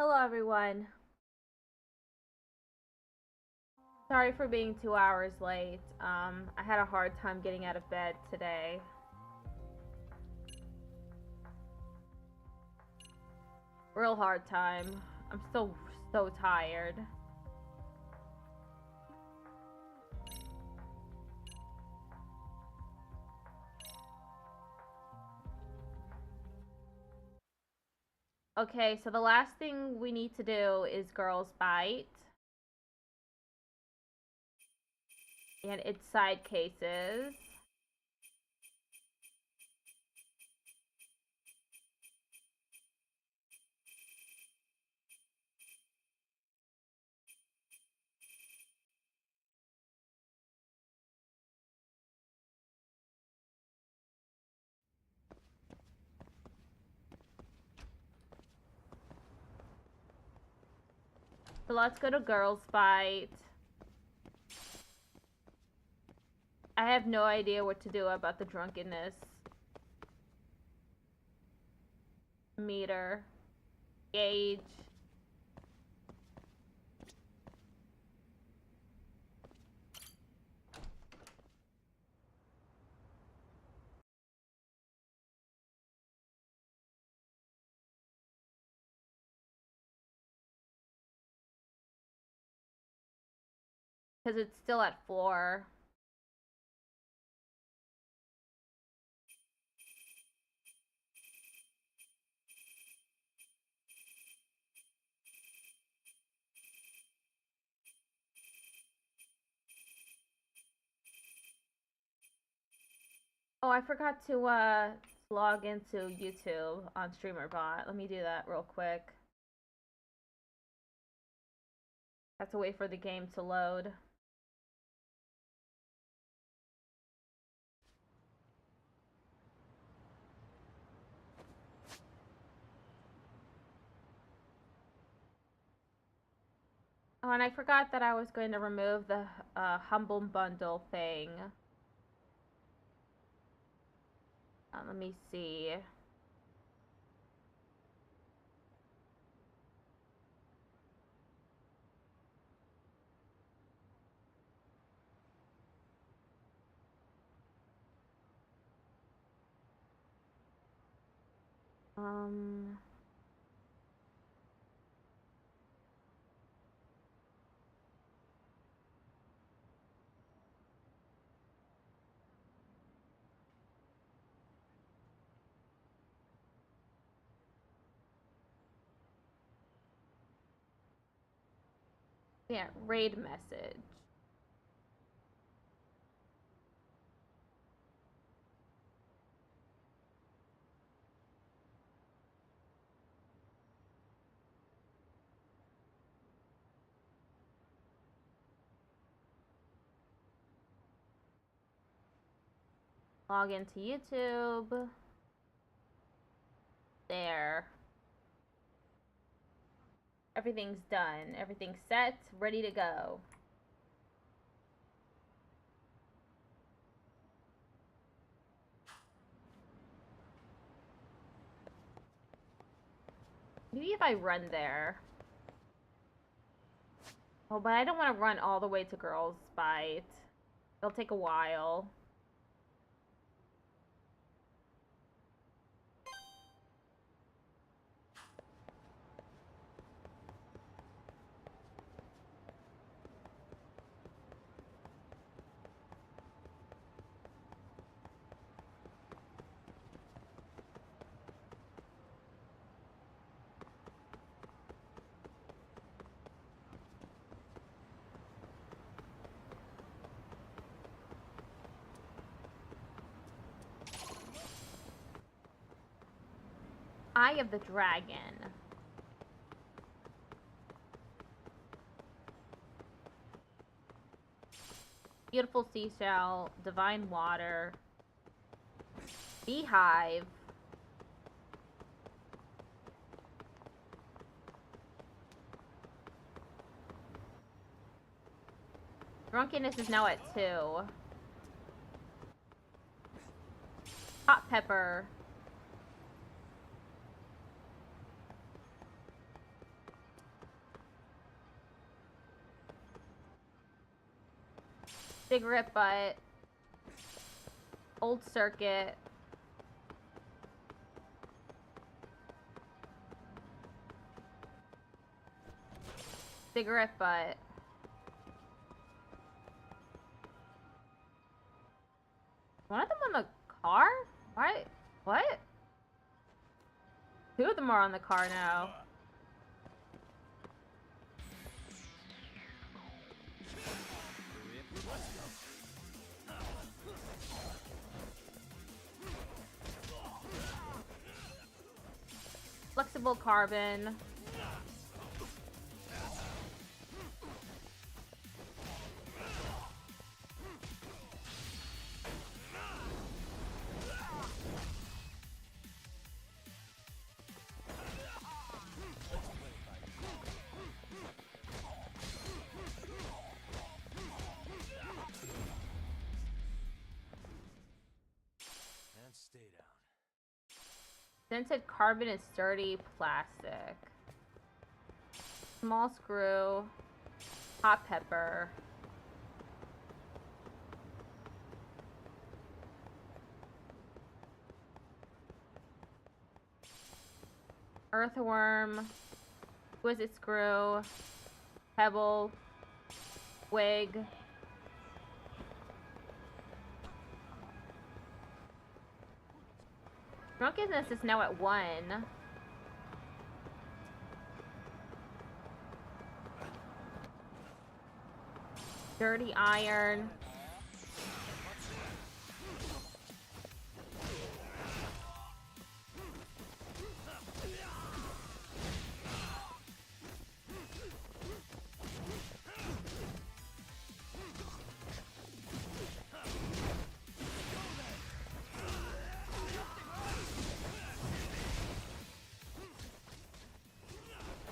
Hello, everyone. Sorry for being 2 hours late. I had a hard time getting out of bed today. Real hard time. I'm still so tired. Okay, so the last thing we need to do is Girls Bite. And its side cases. So let's go to Girls Bite. I have no idea what to do about the drunkenness meter gauge. Because it's still at 4. Oh, I forgot to log into YouTube on StreamerBot. Let me do that real quick. Have to wait for the game to load. Oh, and I forgot that I was going to remove the Humble Bundle thing. Let me see. Um, yeah, raid message. Log into YouTube. There. Everything's done. Everything's set, ready to go. Maybe if I run there. Oh, but I don't want to run all the way to Girls Bite. It'll take a while. Eye of the Dragon. Beautiful seashell, divine water, beehive. Drunkenness is now at 2. Hot pepper. Cigarette butt. Old circuit. Cigarette butt. One of them on the car? Why? What? Two of them are on the car now. Flexible carbon. Dented carbon is sturdy plastic. Small screw. Hot pepper. Earthworm. Exquisite screw. Pebble. Wig. Drunkenness is now at 1. Dirty iron.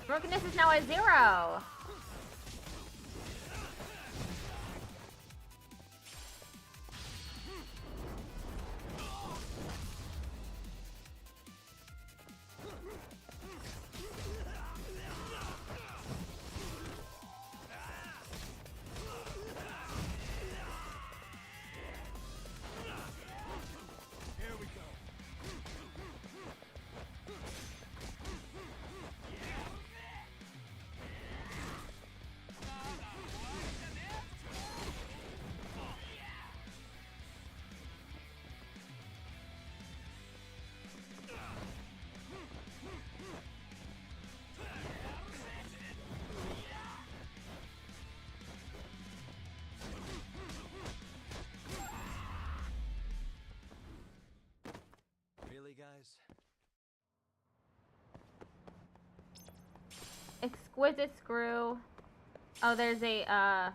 Drunkenness is now at 0. Guys. Exquisite screw. Oh, there's a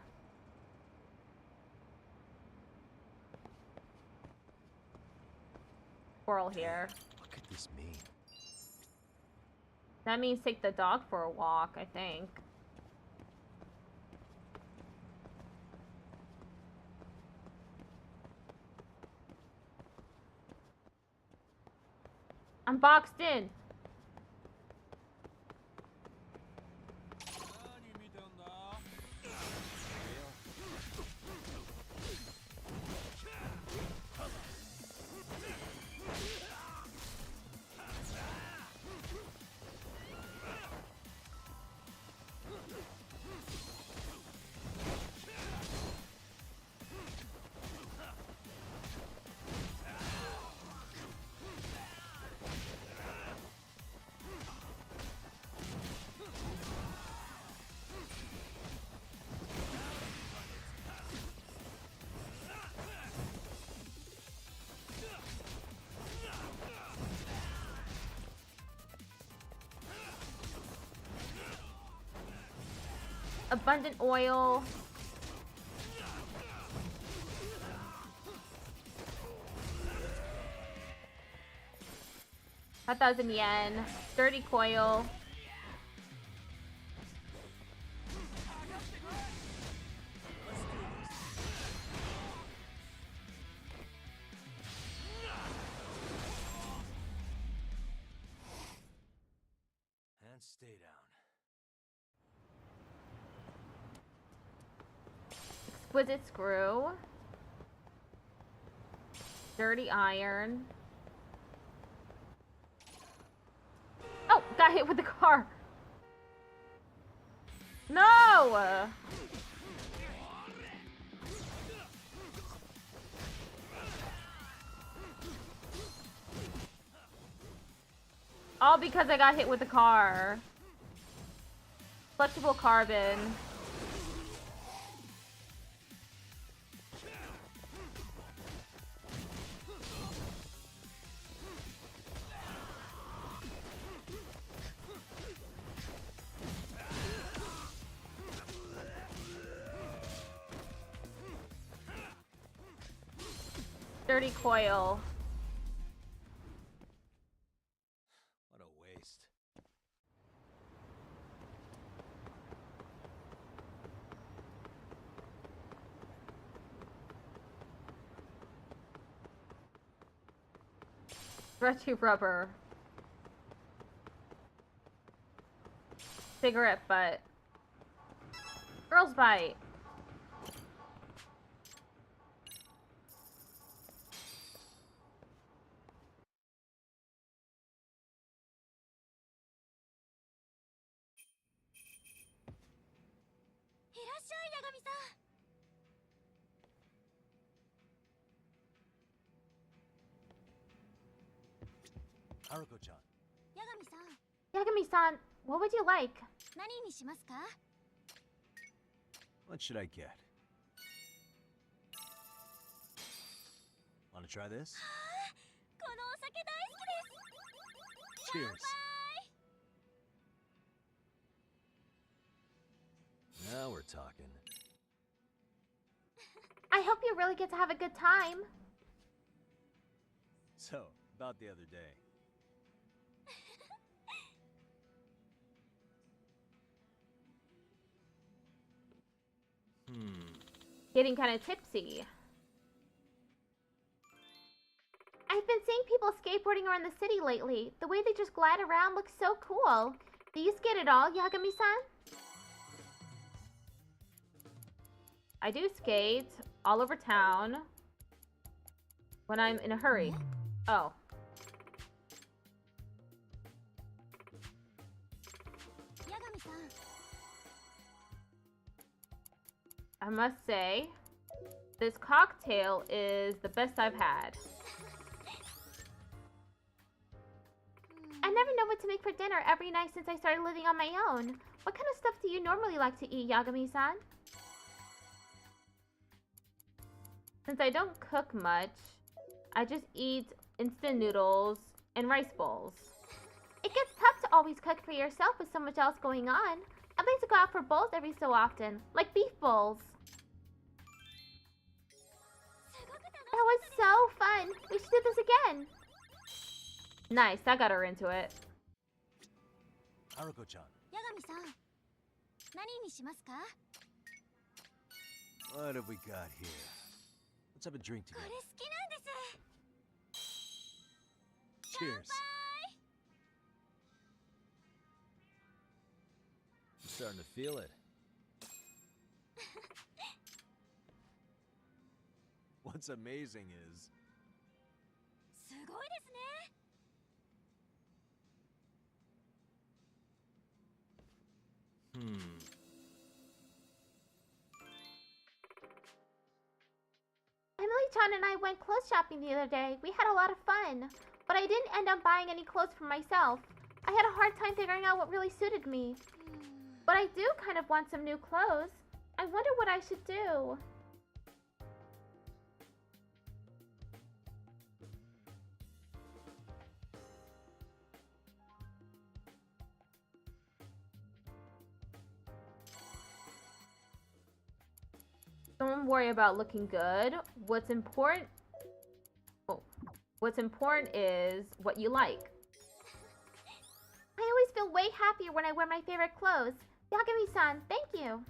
squirrel here. What could this mean? That means take the dog for a walk, I think. I'm boxed in. Abundant oil. yen. Sturdy coil. And stay down. Exquisite screw. Dirty iron. Oh, got hit with the car. No! All because I got hit with the car. Flexible carbon. Dirty coil. What a waste. Stretchy rubber. Cigarette butt. Girl's bite. Haruko-chan. Yagami-san, what would you like? What should I get? Wanna try this? Cheers. Now we're talking. I hope you really get to have a good time. So, about the other day. Getting kind of tipsy. I've been seeing people skateboarding around the city lately. The way they just glide around looks so cool. Do you skate at all, Yagami-san? I do skate all over town when I'm in a hurry. Oh. I must say, this cocktail is the best I've had. I never know what to make for dinner every night since I started living on my own. What kind of stuff do you normally like to eat, Yagami-san? Since I don't cook much, I just eat instant noodles and rice bowls. It gets tough to always cook for yourself with so much else going on. I'd like to go out for bowls every so often, like beef bowls. That was so fun! We should do this again! Nice, that got her into it. Haruko-chan. What have we got here? Let's have a drink together. Cheers. I'm starting to feel it. What's amazing is... Emily-chan and I went clothes shopping the other day. We had a lot of fun. But I didn't end up buying any clothes for myself. I had a hard time figuring out what really suited me. But I do kind of want some new clothes. I wonder what I should do. Don't worry about looking good. What's important is what you like. I always feel way happier when I wear my favorite clothes. Yagami-san, thank you.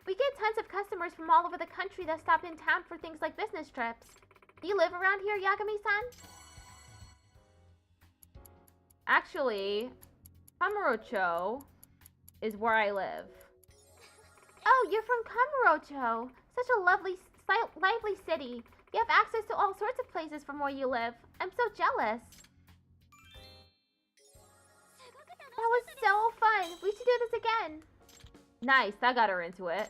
We get tons of customers from all over the country that stop in town for things like business trips. Do you live around here, Yagami-san? Actually, Kamurocho is where I live. Oh, Oh, you're from Kamurocho. Such a lively city. You have access to all sorts of places from where you live. I'm so jealous. That was so fun. We should do this again. Nice, that got her into it.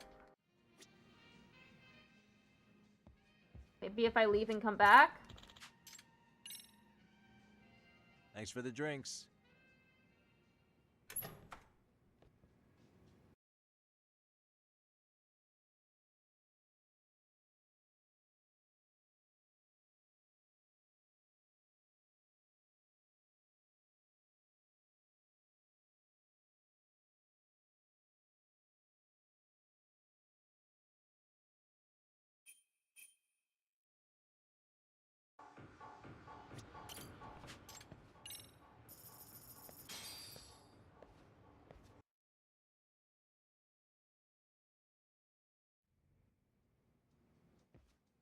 Maybe if I leave and come back. Thanks for the drinks.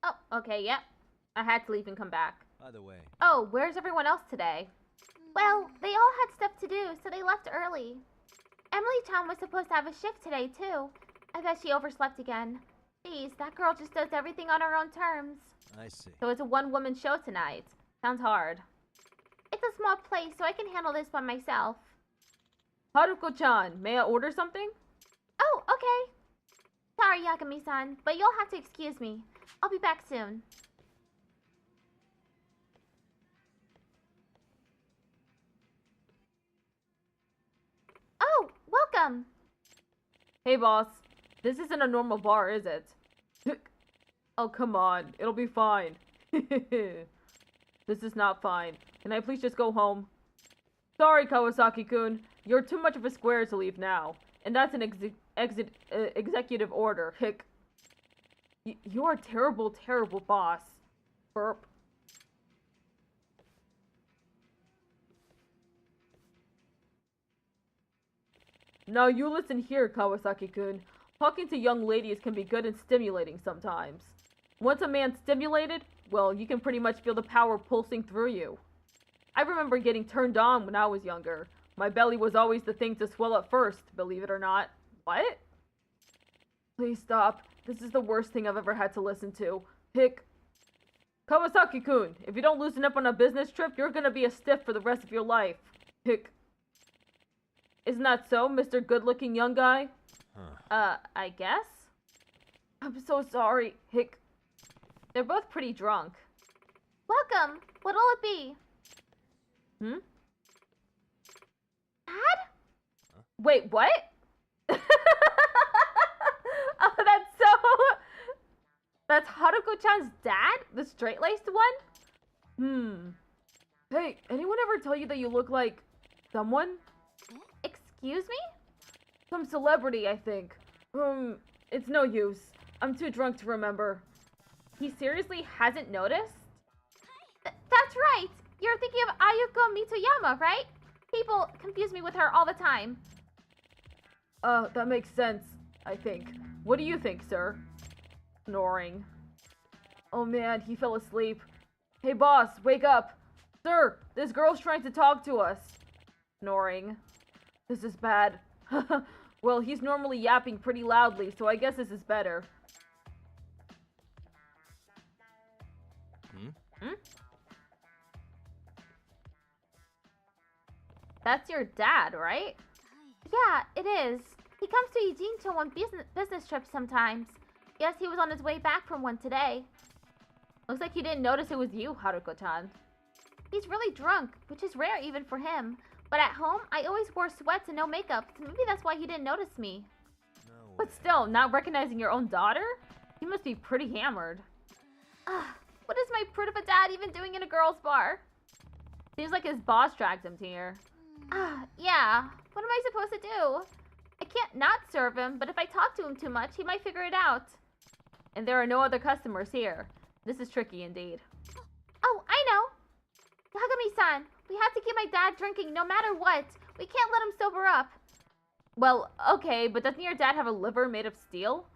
Oh, okay, yep. I had to leave and come back. By the way. Oh, where's everyone else today? Well, they all had stuff to do, so they left early. Emily-chan was supposed to have a shift today, too. I bet she overslept again. Jeez, that girl just does everything on her own terms. I see. So it's a one-woman show tonight. Sounds hard. It's a small place, so I can handle this by myself. Haruko-chan, may I order something? Oh, okay. Sorry, Yagami-san, but you'll have to excuse me. I'll be back soon. Oh, welcome. Hey, boss. This isn't a normal bar, is it? Oh, come on. It'll be fine. This is not fine. Can I please just go home? Sorry, Kawasaki-kun. You're too much of a square to leave now. And that's an executive order. Hick. You're a terrible, terrible boss. Burp. Now you listen here, Kawasaki-kun. Talking to young ladies can be good and stimulating sometimes. Once a man's stimulated, well, you can pretty much feel the power pulsing through you. I remember getting turned on when I was younger. My belly was always the thing to swell up first, believe it or not. What? Please stop. This is the worst thing I've ever had to listen to. Hick. Kawasaki-kun, if you don't loosen up on a business trip, you're gonna be a stiff for the rest of your life. Hick. Isn't that so, Mr. Good-looking young guy? I guess? I'm so sorry. Hick. They're both pretty drunk. Welcome. What'll it be? Hmm? Dad? Huh? Wait, what? Oh, that's Haruko-chan's dad? The straight-laced one? Hey, anyone ever tell you that you look like someone? Excuse me? Some celebrity, I think. It's no use. I'm too drunk to remember. He seriously hasn't noticed? That's right! You're thinking of Ayuko Mituyama, right? People confuse me with her all the time. That makes sense, I think. What do you think, sir? Snoring. Oh man, he fell asleep. Hey boss, wake up! Sir, this girl's trying to talk to us. Snoring. This is bad. Well, he's normally yapping pretty loudly, so I guess this is better. That's your dad, right? Yeah, it is. He comes to Ijincho on business trips sometimes. Yes, he was on his way back from one today. Looks like he didn't notice it was you, Haruko-chan. He's really drunk, which is rare even for him. But at home, I always wore sweats and no makeup, so maybe that's why he didn't notice me. No But still, not recognizing your own daughter? He must be pretty hammered. What is my prude of a dad even doing in a girl's bar? Seems like his boss dragged him here. Yeah. What am I supposed to do? I can't not serve him, but if I talk to him too much, he might figure it out. And there are no other customers here. This is tricky indeed. Oh, I know! Yagami-san, we have to keep my dad drinking no matter what. We can't let him sober up. Well, okay, but doesn't your dad have a liver made of steel?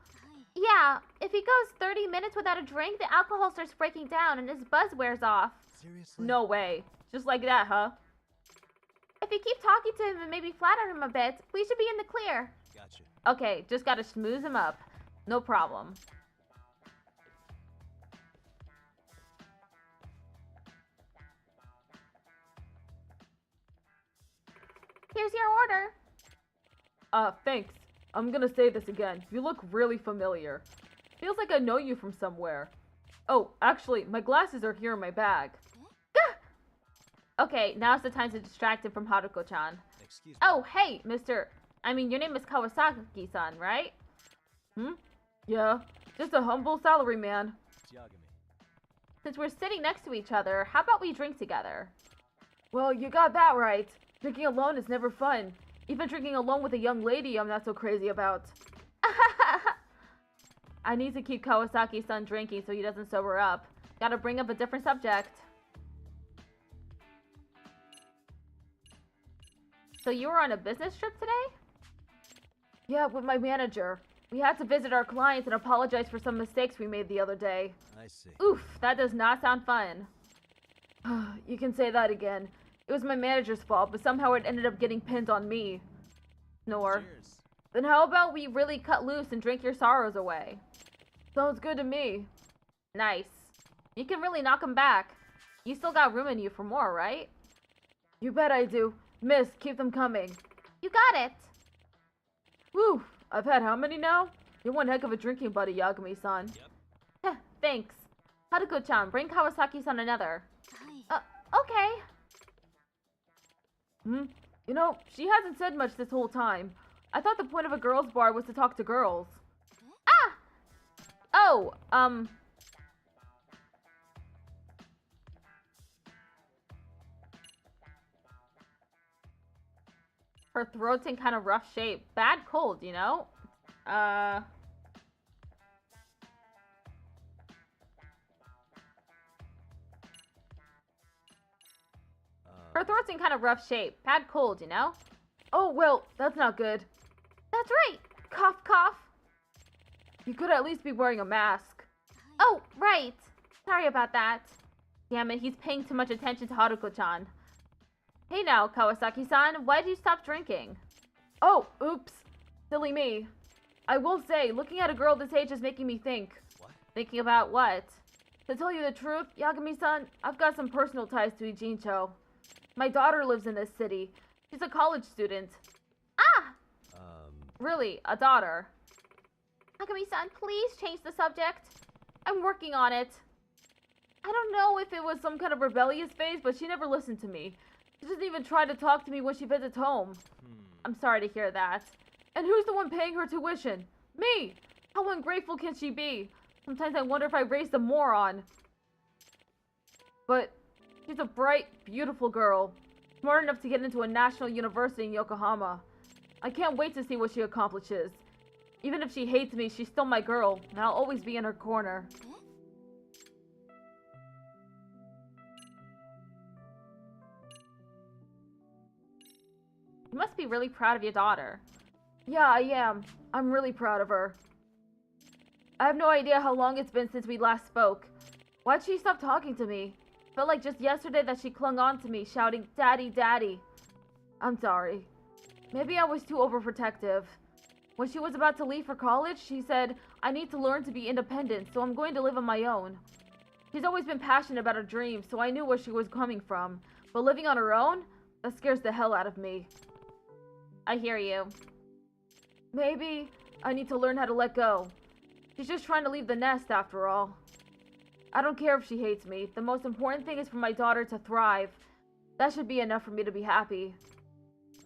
Yeah, if he goes 30 minutes without a drink, the alcohol starts breaking down and his buzz wears off. Seriously? No way. Just like that, huh? If you keep talking to him and maybe flatter him a bit, we should be in the clear. Gotcha. Okay, just gotta smooth him up. No problem. Here's your order. Thanks. I'm gonna say this again. You look really familiar. Feels like I know you from somewhere. Oh, actually, my glasses are here in my bag. Okay, now's the time to distract him from Haruko-chan. Excuse me. Oh, hey, your name is Kawasaki-san, right? Yeah, just a humble salaryman. It's Yagami. Since we're sitting next to each other, how about we drink together? Well, you got that right. Drinking alone is never fun. Even drinking alone with a young lady I'm not so crazy about. I need to keep Kawasaki-san drinking so he doesn't sober up. Gotta bring up a different subject. So you were on a business trip today? Yeah, with my manager. We had to visit our clients and apologize for some mistakes we made the other day. I see. Oof, that does not sound fun. You can say that again. It was my manager's fault, but somehow it ended up getting pinned on me. Snore. Cheers. Then how about we really cut loose and drink your sorrows away? Sounds good to me. Nice. You can really knock 'em back. You still got room in you for more, right? You bet I do. Miss, keep them coming. You got it. Whew, I've had how many now? You're one heck of a drinking buddy, Yagami-san. Yep. Thanks. Haruko-chan, bring Kawasaki-san another. Okay. You know, she hasn't said much this whole time. I thought the point of a girls' bar was to talk to girls. Oh, her throat's in kind of rough shape. Bad cold, you know? Her throat's in kind of rough shape. Bad cold, you know? Oh, well, that's not good. That's right. Cough, cough. You could at least be wearing a mask. Oh, right. Sorry about that. Damn it, he's paying too much attention to Haruko-chan. Hey now, Kawasaki-san, why did you stop drinking? Oh, oops. Silly me. I will say, looking at a girl this age is making me think. What? Thinking about what? To tell you the truth, Yagami-san, I've got some personal ties to Ijincho. My daughter lives in this city. She's a college student. Ah! Really, a daughter. Yagami-san, please change the subject. I'm working on it. I don't know if it was some kind of rebellious phase, but she never listened to me. She doesn't even try to talk to me when she visits home. I'm sorry to hear that. And who's the one paying her tuition? Me! How ungrateful can she be? Sometimes I wonder if I raised a moron. But she's a bright, beautiful girl. Smart enough to get into a national university in Yokohama. I can't wait to see what she accomplishes. Even if she hates me, she's still my girl, and I'll always be in her corner. You must be really proud of your daughter. Yeah, I am. I'm really proud of her. I have no idea how long it's been since we last spoke. Why'd she stop talking to me? Felt like just yesterday that she clung on to me, shouting, "Daddy, Daddy." I'm sorry. Maybe I was too overprotective. When she was about to leave for college, she said, "I need to learn to be independent, so I'm going to live on my own." She's always been passionate about her dreams, so I knew where she was coming from. But living on her own? That scares the hell out of me. I hear you. Maybe I need to learn how to let go. She's just trying to leave the nest after all. I don't care if she hates me. The most important thing is for my daughter to thrive. That should be enough for me to be happy.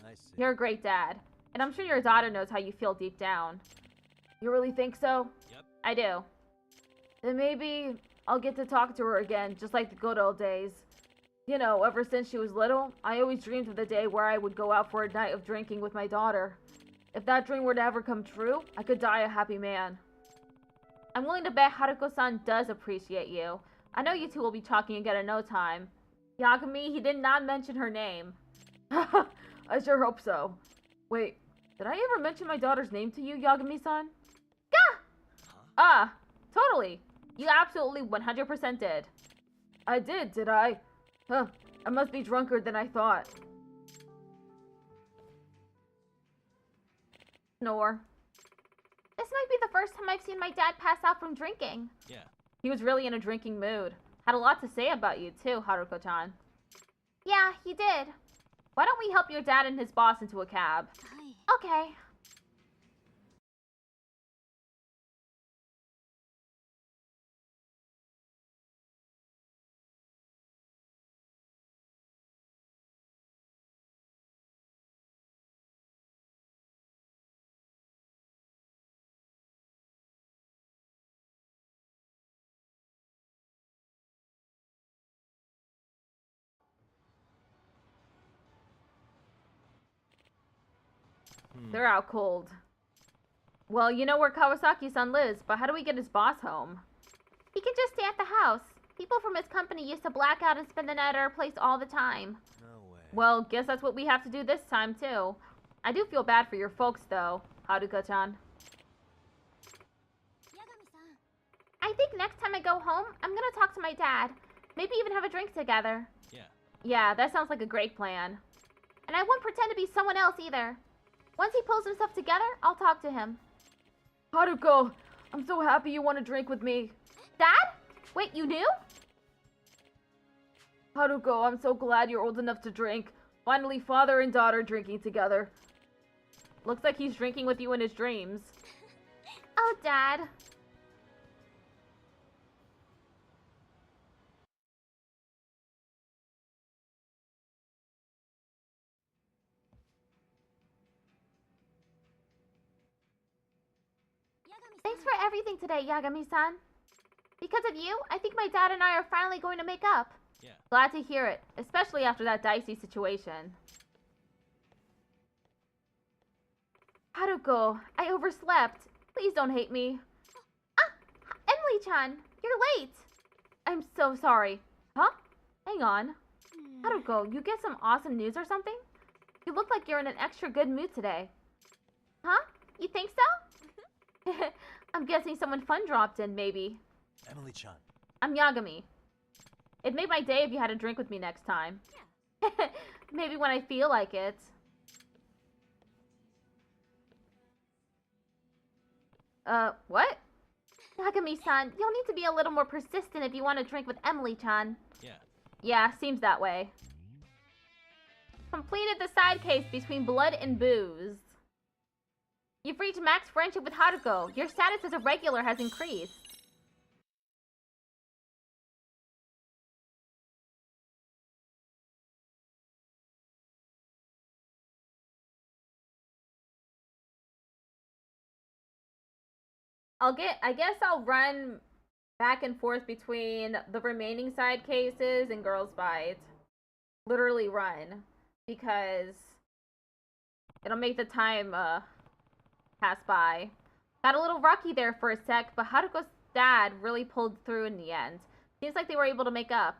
I see. You're a great dad. And I'm sure your daughter knows how you feel deep down. You really think so? Yep. I do. Then maybe I'll get to talk to her again, just like the good old days. You know, ever since she was little, I always dreamed of the day where I would go out for a night of drinking with my daughter. If that dream were to ever come true, I could die a happy man. I'm willing to bet Haruko-san does appreciate you. I know you two will be talking again in no time. Yagami, he did not mention her name. I sure hope so. Wait, did I ever mention my daughter's name to you, Yagami-san? Totally. You absolutely 100% did. I did I? Huh, I must be drunker than I thought. Snore. This might be the first time I've seen my dad pass out from drinking. Yeah. He was really in a drinking mood. Had a lot to say about you, too, Haruko-chan. Yeah, he did. Why don't we help your dad and his boss into a cab? Okay. They're out cold. Well, you know where Kawasaki-san lives, but how do we get his boss home? He can just stay at the house. People from his company used to black out and spend the night at our place all the time. No way. Well, guess that's what we have to do this time, too. I do feel bad for your folks, though, Haruka-chan. I think next time I go home, I'm gonna talk to my dad. Maybe even have a drink together. Yeah. Yeah, that sounds like a great plan. And I won't pretend to be someone else either. Once he pulls himself together, I'll talk to him. Haruko, I'm so happy you want to drink with me. Dad? Wait, you knew? Haruko, I'm so glad you're old enough to drink. Finally, father and daughter drinking together. Looks like he's drinking with you in his dreams. Oh, Dad. Thanks for everything today, Yagami-san. Because of you, I think my dad and I are finally going to make up. Yeah. Glad to hear it, especially after that dicey situation. Haruko, I overslept. Please don't hate me. Ah! Emily-chan, you're late. I'm so sorry. Huh? Hang on. Haruko, you get some awesome news or something? You look like you're in an extra good mood today. Huh? You think so? I'm guessing someone fun dropped in, maybe. Emily-chan. I'm Yagami. It'd make my day if you had a drink with me next time. Yeah. Maybe when I feel like it. What? Yagami-san, you'll need to be a little more persistent if you want to drink with Emily-chan. Yeah. Yeah, seems that way. Completed the side case between blood and booze. You've reached max friendship with Haruko. Your status as a regular has increased. I guess I'll run back and forth between the remaining side cases and Girls Bite. Literally run. Because it'll make the time, pass by. Got a little rocky there for a sec, but Haruko's dad really pulled through in the end. Seems like they were able to make up.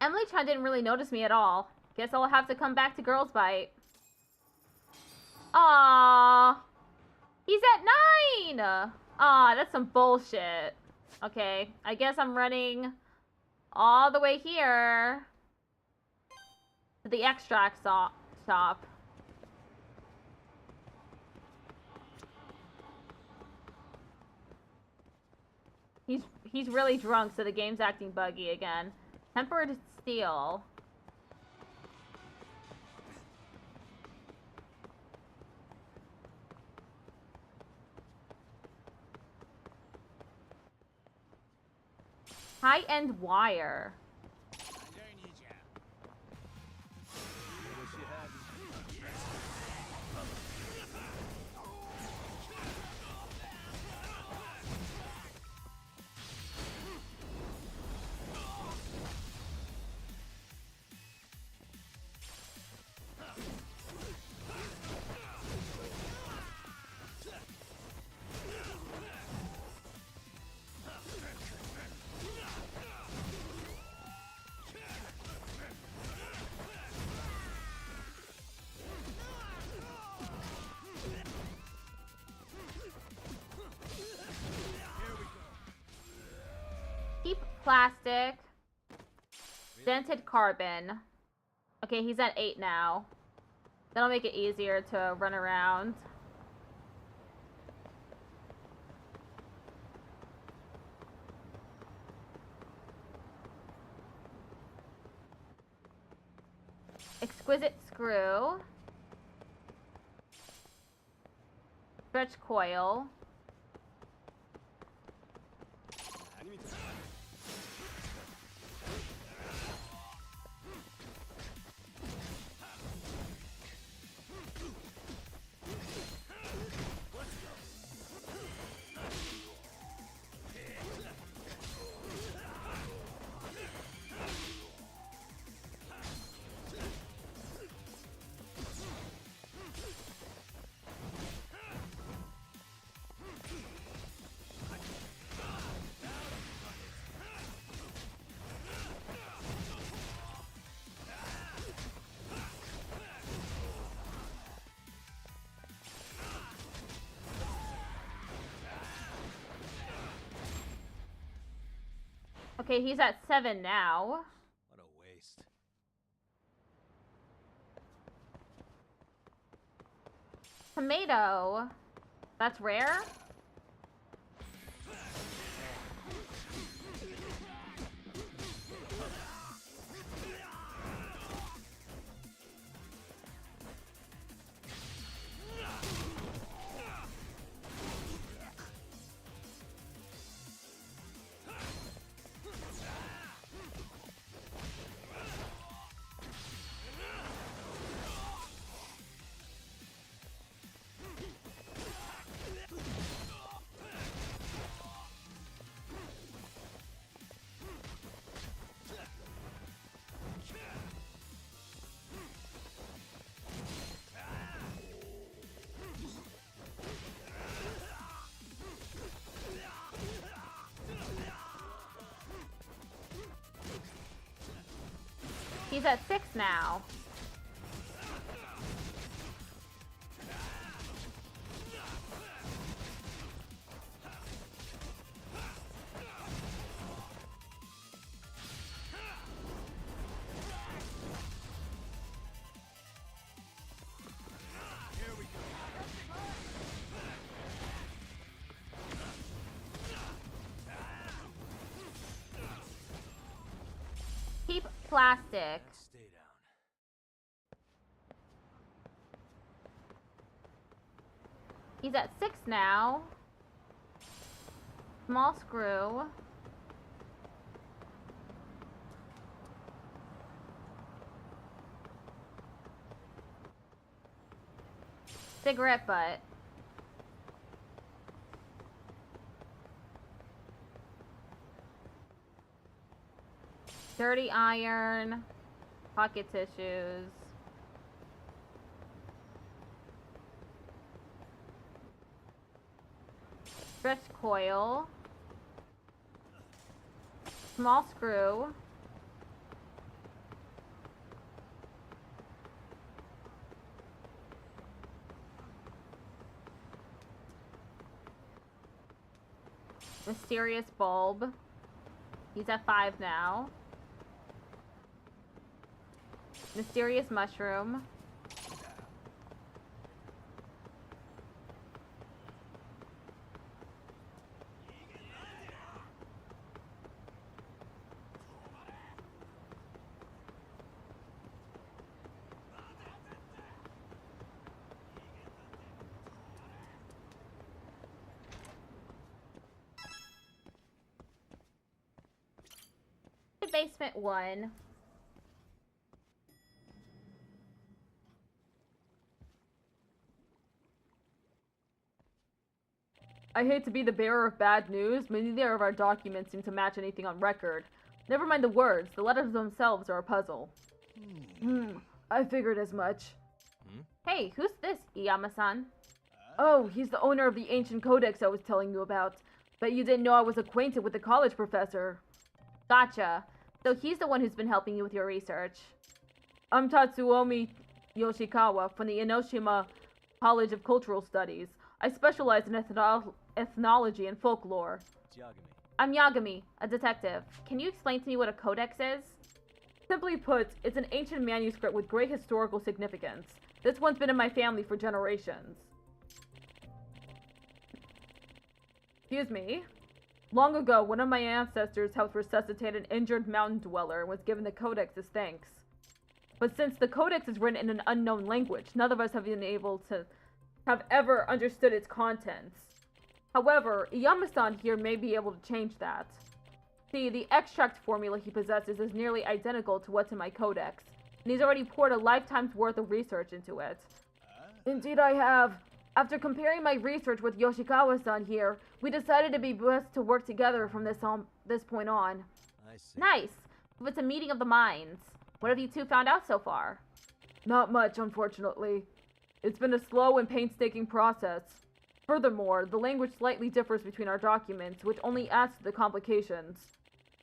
Emily-chan didn't really notice me at all. Guess I'll have to come back to Girls Bite. Aww. He's at 9! Aw, that's some bullshit. Okay, I guess I'm running all the way here to the extract shop. He's really drunk, so the game's acting buggy again. Tempered steel. High-end wire. Cheap plastic. Dented carbon. Okay, he's at 8 now. That'll make it easier to run around. Exquisite screw. Stretch coil. Okay, he's at 7 now. What a waste. Tomato. That's rare? He's at 6 now. Keep plastic. Stay down. He's at 6 now. Small screw. Cigarette butt. Dirty iron. Pocket tissues. Stretch coil. Small screw. Mysterious bulb. He's at 5 now. Mysterious mushroom. Basement 1. I hate to be the bearer of bad news, but neither of our documents seem to match anything on record. Never mind the words, the letters themselves are a puzzle. I figured as much. Hey, who's this, Iyama-san? Oh, he's the owner of the ancient codex I was telling you about. Bet you didn't know I was acquainted with the college professor. Gotcha. So he's the one who's been helping you with your research. I'm Tatsuomi Yoshikawa from the Enoshima College of Cultural Studies. I specialize in ethnology and folklore. I'm Yagami, a detective. Can you explain to me what a codex is? Simply put, it's an ancient manuscript with great historical significance. This one's been in my family for generations. Excuse me? Long ago, one of my ancestors helped resuscitate an injured mountain dweller and was given the codex as thanks. But since the codex is written in an unknown language, none of us have been able to have ever understood its contents. However, Iyama-san here may be able to change that. See, the extract formula he possesses is nearly identical to what's in my codex, and he's already poured a lifetime's worth of research into it. Indeed I have. After comparing my research with Yoshikawa-san here, we decided it'd be best to work together from this point on. I see. Nice. It's a meeting of the minds. What have you two found out so far? Not much, unfortunately. It's been a slow and painstaking process. Furthermore, the language slightly differs between our documents, which only adds to the complications.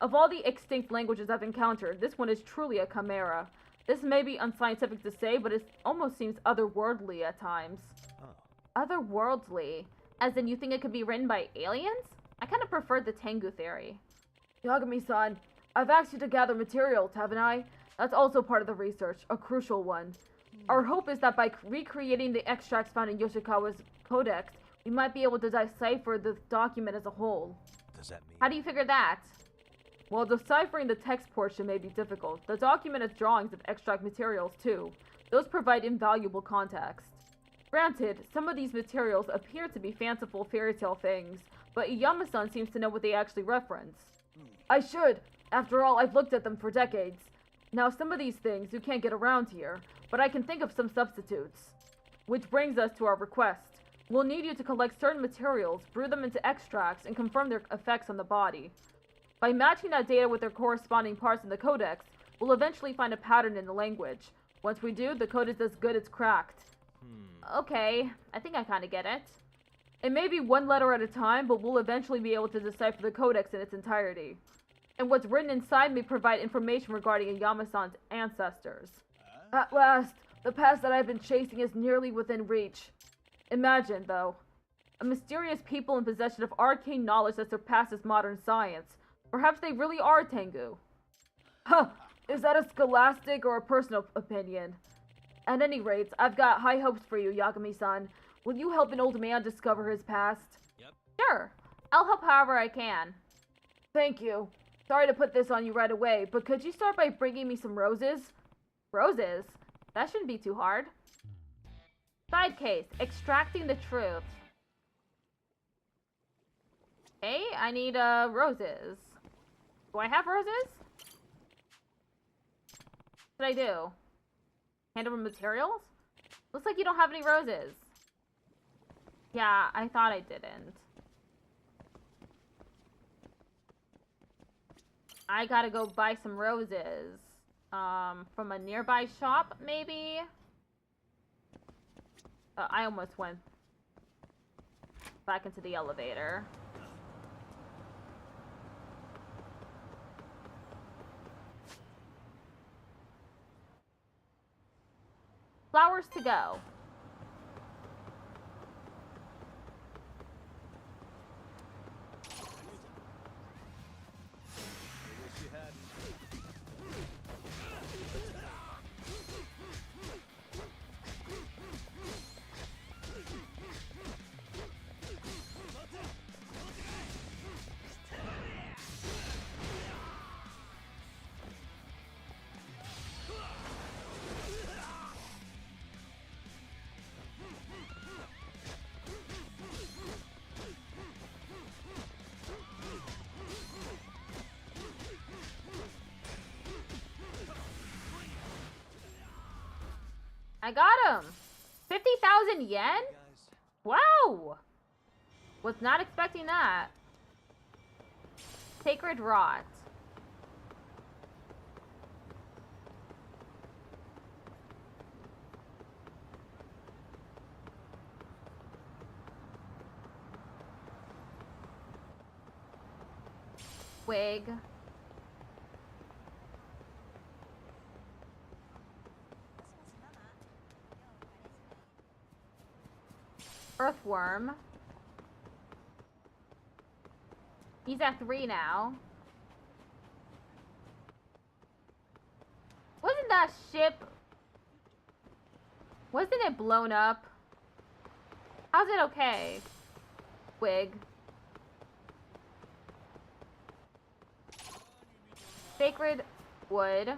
Of all the extinct languages I've encountered, this one is truly a chimera. This may be unscientific to say, but it almost seems otherworldly at times. Oh. Otherworldly? As in you think it could be written by aliens? I kind of prefer the Tengu theory. Yagami-san, I've asked you to gather materials, haven't I? That's also part of the research, a crucial one. Our hope is that by recreating the extracts found in Yoshikawa's codex, we might be able to decipher the document as a whole. Does that mean? How do you figure that? While deciphering the text portion may be difficult, the document has drawings of extract materials too. Those provide invaluable context. Granted, some of these materials appear to be fanciful fairy tale things, but Iyama-san seems to know what they actually reference. I should. After all, I've looked at them for decades. Now, some of these things you can't get around here, but I can think of some substitutes. Which brings us to our request. We'll need you to collect certain materials, brew them into extracts, and confirm their effects on the body. By matching that data with their corresponding parts in the codex, we'll eventually find a pattern in the language. Once we do, the code is as good as cracked. Okay, I think I kind of get it. It may be one letter at a time, but we'll eventually be able to decipher the codex in its entirety. And what's written inside may provide information regarding Iyama-san's ancestors. At last, the past that I've been chasing is nearly within reach. Imagine, though, a mysterious people in possession of arcane knowledge that surpasses modern science. Perhaps they really are Tengu. Huh, is that a scholastic or a personal opinion? At any rate, I've got high hopes for you, Yagami-san. Will you help an old man discover his past? Sure. I'll help however I can. Thank you. Sorry to put this on you right away, but could you start by bringing me some roses? Roses? That shouldn't be too hard. Side case, extracting the truth. Okay, I need roses. Do I have roses? What did I do? Hand over materials? Looks like you don't have any roses. Yeah, I thought I didn't. I gotta go buy some roses. From a nearby shop, maybe? I almost went back into the elevator. Flowers to go. I got him! 50,000 yen? Wow! Was not expecting that. Sacred Rot. Wig. Earthworm. He's at 3 now. Wasn't that ship... Wasn't it blown up? How's it okay? Wig. Sacred Wood.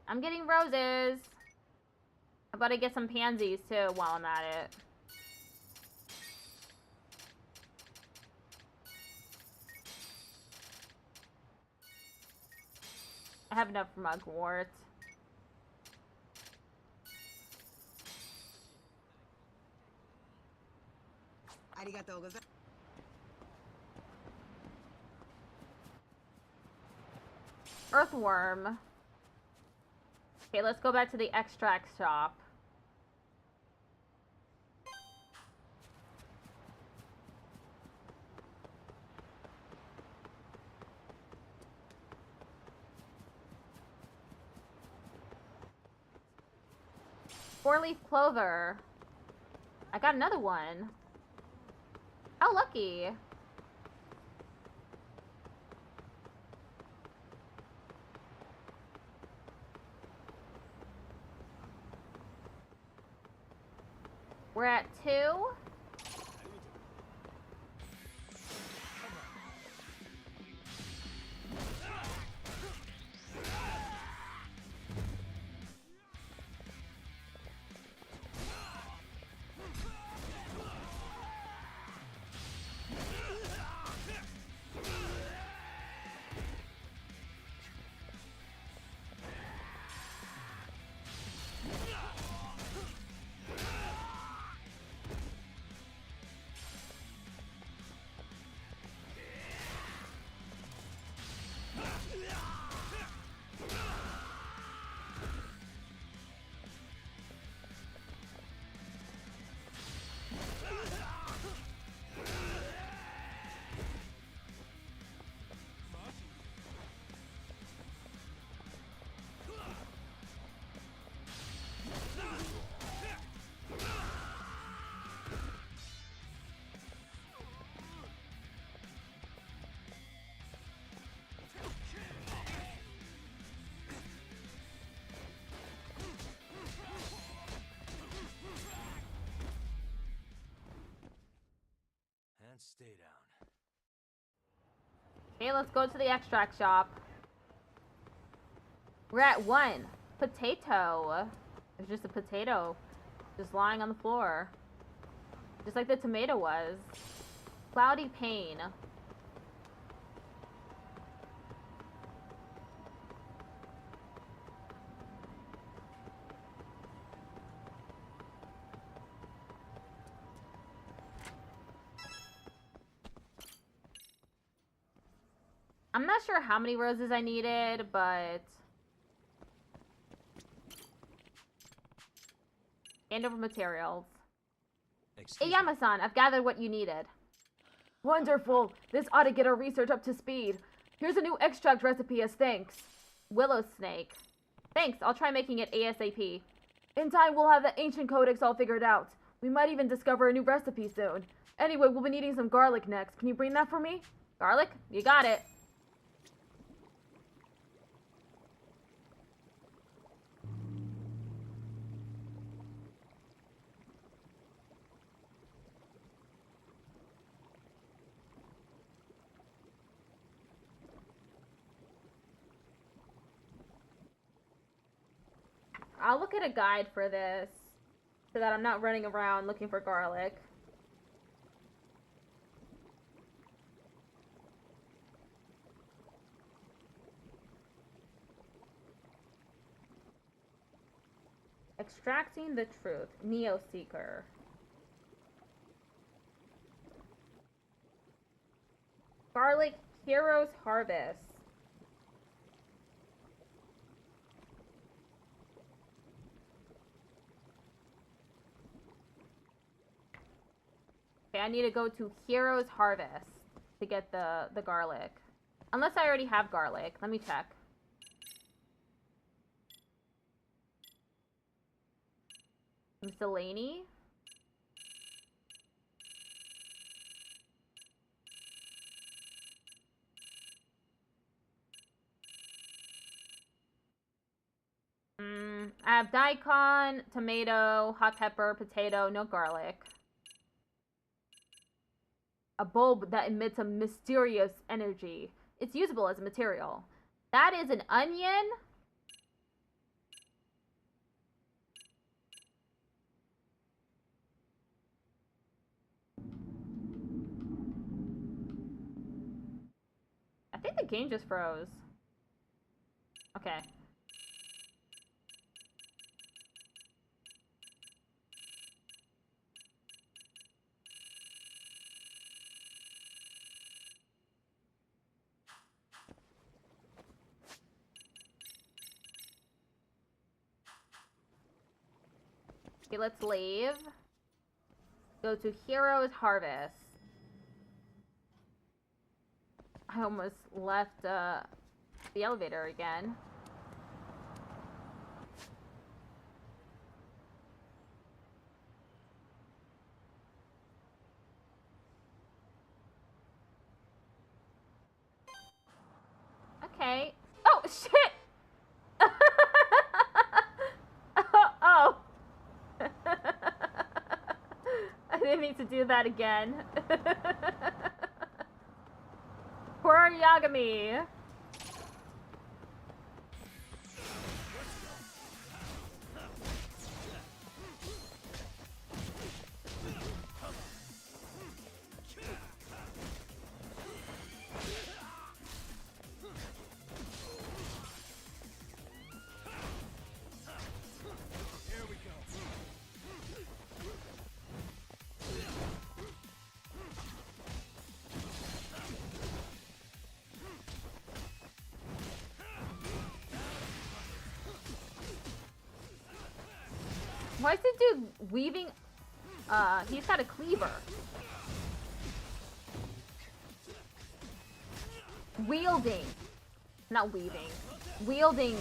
I'm getting roses. How about I get some pansies too while I'm at it? I have enough mugwort. Earthworm. Okay, let's go back to the extract shop. Four-leaf clover. I got another one. How lucky. We're at 2. Stay down. Okay, let's go to the extract shop. We're at 1. Potato. It's just a potato. Just lying on the floor. Just like the tomato was. Cloudy pain. I'm not sure how many roses I needed, but... Hand over materials. Hey, Yama-san, I've gathered what you needed. Wonderful! This ought to get our research up to speed. Here's a new extract recipe as thanks. Willow snake. Thanks, I'll try making it ASAP. In time, we'll have the ancient codex all figured out. We might even discover a new recipe soon. Anyway, we'll be needing some garlic next. Can you bring that for me? Garlic? You got it. I'll look at a guide for this so that I'm not running around looking for garlic. Extracting the truth. Neo-seeker. Garlic Heroes Harvest. Okay, I need to go to Heroes Harvest to get the garlic. Unless I already have garlic. Let me check. Miscellany. I have daikon, tomato, hot pepper, potato, no garlic. A bulb that emits a mysterious energy. It's usable as a material. That is an onion? game just froze. Okay. Okay, let's leave. Go to Heroes Harvest. I almost left the elevator again. Okay. Oh, shit! Oh. I didn't mean to do that again. Poor Yagami. Why is this dude weaving? He's got a cleaver. Wielding. Not weaving. Wielding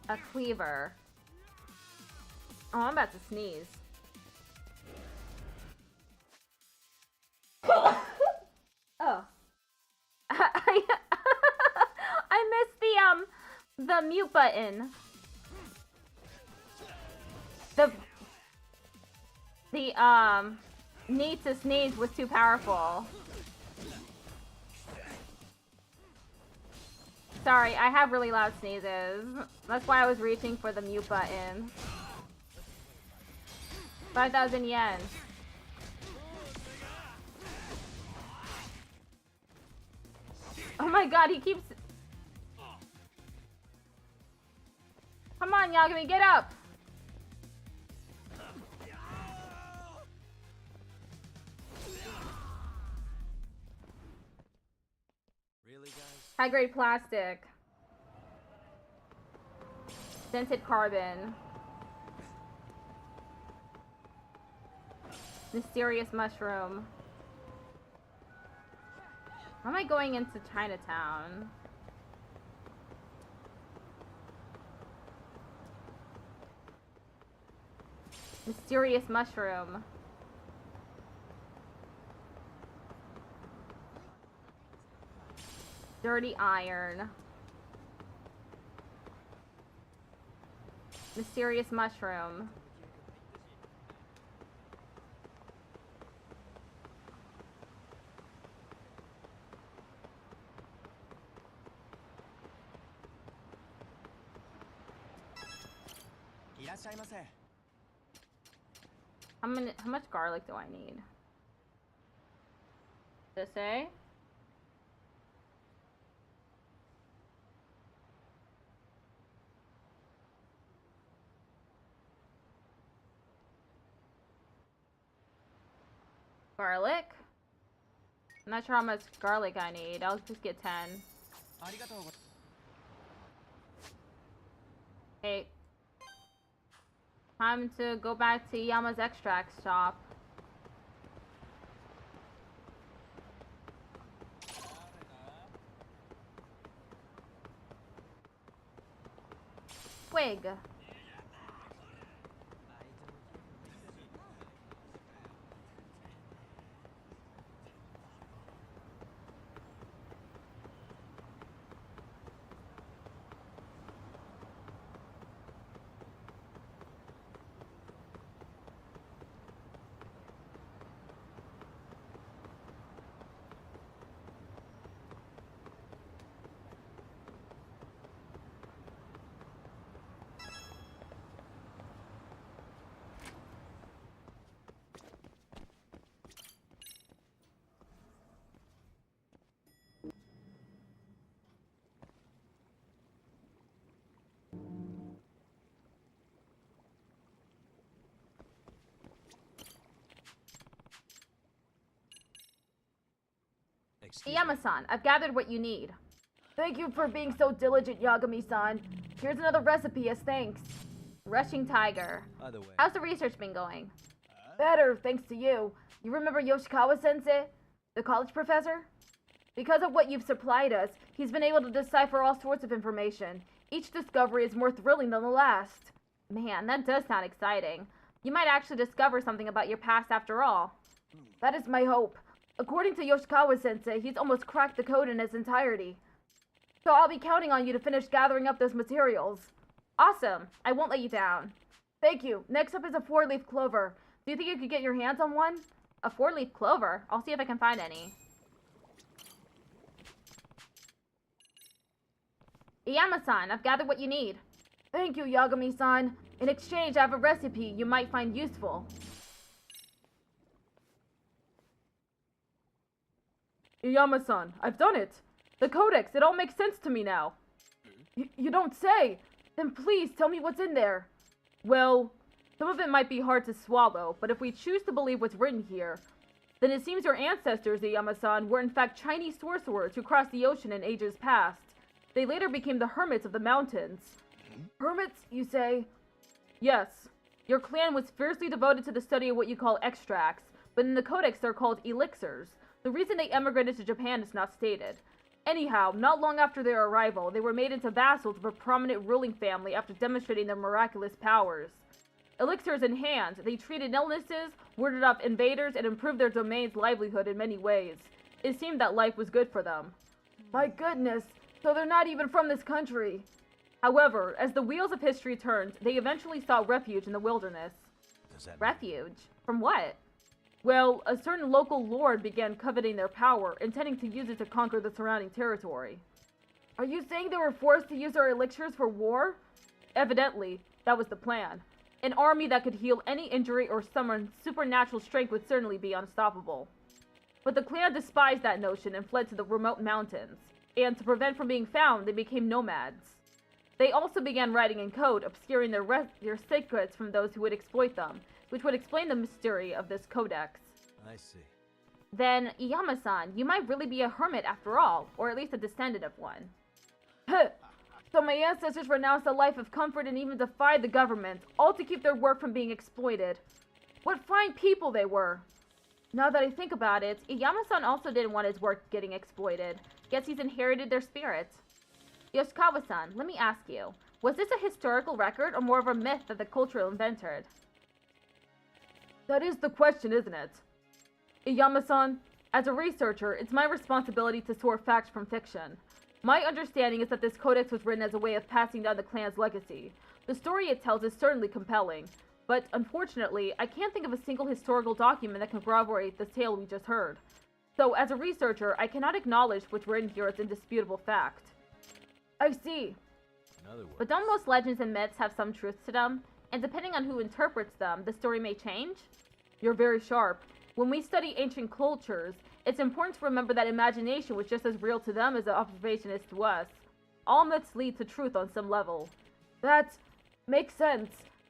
a cleaver. Oh, I'm about to sneeze. Oh. I missed the mute button. The need to sneeze was too powerful. Sorry, I have really loud sneezes. That's why I was reaching for the mute button. 5,000 yen. Oh my god, he keeps... Come on, Yagami, get up! Really, guys? High-grade plastic. Dented carbon. Mysterious mushroom. How am I going into Chinatown? Mysterious mushroom. Dirty iron. Mysterious mushroom. How much garlic do I need? Does it say? Garlic? I'm not sure how much garlic I need. I'll just get 10. Okay. Time to go back to Yama's extract shop. Twig. Excuse me. Iyama-san, I've gathered what you need. Thank you for being so diligent, Yagami-san. Here's another recipe as thanks. Rushing Tiger. By the way, How's the research been going? Better, thanks to you. You remember Yoshikawa-sensei? The college professor? Because of what you've supplied us, he's been able to decipher all sorts of information. Each discovery is more thrilling than the last. Man, that does sound exciting. You might actually discover something about your past after all. That is my hope. According to Yoshikawa-sensei, he's almost cracked the code in its entirety. So I'll be counting on you to finish gathering up those materials. Awesome. I won't let you down. Thank you. Next up is a 4-leaf clover. Do you think you could get your hands on one? A 4-leaf clover? I'll see if I can find any. Iyama-san, I've gathered what you need. Thank you, Yagami-san. In exchange, I have a recipe you might find useful. Iyama-san, I've done it. The codex, it all makes sense to me now. You don't say. Then please tell me what's in there. Well, some of it might be hard to swallow, but if we choose to believe what's written here, then it seems your ancestors, Iyama-san, were in fact Chinese sorcerers who crossed the ocean in ages past. They later became the hermits of the mountains. Hermits, you say? Yes. Your clan was fiercely devoted to the study of what you call extracts, but in the codex they're called elixirs. The reason they emigrated to Japan is not stated. Anyhow, not long after their arrival, they were made into vassals of a prominent ruling family after demonstrating their miraculous powers. Elixirs in hand, they treated illnesses, warded off invaders, and improved their domain's livelihood in many ways. It seemed that life was good for them. My goodness, so they're not even from this country. However, as the wheels of history turned, they eventually sought refuge in the wilderness. does that mean? Refuge? From what? Well, a certain local lord began coveting their power, intending to use it to conquer the surrounding territory. Are you saying they were forced to use our elixirs for war? Evidently, that was the plan. An army that could heal any injury or summon supernatural strength would certainly be unstoppable. But the clan despised that notion and fled to the remote mountains, and to prevent from being found, they became nomads. They also began writing in code, obscuring their secrets from those who would exploit them, which would explain the mystery of this codex. I see. Then, Iyama-san, you might really be a hermit after all, or at least a descendant of one. So my ancestors renounced a life of comfort and even defied the government, all to keep their work from being exploited. What fine people they were! Now that I think about it, Iyama-san also didn't want his work getting exploited. Guess he's inherited their spirit. Yoshikawa-san, let me ask you, was this a historical record or more of a myth that the culture invented? That is the question, isn't it? Iyama-san, as a researcher, it's my responsibility to sort facts from fiction. My understanding is that this codex was written as a way of passing down the clan's legacy. The story it tells is certainly compelling, but unfortunately, I can't think of a single historical document that can corroborate the tale we just heard. So, as a researcher, I cannot acknowledge what's written here as indisputable fact. I see. In other words, But don't most legends and myths have some truth to them? And depending on who interprets them, the story may change? You're very sharp. When we study ancient cultures, it's important to remember that imagination was just as real to them as the observation is to us. All myths lead to truth on some level. That makes sense.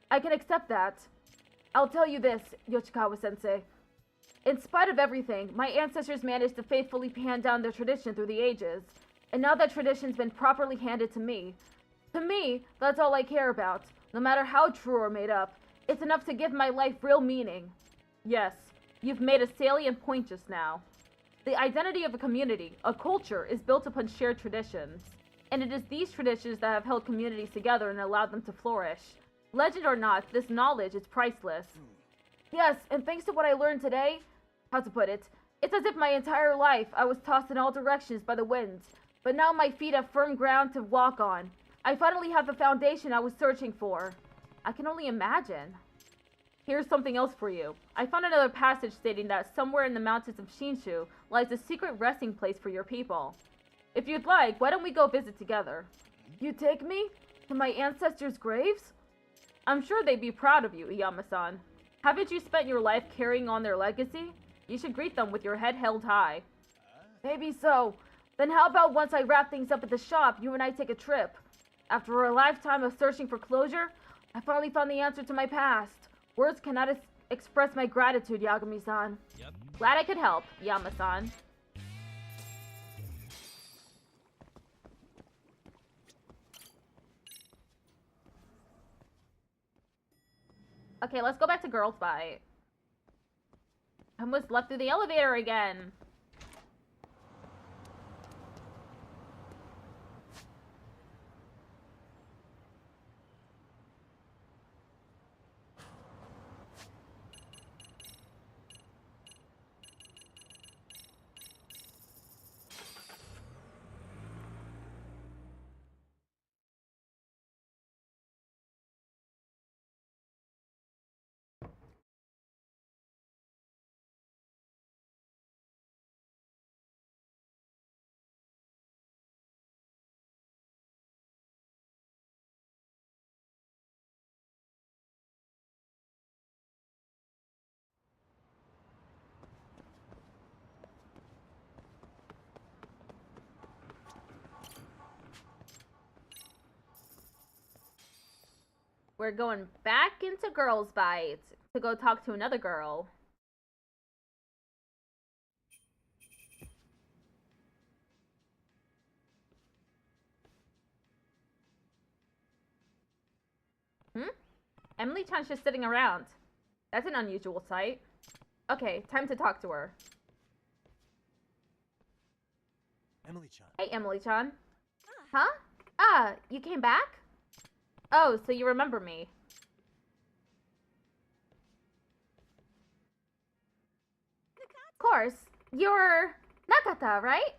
I can accept that. I'll tell you this, Yoshikawa-sensei. In spite of everything, my ancestors managed to faithfully hand down their tradition through the ages. And now that tradition's been properly handed to me, that's all I care about. No matter how true or made up, it's enough to give my life real meaning. Yes, you've made a salient point just now. The identity of a community, a culture, is built upon shared traditions. And it is these traditions that have held communities together and allowed them to flourish. Legend or not, this knowledge is priceless. Yes, and thanks to what I learned today, how to put it, it's as if my entire life I was tossed in all directions by the winds, but now my feet have firm ground to walk on. I finally have the foundation I was searching for. I can only imagine. Here's something else for you. I found another passage stating that somewhere in the mountains of Shinshu lies a secret resting place for your people. If you'd like, why don't we go visit together? You take me? To my ancestors' graves? I'm sure they'd be proud of you, Iyama-san. Haven't you spent your life carrying on their legacy? You should greet them with your head held high. Maybe so. Then how about once I wrap things up at the shop, you and I take a trip? After a lifetime of searching for closure, I finally found the answer to my past. Words cannot express my gratitude, Yagami-san. Yep. Glad I could help, Yama-san. Okay, let's go back to Girls Bite. I almost left through the elevator again. We're going back into Girls Bite to go talk to another girl. Emily-chan's just sitting around. That's an unusual sight. Okay, time to talk to her. Emily-chan. Hey, Emily-chan. Huh? You came back? Oh, so you remember me. Of course. You're Nakata, right?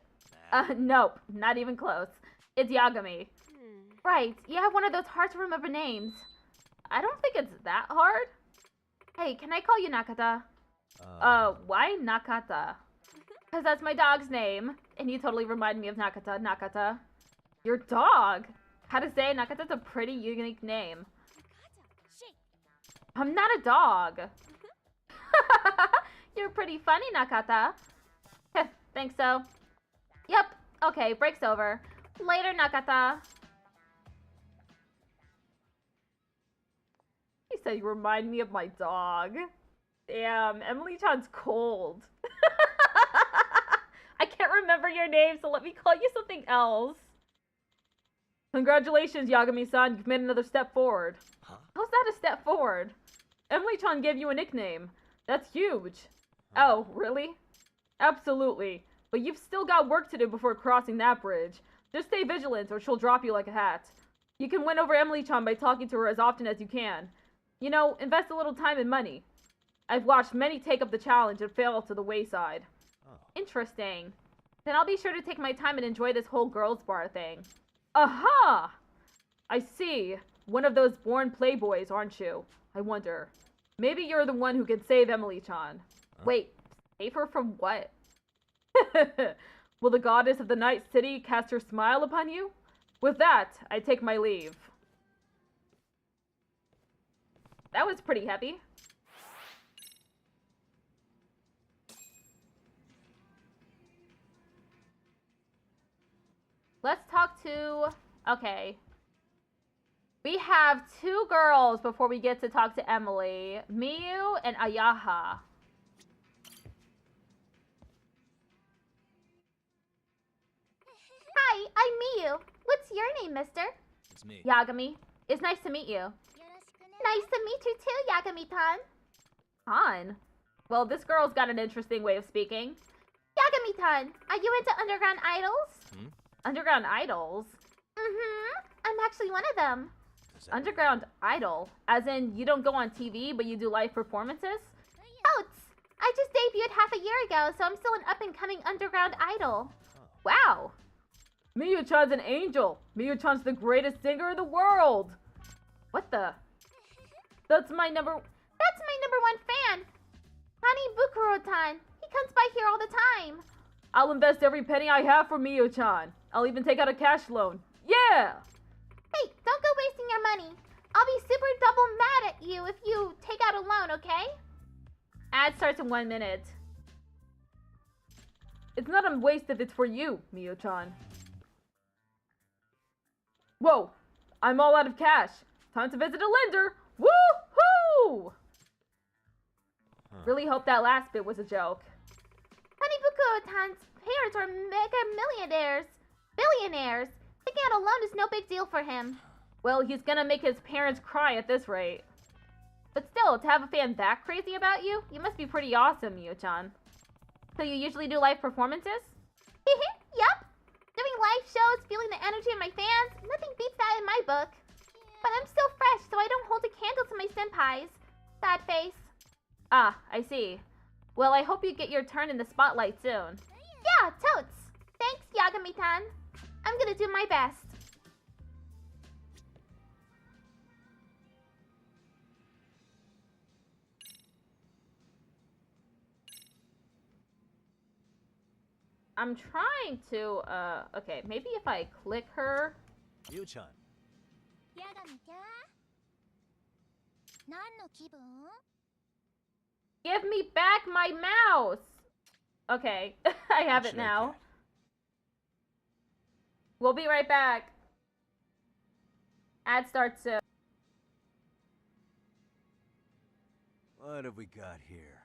Nope. Not even close. It's Yagami. Right. You have one of those hard-to-remember names. I don't think it's that hard. Hey, can I call you Nakata? Why Nakata? Because that's my dog's name. And you totally remind me of Nakata. Your dog? Gotta say, Nakata's a pretty unique name. I'm not a dog. You're pretty funny, Nakata. Think so? Yep. Okay, break's over. Later, Nakata. He said you remind me of my dog. Damn, Emily-chan's cold. I can't remember your name, so let me call you something else. Congratulations, Yagami-san. You've made another step forward. Huh? How's that a step forward? Emily-chan gave you a nickname. That's huge. Oh, really? Absolutely. But you've still got work to do before crossing that bridge. Just stay vigilant or she'll drop you like a hat. You can win over Emily-chan by talking to her as often as you can. You know, invest a little time and money. I've watched many take up the challenge and fail to the wayside. Oh. Interesting. Then I'll be sure to take my time and enjoy this whole girls' bar thing. Aha! I see. One of those born playboys, aren't you? I wonder. Maybe you're the one who can save Emily-chan. Huh? Wait, save her from what? Will the goddess of the night city cast her smile upon you? With that, I take my leave. That was pretty heavy. Let's talk to... Okay. We have two girls before we get to talk to Emily. Miyu and Ayaha. Hi, I'm Miyu. What's your name, mister? It's me. Yagami. It's nice to meet you. Nice to meet you too, Yagami-tan. Han? Well, this girl's got an interesting way of speaking. Yagami-tan, are you into underground idols? Underground idols? I'm actually one of them. Underground idol? As in, you don't go on TV, but you do live performances? Oh, I just debuted half a year ago, so I'm still an up-and-coming underground idol. Wow. Miyu-chan's an angel. Miyu-chan's the greatest singer in the world. What the? That's my number one fan. Honey Bukuro-tan. He comes by here all the time. I'll invest every penny I have for Miyu-chan. I'll even take out a cash loan. Yeah! Hey, don't go wasting your money. I'll be super double mad at you if you take out a loan, okay? Ad starts in 1 minute. It's not a waste if it's for you, Miyu-chan. Whoa! I'm all out of cash. Time to visit a lender. Woo-hoo! Really hope that last bit was a joke. Honey Bukuro-tan's parents are mega billionaires. Taking out a loan is no big deal for him. Well, he's gonna make his parents cry at this rate. But still, to have a fan that crazy about you, you must be pretty awesome, Mio-chan. So you usually do live performances? Yep. Doing live shows, feeling the energy of my fans, nothing beats that in my book. But I'm still fresh, so I don't hold a candle to my senpais. Sad face. Ah, I see. Well, I hope you get your turn in the spotlight soon. Yeah, totes. Thanks, Yagami-tan. I'm gonna do my best. I'm trying to, okay, maybe if I click her. Yu-chan. Give me back my mouse! Okay, I have it now. We'll be right back. Ad starts soon. What have we got here?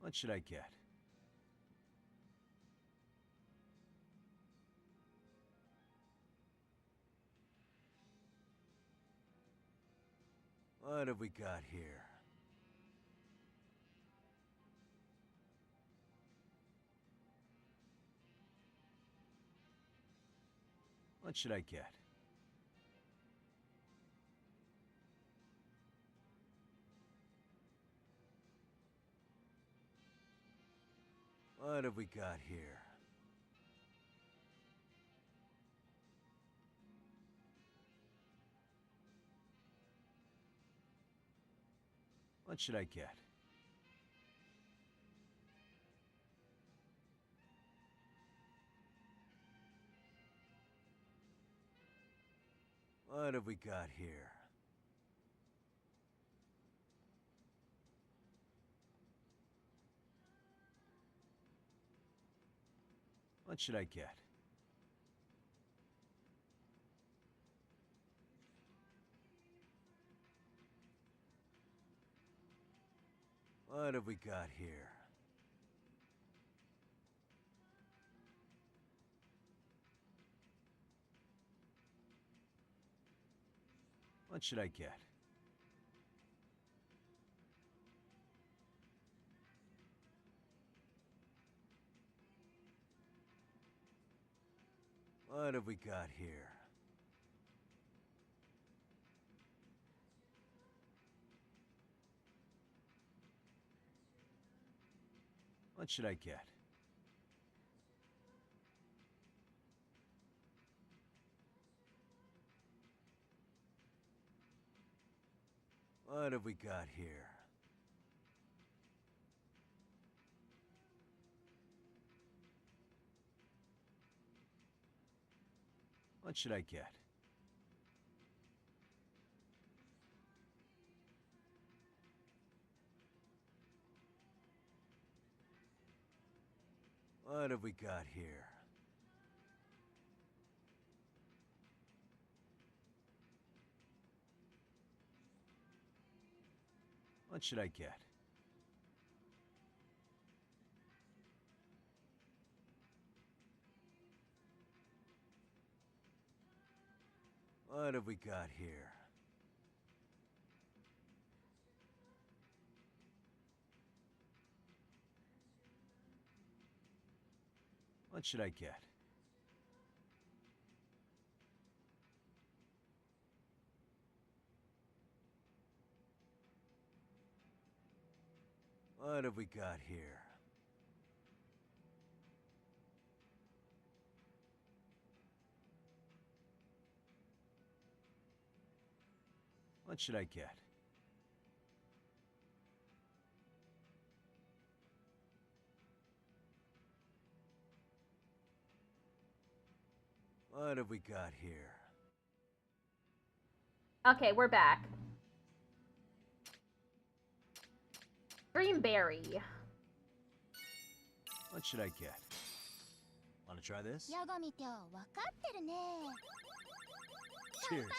What should I get? What have we got here? What should I get? What have we got here? What should I get? What have we got here? What should I get? What have we got here? What should I get? What have we got here? What should I get? What have we got here? What should I get? What have we got here? What should I get? What have we got here? What should I get? What have we got here? What should I get? What have we got here? Okay, we're back. Greenberry. What should I get? Wanna try this? Cheers.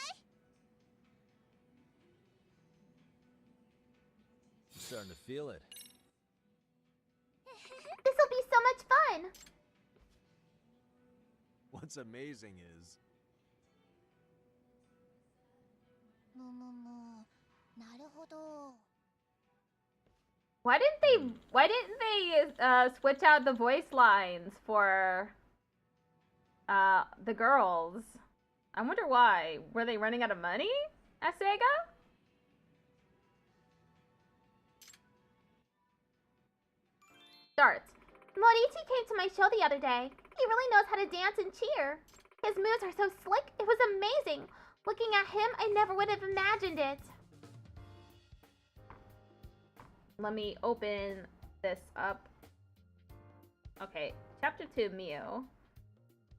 I'm starting to feel it. This'll be so much fun. What's amazing is... Why didn't they switch out the voice lines for the girls? I wonder why. Were they running out of money at Sega? Starts. Moriichi came to my show the other day. He really knows how to dance and cheer. His moves are so slick, it was amazing. Looking at him, I never would have imagined it. Let me open this up. Okay, chapter 2, Mio.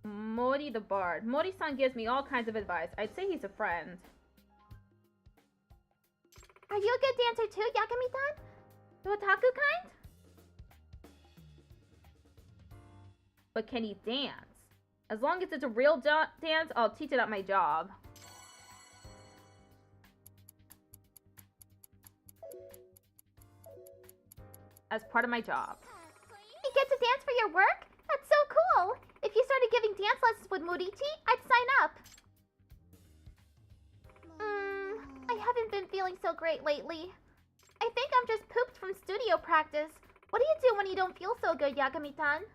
Mori the Bard. Mori-san gives me all kinds of advice. I'd say he's a friend. Are you a good dancer too, Yakami-san? The otaku kind? But can he dance? As long as it's a real dance, I'll teach it at my job. As part of my job. You get to dance for your work? That's so cool! If you started giving dance lessons with Moriichi, I'd sign up. I haven't been feeling so great lately. I think I'm just pooped from studio practice. What do you do when you don't feel so good, Yakami-san?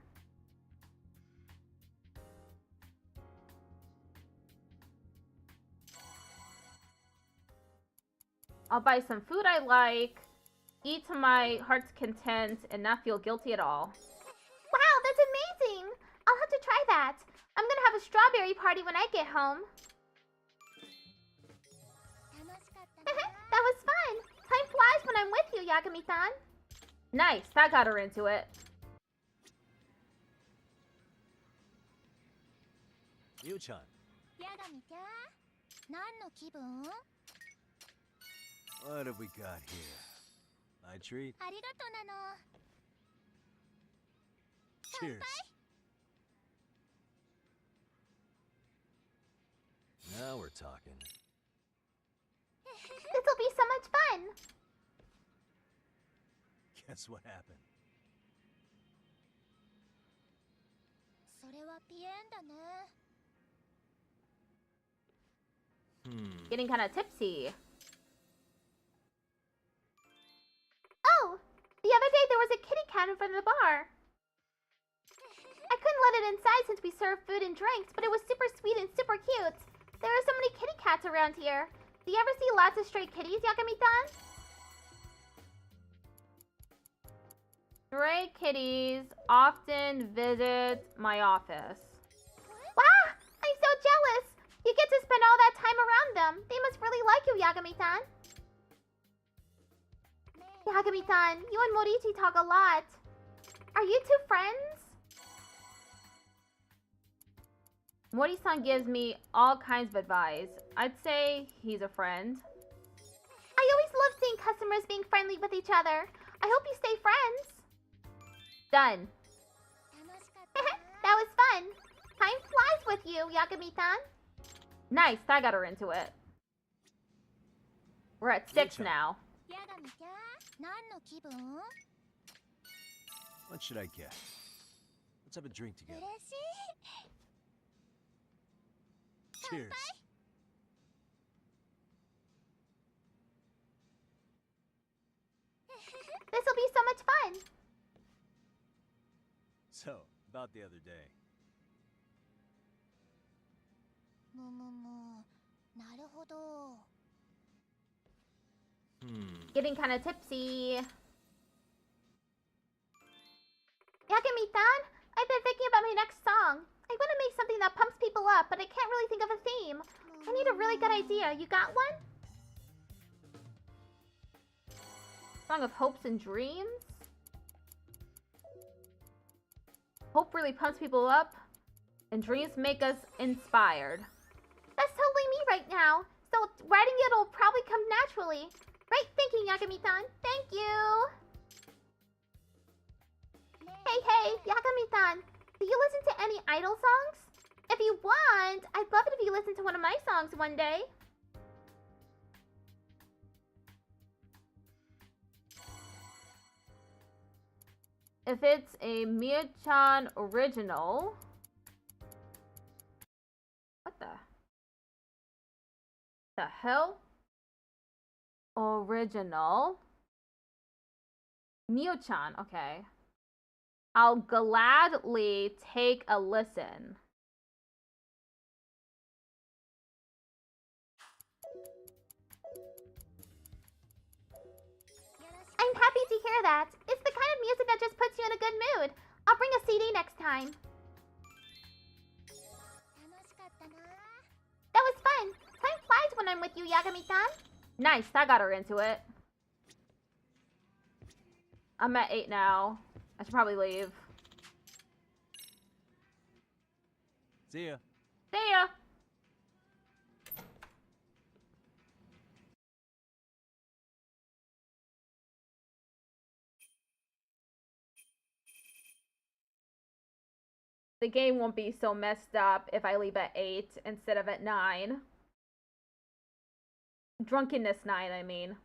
I'll buy some food I like, eat to my heart's content, and not feel guilty at all. Wow, that's amazing! I'll have to try that. I'm gonna have a strawberry party when I get home. That was fun! Time flies when I'm with you, Yakami-san. Nice, that got her into it. Yu-chan. What have we got here? My treat? Cheers. Now we're talking. This'll be so much fun! Guess what happened? Getting kind of tipsy. Oh! The other day there was a kitty cat in front of the bar. I couldn't let it inside since we served food and drinks, but it was super sweet and super cute. There are so many kitty cats around here. Do you ever see lots of stray kitties, Yakami-san? Stray kitties often visit my office. Wow! I'm so jealous! You get to spend all that time around them. They must really like you, Yagami-san. Yagami-san, you and Moriichi talk a lot. Are you two friends? Mori-san gives me all kinds of advice. I'd say he's a friend. I always love seeing customers being friendly with each other. I hope you stay friends. Done. That was fun. Time flies with you, Yakami-san. Nice, that got her into it. We're at 6 now. What should I get? Let's have a drink together. Cheers. This'll be so much fun. So, about the other day. Getting kind of tipsy. Yakami-san, I've been thinking about my next song. I want to make something that pumps people up, but I can't really think of a theme. I need a really good idea. You got one? Song of hopes and dreams? Hope really pumps people up, and dreams make us inspired. That's totally me right now. So writing it'll probably come naturally. Great thinking, Yakami-san. Thank you. Hey, Yakami-san. Do you listen to any idol songs? If you want, I'd love it if you listen to one of my songs one day. If it's a Mia-chan original, the hell? Original. Mio-chan, okay. I'll gladly take a listen. I'm happy to hear that. It's the kind of music that just puts you in a good mood. I'll bring a CD next time. That was fun. Time flies when I'm with you, Yagami-san. Nice, that got her into it. I'm at 8 now. I should probably leave. See ya. See ya. The game won't be so messed up if I leave at 8 instead of at 9. Drunkenness 9, I mean.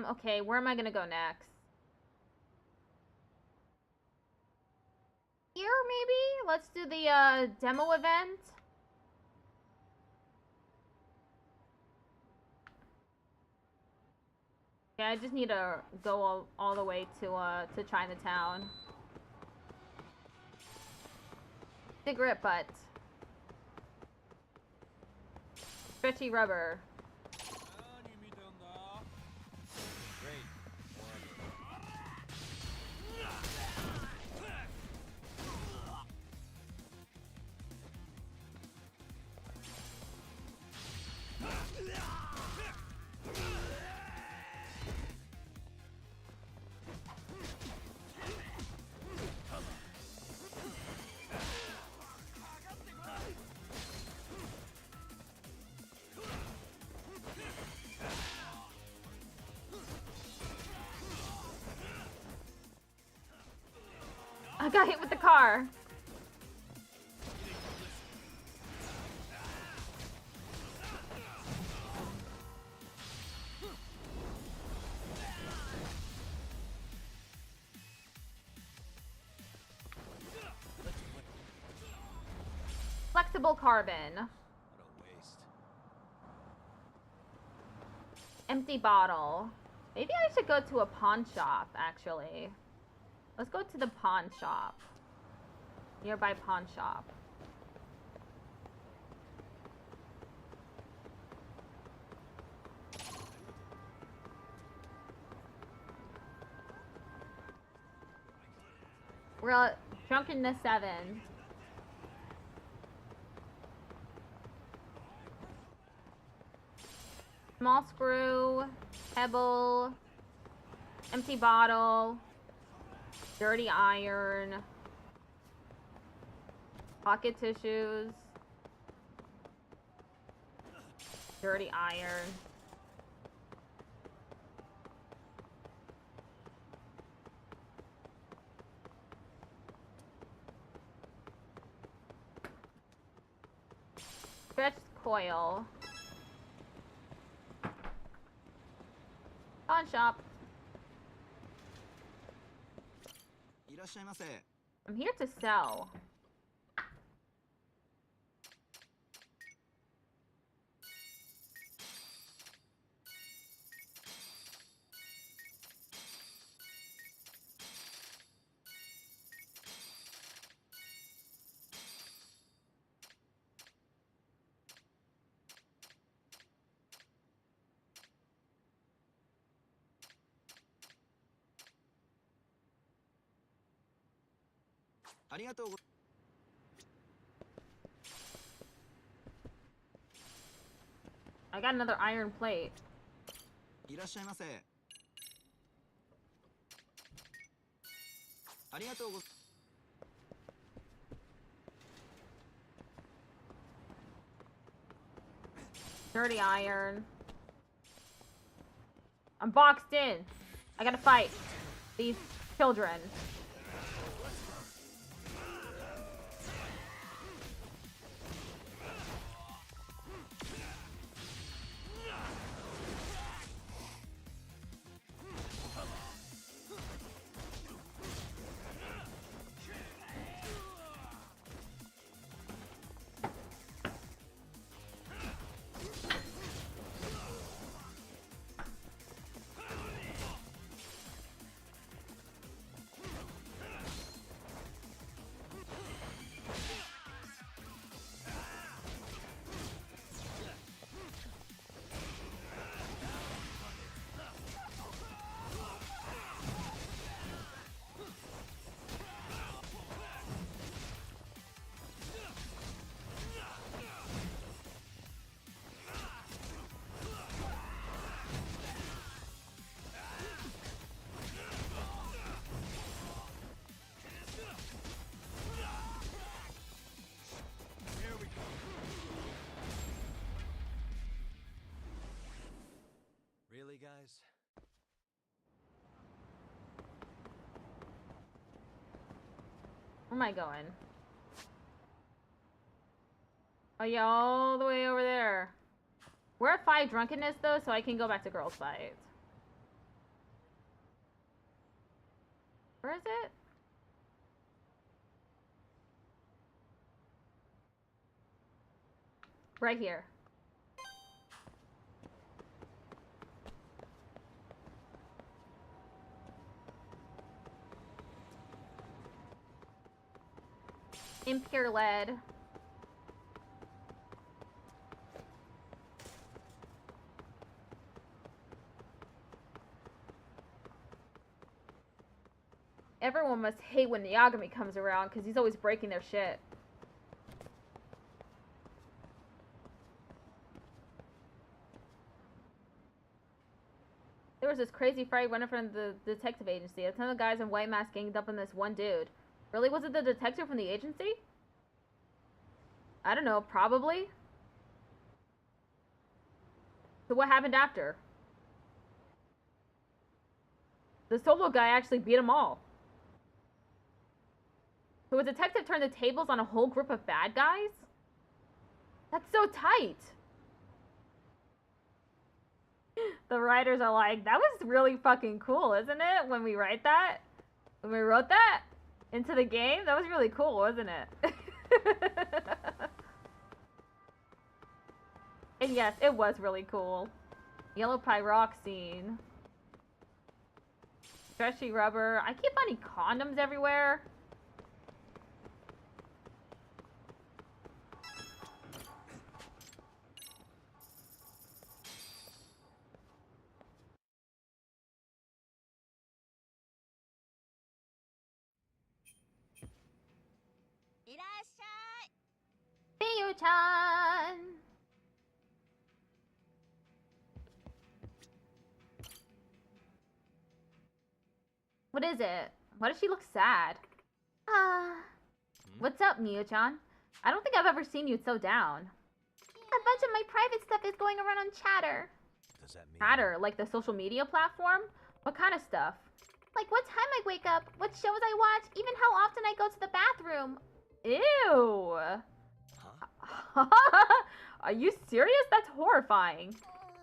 Okay, where am I gonna go next? Here, maybe? Let's do the, demo event. Yeah, I just need to go all the way to Chinatown. Cigarette butt. Stretchy rubber. I got hit with the car. Flexible carbon. What a waste. Empty bottle. Maybe I should go to a pawn shop, actually. Let's go to the pawn shop. Nearby pawn shop. We're at drunkenness 7. Small screw, pebble, empty bottle, dirty iron, pocket tissues, dirty iron. Stretched coil. Pawn shop. I'm here to sell. I got another iron plate. Dirty iron. I'm boxed in. I gotta fight these children. Where am I going? Oh yeah, all the way over there. We're at 5 drunkenness though, so I can go back to girls' fight. Where is it? Right here. Impure lead. Everyone must hate when Yagami comes around because he's always breaking their shit. There was this crazy fight running from the detective agency. A ton of guys in white masks ganged up on this one dude. Really? Was it the detective from the agency? I don't know, probably. So what happened after? The solo guy actually beat them all. So a detective turned the tables on a whole group of bad guys? That's so tight. The writers are like, that was really fucking cool, isn't it? When we write that? When we wrote that into the game? That was really cool, wasn't it? And yes, it was really cool. Yellow pyroxene. Stretchy rubber. I keep finding condoms everywhere. Miyu-chan! What is it? Why does she look sad? What's up, Miyu-chan? I don't think I've ever seen you so down. A bunch of my private stuff is going around on Chatter. Does that mean? Chatter? Like the social media platform? What kind of stuff? Like what time I wake up, what shows I watch, even how often I go to the bathroom. Ew! Huh? Are you serious? That's horrifying.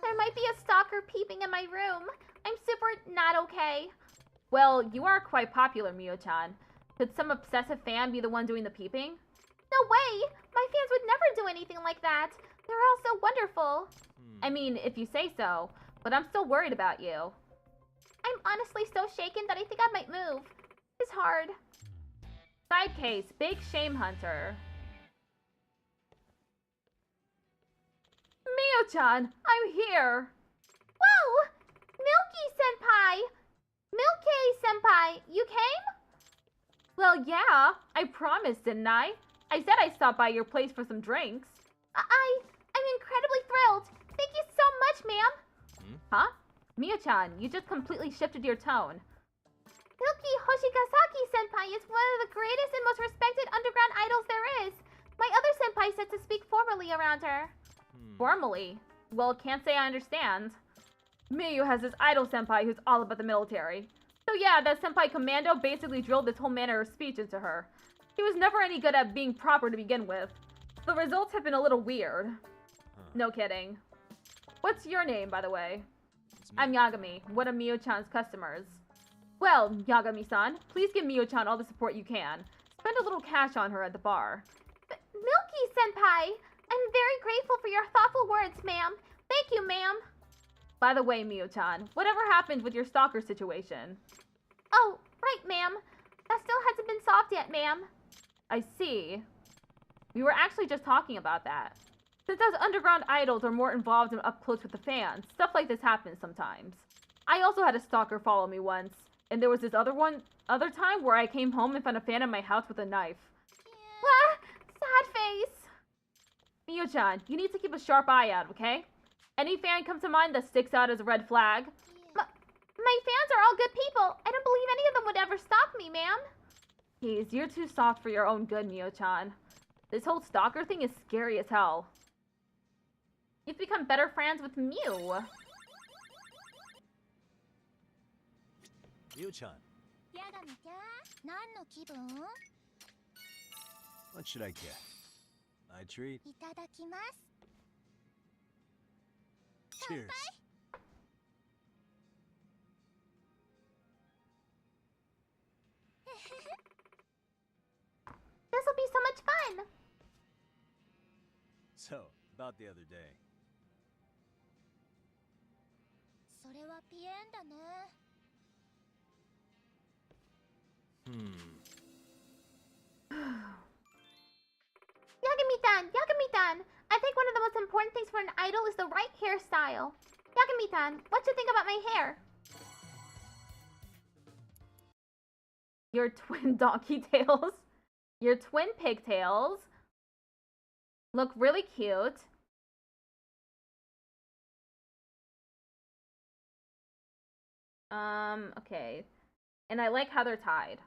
There might be a stalker peeping in my room. I'm super not okay. Well, you are quite popular, Miyu-chan. Could some obsessive fan be the one doing the peeping? No way! My fans would never do anything like that. They're all so wonderful. I mean, if you say so, but I'm still worried about you. I'm honestly so shaken that I think I might move. It's hard. Side case, Big Shame Hunter. Miyu-chan, I'm here. Whoa! Milky-senpai! Milky-senpai, you came? Well, yeah, I promised, didn't I? I said I'd stop by your place for some drinks. I'm incredibly thrilled. Thank you so much, ma'am. Huh? Miyu-chan, you just completely shifted your tone. Milky Hoshigasaki-senpai is one of the greatest and most respected underground idols there is. My other senpai said to speak formally around her. Formally? Well, can't say I understand. Miyu has this idol senpai who's all about the military. So yeah, that senpai commando basically drilled this whole manner of speech into her. He was never any good at being proper to begin with. The results have been a little weird. No kidding. What's your name, by the way? I'm Yagami, one of Miyu-chan's customers. Well, Yagami-san, please give Miyu-chan all the support you can. Spend a little cash on her at the bar. Milky-senpai! I'm very grateful for your thoughtful words, ma'am. Thank you, ma'am. By the way, Miyu-chan, whatever happened with your stalker situation? Oh, right, ma'am. That still hasn't been solved yet, ma'am. I see. We were actually just talking about that. Since those underground idols are more involved and up close with the fans, stuff like this happens sometimes. I also had a stalker follow me once, and there was this other time where I came home and found a fan in my house with a knife. Ah, sad face. Miyu-chan, you need to keep a sharp eye out, okay? Any fan comes to mind that sticks out as a red flag? My fans are all good people. I don't believe any of them would ever stalk me, ma'am. Jeez, you're too soft for your own good, Miyu-chan. This whole stalker thing is scary as hell. You've become better friends with Mew. Miyu-chan. What should I get? My treat? いただきます。 Cheers. This'll be so much fun! So, about the other day. それはピエンだね。 Yagami-tan! Yagami-tan! I think one of the most important things for an idol is the right hairstyle. Yagami-tan, what you think about my hair? Your twin donkey tails. Your twin pigtails. Look really cute. Okay. And I like how they're tied.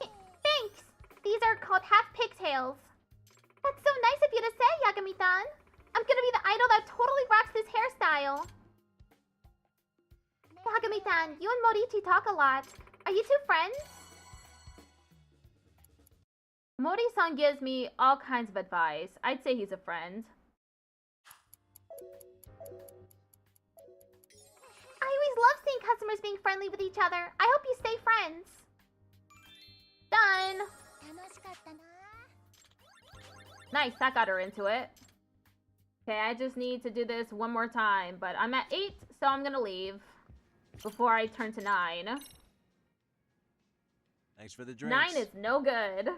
Thanks! These are called half pigtails. That's so nice of you to say, Yagami-tan. I'm gonna be the idol that totally rocks this hairstyle. Yagami-tan, you and Morichi talk a lot. Are you two friends? Mori-san gives me all kinds of advice. I'd say he's a friend. I always love seeing customers being friendly with each other. I hope you stay friends. Done. 楽しかったな。 Nice, that got her into it. Okay, I just need to do this one more time. But I'm at 8, so I'm gonna leave before I turn to 9. Thanks for the drinks. 9 is no good.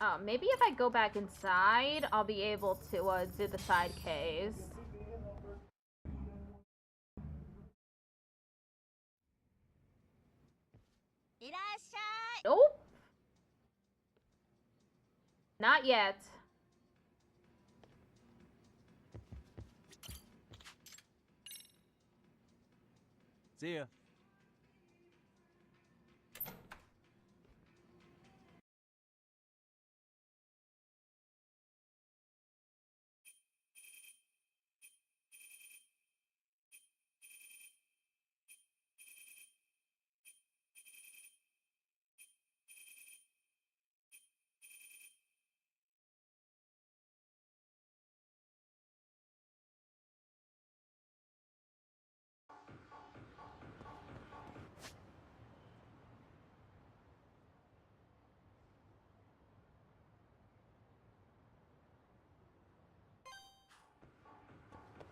Oh, maybe if I go back inside, I'll be able to do the side Ks. Nope. Not yet. See ya.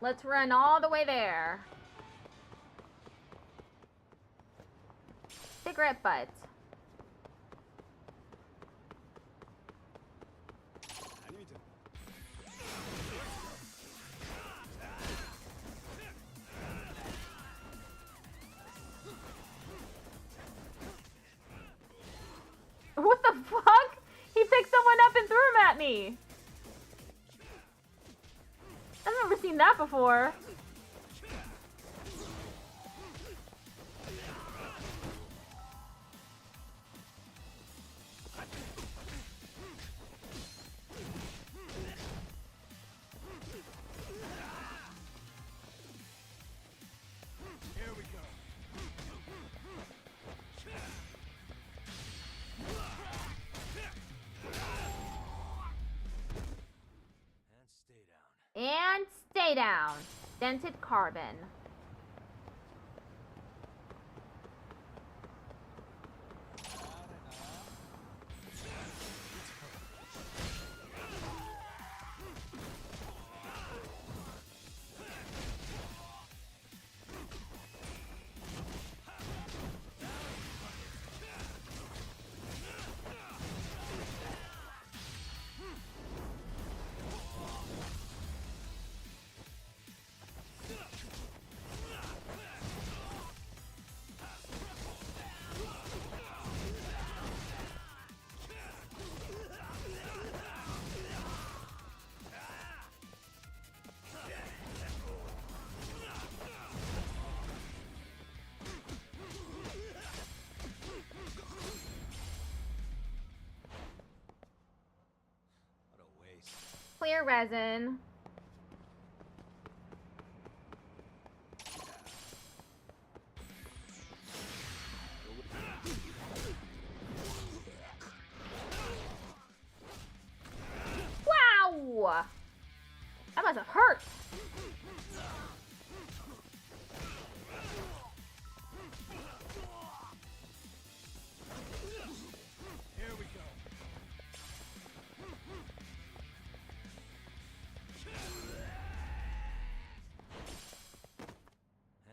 Let's run all the way there. Cigarette butt. What the fuck? He picked someone up and threw him at me. I've never seen that before. Here we go. And stay down. And stay down. Dented carbon. Clear resin. Wow! That must have hurt. Here we go.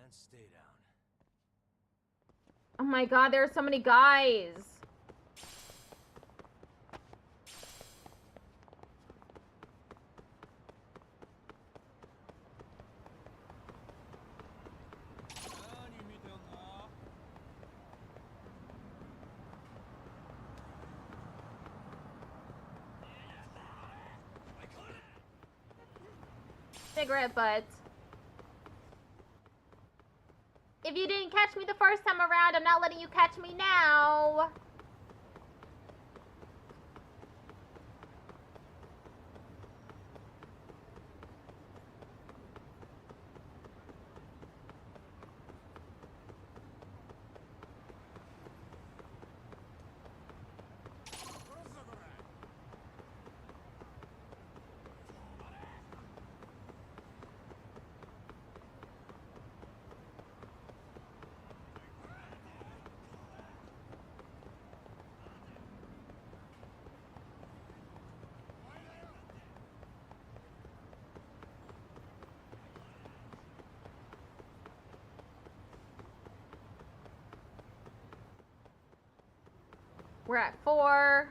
And stay down. Oh my god, there are so many guys. Cigarette butts. If you didn't catch me the first time around, I'm not letting you catch me now. We're at 4.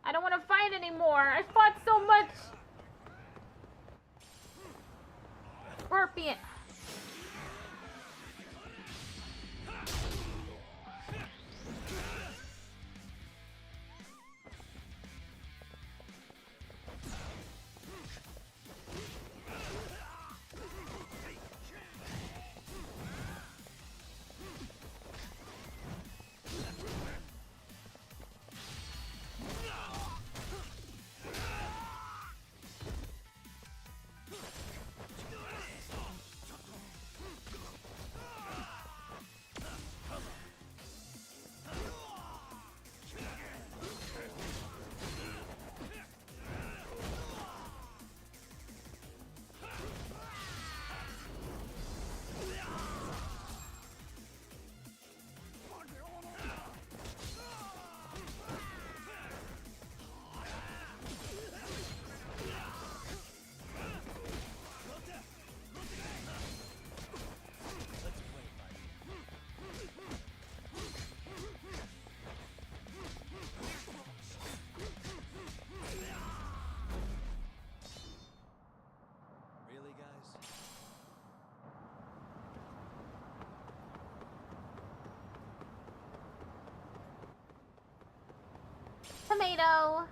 I don't want to fight anymore. I fought so much. Scorpion. Really, guys? Tomato.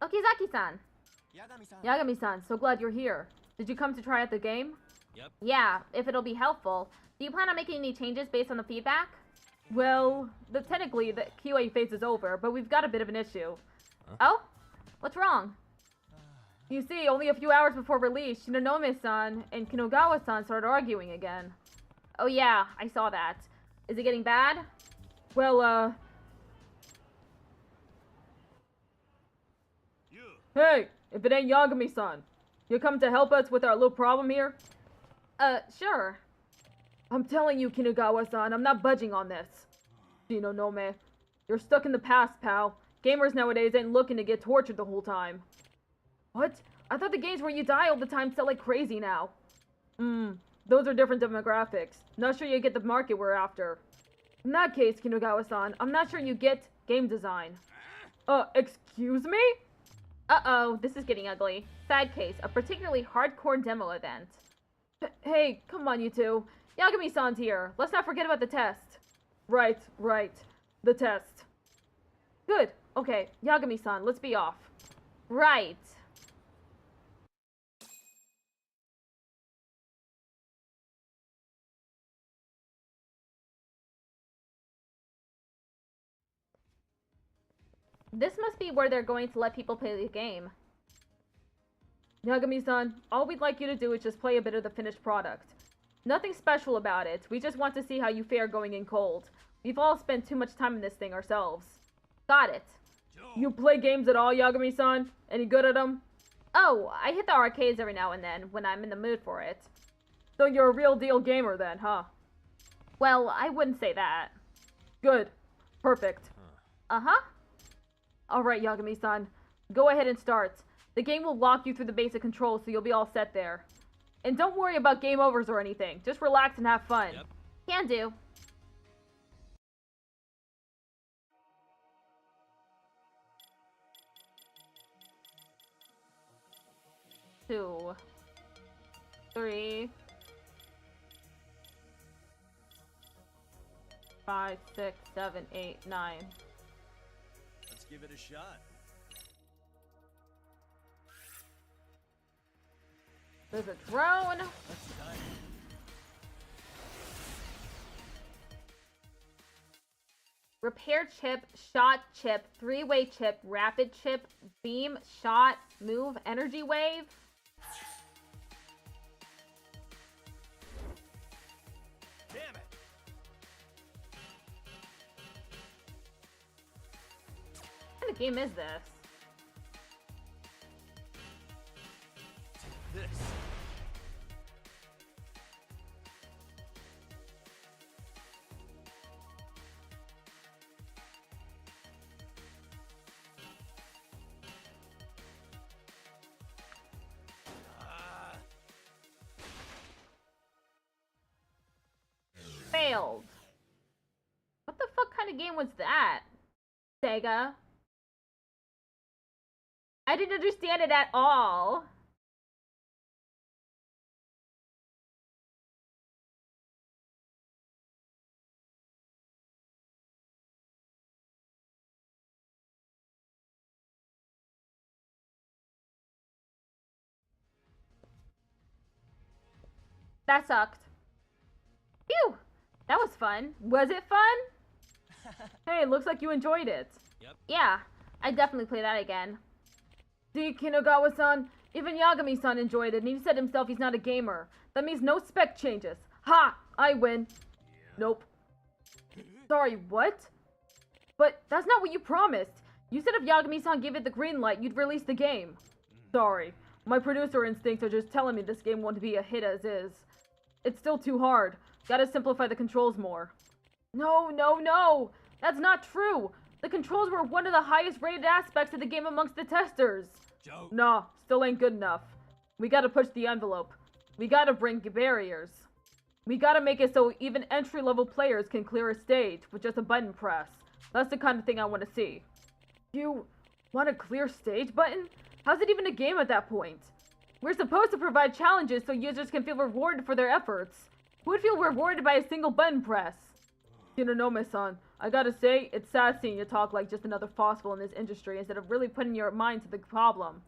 Okizaki-san. Yagami-san, so glad you're here. Did you come to try out the game? Yep. Yeah, if it'll be helpful. Do you plan on making any changes based on the feedback? Well, technically the QA phase is over, but we've got a bit of an issue. Oh? What's wrong? You see, only a few hours before release, Shinonome-san and Kinogawa-san started arguing again. Oh yeah, I saw that. Is it getting bad? Well, You. hey, if it ain't Yagami-san, you come to help us with our little problem here? Sure. I'm telling you, Kinogawa-san, I'm not budging on this. Shinonome, you're stuck in the past, pal. Gamers nowadays ain't looking to get tortured the whole time. What? I thought the games where you die all the time sell like crazy now. Those are different demographics. Not sure you get the market we're after. In that case, Kinogawa-san, I'm not sure you get game design. Excuse me? Uh-oh, this is getting ugly. Side case, a particularly hardcore demo event. Hey, come on, you two. Yagami-san's here. Let's not forget about the test. Right. The test. Good. Okay, Yagami-san, let's be off. Right. This must be where they're going to let people play the game. Yagami-san, all we'd like you to do is just play a bit of the finished product. Nothing special about it. We just want to see how you fare going in cold. We've all spent too much time in this thing ourselves. Got it. You play games at all, Yagami-san? Any good at them? Oh, I hit the arcades every now and then when I'm in the mood for it. So you're a real deal gamer then, huh? Well, I wouldn't say that. Good. Perfect. Uh-huh. Alright, Yagami-san. Go ahead and start. The game will walk you through the basic controls so you'll be all set there. And don't worry about game overs or anything. Just relax and have fun. Yep. Can do. Two. 3. 5, 6, 7, 8, 9. Let's give it a shot. There's a drone. Let's dive. Repair chip, shot chip, 3-way chip, rapid chip, beam, shot, move, energy wave. Damn it! What kind of game is this? This. Failed. What the fuck kind of game was that? Sega? I didn't understand it at all. That sucked. Phew! That was fun. Was it fun? Hey, looks like you enjoyed it. Yeah, I'd definitely play that again. See, Kinagawa-san, even Yagami-san enjoyed it, and he said himself he's not a gamer. That means no spec changes. Ha! I win. Nope. Sorry, what? But that's not what you promised. You said if Yagami-san gave it the green light, you'd release the game. Sorry. My producer instincts are just telling me this game won't be a hit as is. It's still too hard. Gotta simplify the controls more. No! That's not true! The controls were one of the highest rated aspects of the game amongst the testers. Joe. Nah, still ain't good enough. We gotta push the envelope. We gotta bring barriers. We gotta make it so even entry-level players can clear a stage with just a button press. That's the kind of thing I want to see. You want a clear stage button? How's it even a game at that point? We're supposed to provide challenges so users can feel rewarded for their efforts. Who would feel rewarded by a single button press? Shinonome-san, I gotta say, it's sad seeing you talk like just another fossil in this industry instead of really putting your mind to the problem.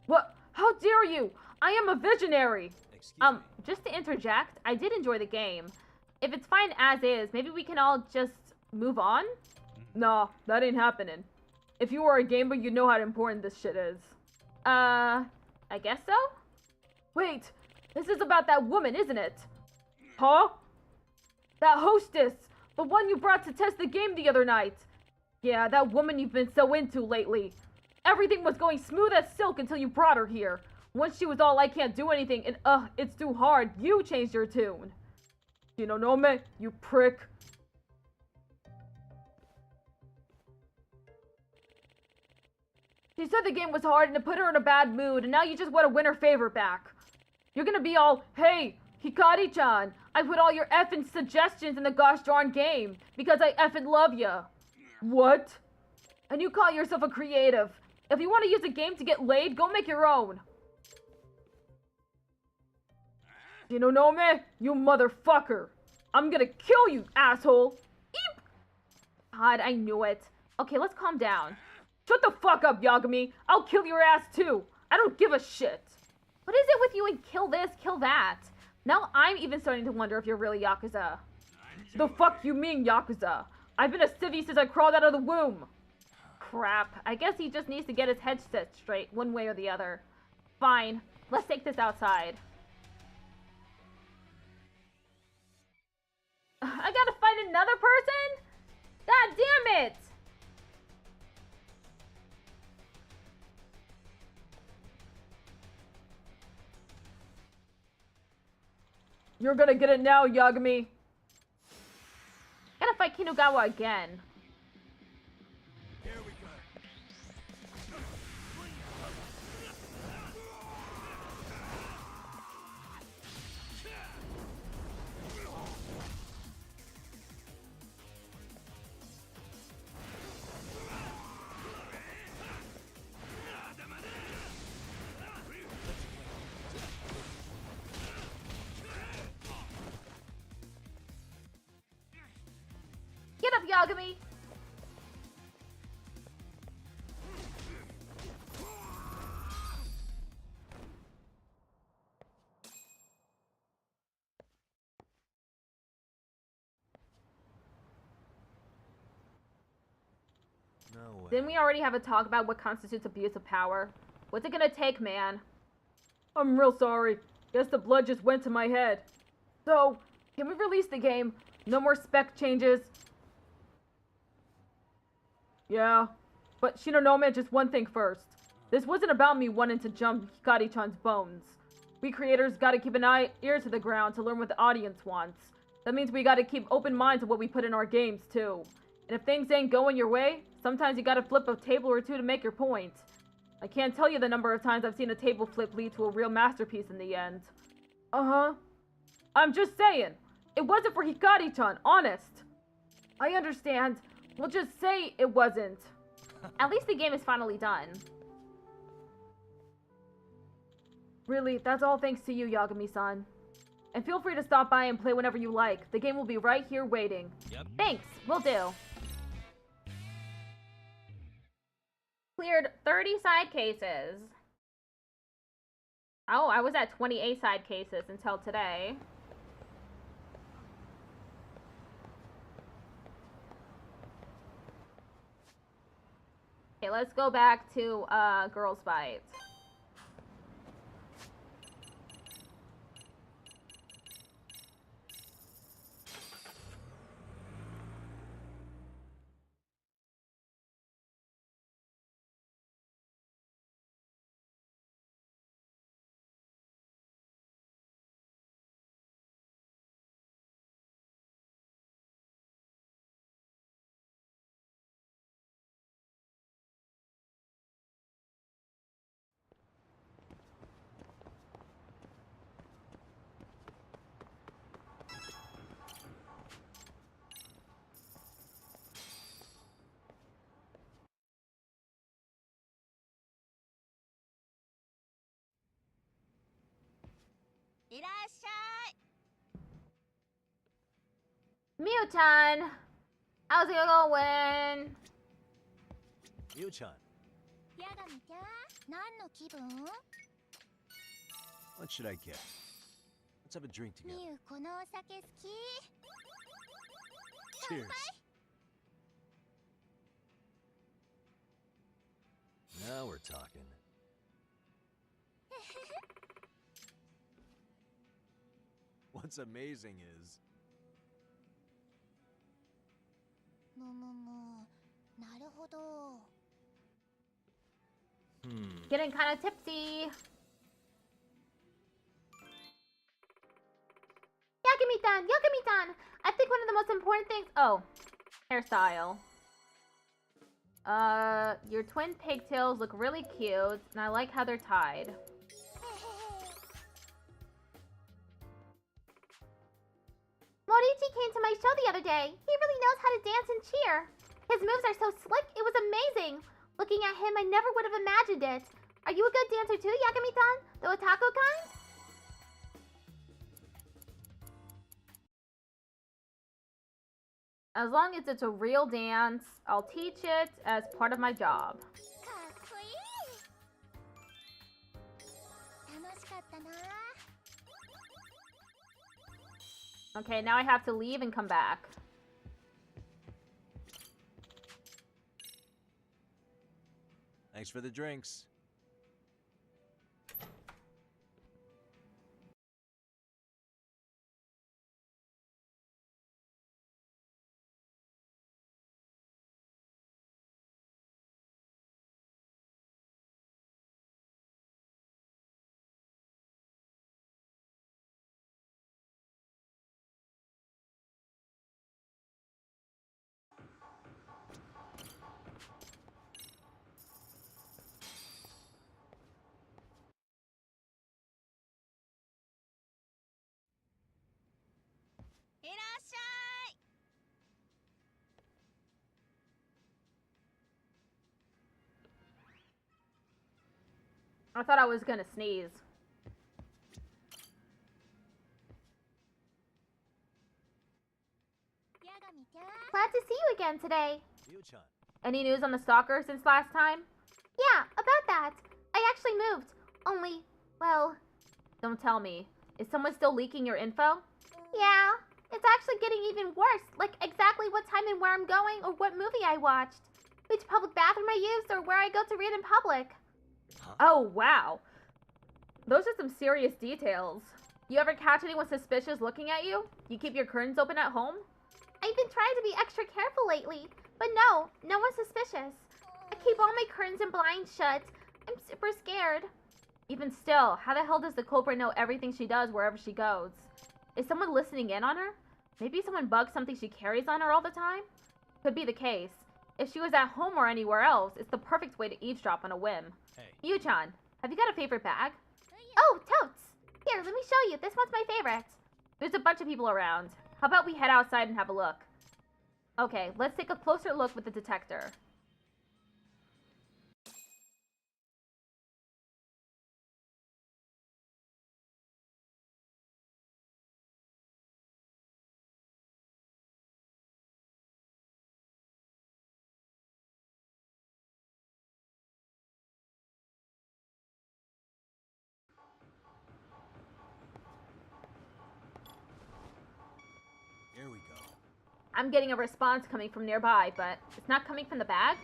What? How dare you? I am a visionary! Excuse me. Just to interject, I did enjoy the game. If it's fine as is, maybe we can all just move on? Nah, that ain't happening. If you were a gamer, you'd know how important this shit is. I guess so? Wait, this is about that woman, isn't it? Huh? That hostess! The one you brought to test the game the other night! Yeah, that woman you've been so into lately. Everything was going smooth as silk until you brought her here. Once she was all I can't do anything and it's too hard, you changed your tune. Shinonome, you prick. She said the game was hard and it put her in a bad mood, and now you just want to win her favor back. You're gonna be all, hey, Hikari-chan, I put all your effing suggestions in the gosh darn game because I effing love ya. What? And you call yourself a creative. If you want to use a game to get laid, go make your own. Shinonome, you motherfucker. I'm gonna kill you, asshole. Eep. God, I knew it. Okay, let's calm down. Shut the fuck up, Yagami. I'll kill your ass too. I don't give a shit. What is it with you and kill this, kill that? Now I'm even starting to wonder if you're really Yakuza. The fuck you mean, Yakuza? I've been a civvy since I crawled out of the womb. Crap. I guess he just needs to get his head set straight, one way or the other. Fine. Let's take this outside. I gotta find another person? God damn it! You're gonna get it now, Yagami. Gotta fight Kinugawa again. Here we go. Get up, Yagami! No way. Didn't we already have a talk about what constitutes abuse of power? What's it gonna take, man? I'm real sorry. Guess the blood just went to my head. So, can we release the game? No more spec changes? Yeah. But Shinonome, just one thing first. This wasn't about me wanting to jump Hikari-chan's bones. We creators gotta keep an ear to the ground to learn what the audience wants. That means we gotta keep open minds to what we put in our games, too. And if things ain't going your way, sometimes you gotta flip a table or two to make your point. I can't tell you the number of times I've seen a table flip lead to a real masterpiece in the end. Uh-huh. I'm just saying. It wasn't for Hikari-chan, honest. I understand. We'll just say it wasn't. At least the game is finally done. Really, that's all thanks to you, Yagami-san. And feel free to stop by and play whenever you like. The game will be right here waiting. Thanks, will do. Cleared 30 side cases. Oh, I was at 28 side cases until today. Okay, let's go back to Girls Fight. Miu-chan! How's it going? Miu-chan, ヤガミちゃん、何の気分？ what should I get? Let's have a drink ミ together. ュこのお酒好き？ Cheers. Now we're talking. What's amazing is なるほど。 Getting kind of tipsy. Yagami-tan! Yagami-tan! I think one of the most important things... Oh. Hairstyle. Your twin pigtails look really cute, and I like how they're tied. Moriichi came to my show the other day. He really knows how to dance and cheer. His moves are so slick, it was amazing. Looking at him, I never would have imagined it. Are you a good dancer too, Yagami-tan? The otaku kind? As long as it's a real dance, I'll teach it as part of my job. かっこいい。楽しかったな。Okay, now I have to leave and come back. Thanks for the drinks. I thought I was gonna sneeze. Glad to see you again today. Yu-chan. Any news on the stalker since last time? Yeah, about that. I actually moved. Only, well, Don't tell me. Is someone still leaking your info? yeah. It's actually getting even worse. Like exactly what time and where I'm going or what movie I watched. Which public bathroom I used or where I go to read in public. Oh, wow. Those are some serious details. You ever catch anyone suspicious looking at you? You keep your curtains open at home? I've been trying to be extra careful lately. But no one's suspicious. I keep all my curtains and blinds shut. I'm super scared. Even still, how the hell does the culprit know everything she does wherever she goes? Is someone listening in on her? Maybe someone bugs something she carries on her all the time? Could be the case. If she was at home or anywhere else, it's the perfect way to eavesdrop on a whim. Hey. Yu-chan, have you got a favorite bag? Oh, totes. Here, let me show you. This one's my favorite. There's a bunch of people around. How about we head outside and have a look? Okay, let's take a closer look with the detector. Here we go. I'm getting a response coming from nearby, but it's not coming from the bag?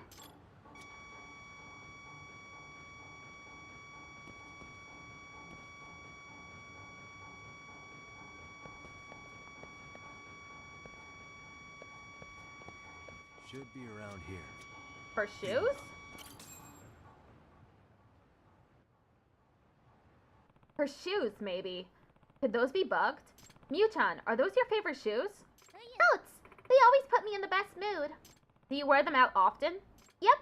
Should be around here. Her shoes? Her shoes, maybe. Could those be bugged? Miu-chan, are those your favorite shoes? Totes. They always put me in the best mood. Do you wear them out often? Yep.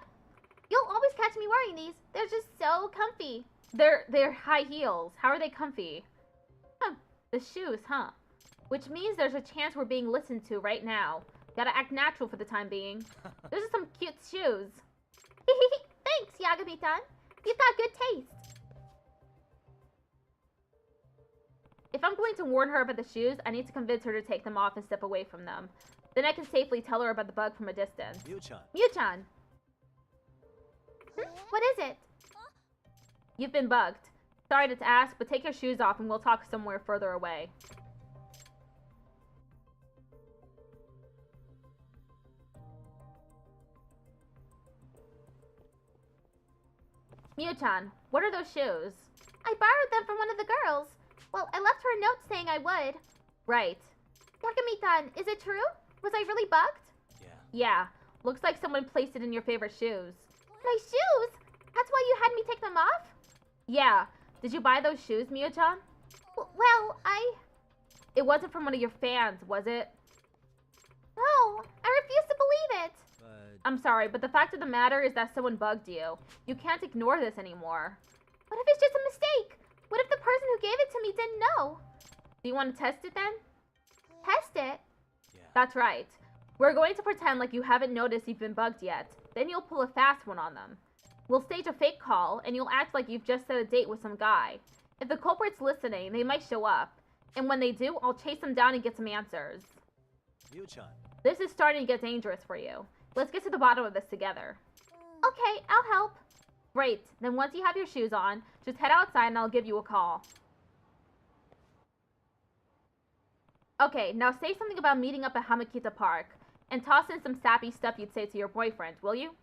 You'll always catch me wearing these. They're just so comfy. They're high heels. How are they comfy? Huh, the shoes, huh? Which means there's a chance we're being listened to right now. Gotta act natural for the time being. Those are some cute shoes. Thanks, Yagami-san. You've got good taste. If I'm going to warn her about the shoes, I need to convince her to take them off and step away from them. Then I can safely tell her about the bug from a distance. Yu-chan. Miu-chan, What is it? you've been bugged. Sorry to ask, but take your shoes off and we'll talk somewhere further away. Miu-chan, what are those shoes? I borrowed them from one of the girls. Well, I left her a note saying I would. Right. Yagami-san, is it true? Was I really bugged? Yeah. Yeah, looks like someone placed it in your favorite shoes. My shoes? That's why you had me take them off? Yeah, did you buy those shoes, Miu-chan? Well, It wasn't from one of your fans, was it? No, I refuse to believe it. But I'm sorry, but the fact of the matter is that someone bugged you. You can't ignore this anymore. What if it's just a mistake? What if the person who gave it to me didn't know? Do you want to test it then? Test it? yeah. That's right. We're going to pretend like you haven't noticed you've been bugged yet. Then you'll pull a fast one on them. We'll stage a fake call, and you'll act like you've just set a date with some guy. If the culprit's listening, they might show up. And when they do, I'll chase them down and get some answers. Mio-chan. This is starting to get dangerous for you. Let's get to the bottom of this together. Okay, I'll help. Great. Then once you have your shoes on, just head outside and I'll give you a call. Okay, now say something about meeting up at Hamakita Park. And toss in some sappy stuff you'd say to your boyfriend, will you?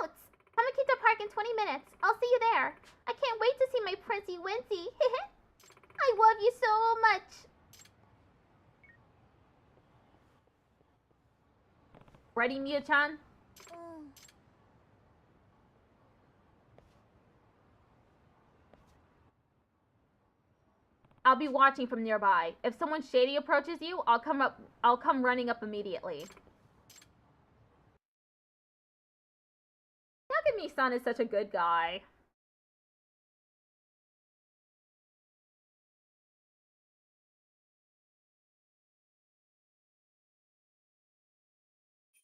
Totes! Hamakita Park in 20 minutes. I'll see you there. I can't wait to see my Princey Wincy. I love you so much. Ready, Mia-chan? I'll be watching from nearby. If someone shady approaches you, I'll come running up immediately. Yagami-san is such a good guy.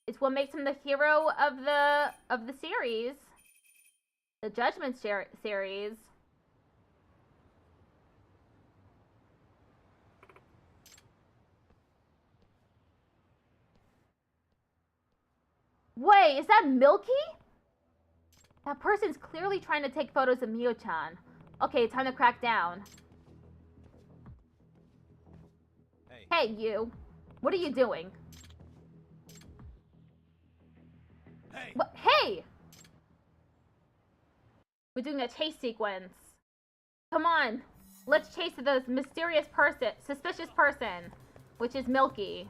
It's what makes him the hero of the series. The Judgment series. Wait, is that Milky? That person's clearly trying to take photos of Mio-chan. Okay, time to crack down. Hey, you. What are you doing? Hey! What? Hey! We're doing a chase sequence. Come on. Let's chase the mysterious person, suspicious person, which is Milky.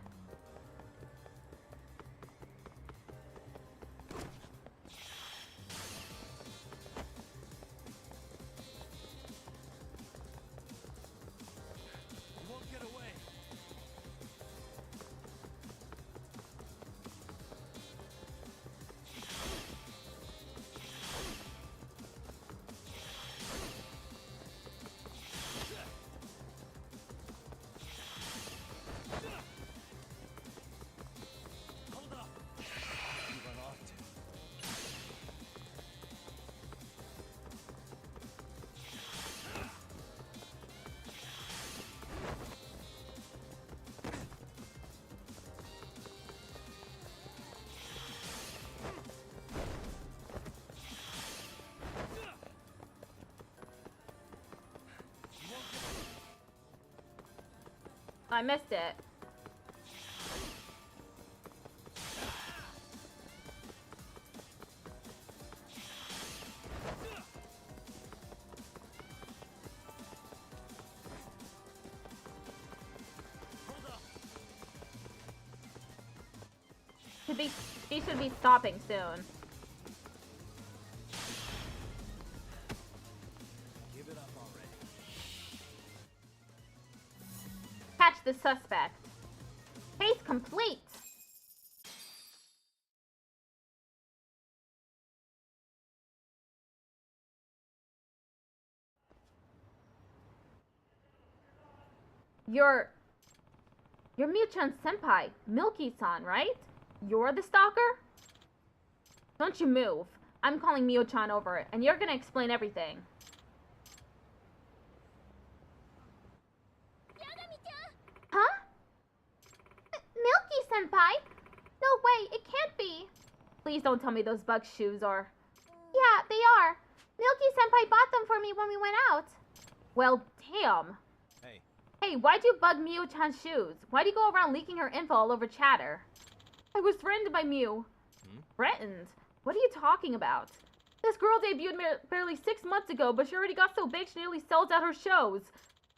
I missed it. He should be stopping soon. Give it up already. Catch the suspect. Case complete. You're Mio-chan senpai, Milky-san, right? You're the stalker? Don't you move. I'm calling Mio-chan over, and you're gonna explain everything. Huh? Milky-senpai? No way, it can't be. Please don't tell me those bug shoes are... Yeah, they are. Milky-senpai bought them for me when we went out. Well, damn. Hey. Hey, why'd you bug Mio-chan's shoes? Why'd you go around leaking her info all over chatter? I was threatened by Mew. Threatened? What are you talking about? This girl debuted barely 6 months ago, but she already got so big she nearly sells out her shows.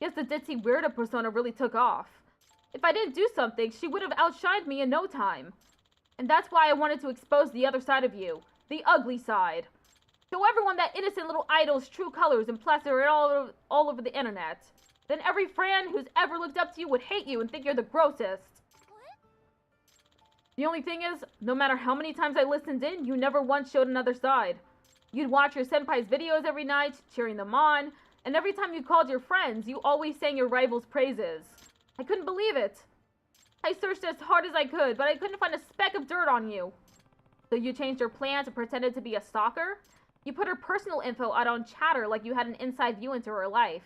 Guess the ditzy weirdo persona really took off. If I didn't do something, she would have outshined me in no time. And that's why I wanted to expose the other side of you. The ugly side. Show everyone that innocent little idol's true colors and plaster it all over the internet. Then every fan who's ever looked up to you would hate you and think you're the grossest. The only thing is, no matter how many times I listened in, you never once showed another side. You'd watch your senpai's videos every night, cheering them on, and every time you called your friends, you always sang your rival's praises. I couldn't believe it. I searched as hard as I could, but I couldn't find a speck of dirt on you. So you changed your plans and pretended to be a stalker? You put her personal info out on Chatter like you had an inside view into her life.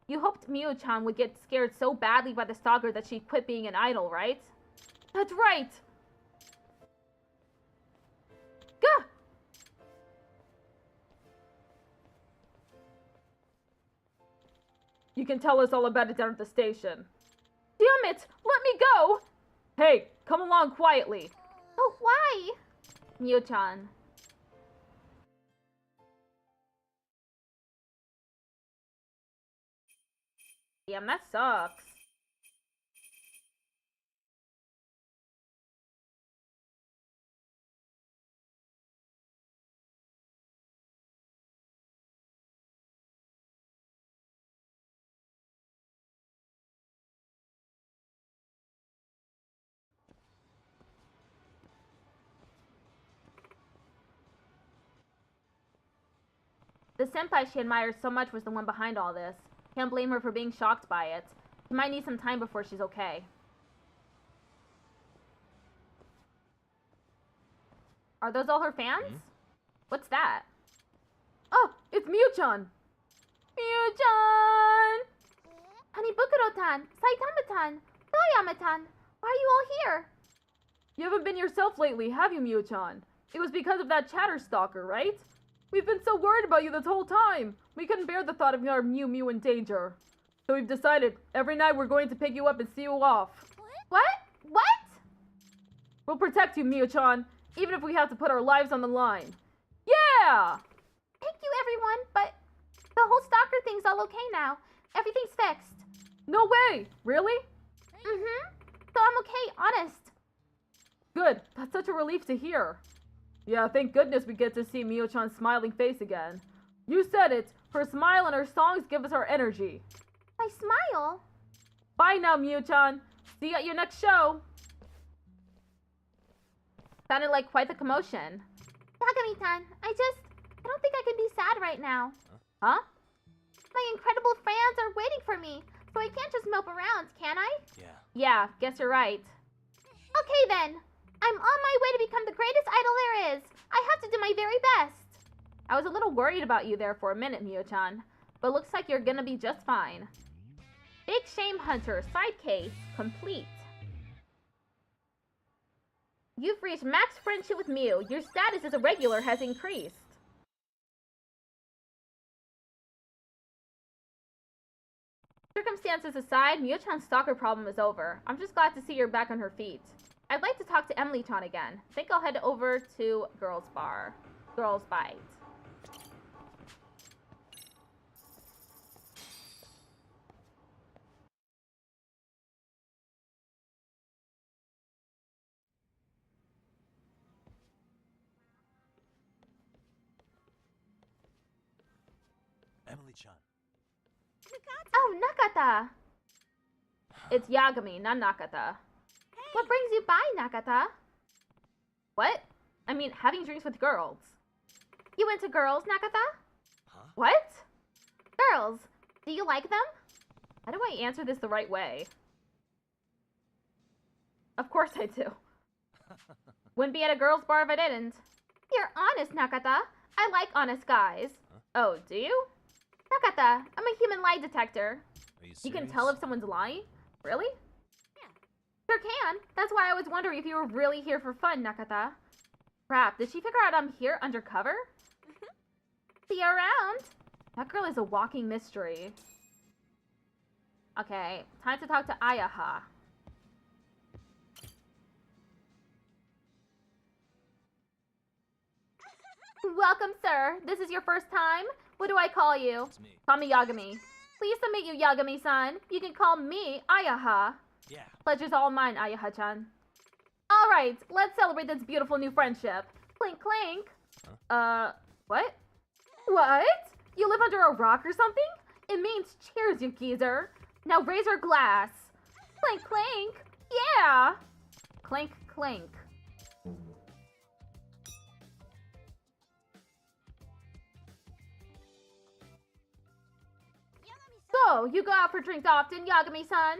You hoped Miyu-chan would get scared so badly by the stalker that she'd quit being an idol, right? That's right! Gah! You can tell us all about it down at the station. Damn it! Let me go! Hey, come along quietly. Oh, why? Miyu-chan. Damn, that sucks. The senpai she admires so much was the one behind all this. Can't blame her for being shocked by it. She might need some time before she's okay. Are those all her fans? What's that? Oh, it's Miyu-chan! Miyu-chan! Hanibukuro-tan, Saitama-tan, Toyama-tan, why are you all here? You haven't been yourself lately, have you, Miyu-chan? It was because of that Chatter stalker, right? We've been so worried about you this whole time. We couldn't bear the thought of your Miu in danger. So we've decided, every night we're going to pick you up and see you off. What? What? We'll protect you, Miyu-chan, even if we have to put our lives on the line. Yeah! Thank you, everyone, but the whole stalker thing's all okay now. Everything's fixed. No way! Really? Mm-hmm. So I'm okay, honest. Good. That's such a relief to hear. Yeah, thank goodness we get to see Miyu-chan's smiling face again. You said it. Her smile and her songs give us our energy. My smile? Bye now, Miyu-chan. See you at your next show. Sounded like quite the commotion. Yagami-tan, I don't think I can be sad right now. Huh? My incredible fans are waiting for me, so I can't just mope around, can I? Yeah. Yeah, guess you're right. Okay then. I'm on my way to become the greatest idol there is. I have to do my very best. I was a little worried about you there for a minute, Miyu-chan, but looks like you're gonna be just fine. Big Shame Hunter side case complete. You've reached max friendship with Miyu. Your status as a regular has increased. Circumstances aside, Miyu-chan's stalker problem is over. I'm just glad to see you're back on her feet. I'd like to talk to Emily-chan again. Think I'll head over to Girls Bar. Girls Bite. Emily-chan. Oh, Nakata! It's Yagami, not Nakata. What brings you by, Nakata? What? I mean, having drinks with girls. You into girls, Nakata? Huh? What? Girls. Do you like them? How do I answer this the right way? Of course I do. Wouldn't be at a girls' bar if I didn't. You're honest, Nakata. I like honest guys. Huh? Oh, do you? Nakata, I'm a human lie detector. Are you serious? You can tell if someone's lying? Really? Sure can. That's why I was wondering if you were really here for fun, Nakata. Crap, did she figure out I'm here undercover? See you around. That girl is a walking mystery. Okay, time to talk to Ayaha. Welcome, sir. This is your first time? What do I call you? It's me. Call me Yagami. Pleased to meet you, Yagami-san. You can call me Ayaha. Yeah. Pleasure's all mine, Ayaha-chan. All right, let's celebrate this beautiful new friendship. Clink, clink. What? What? You live under a rock or something? It means cheers, you geezer. Now raise your glass. Clink, clink. Yeah. Clink, clink. So, you go out for drinks often, Yagami-san?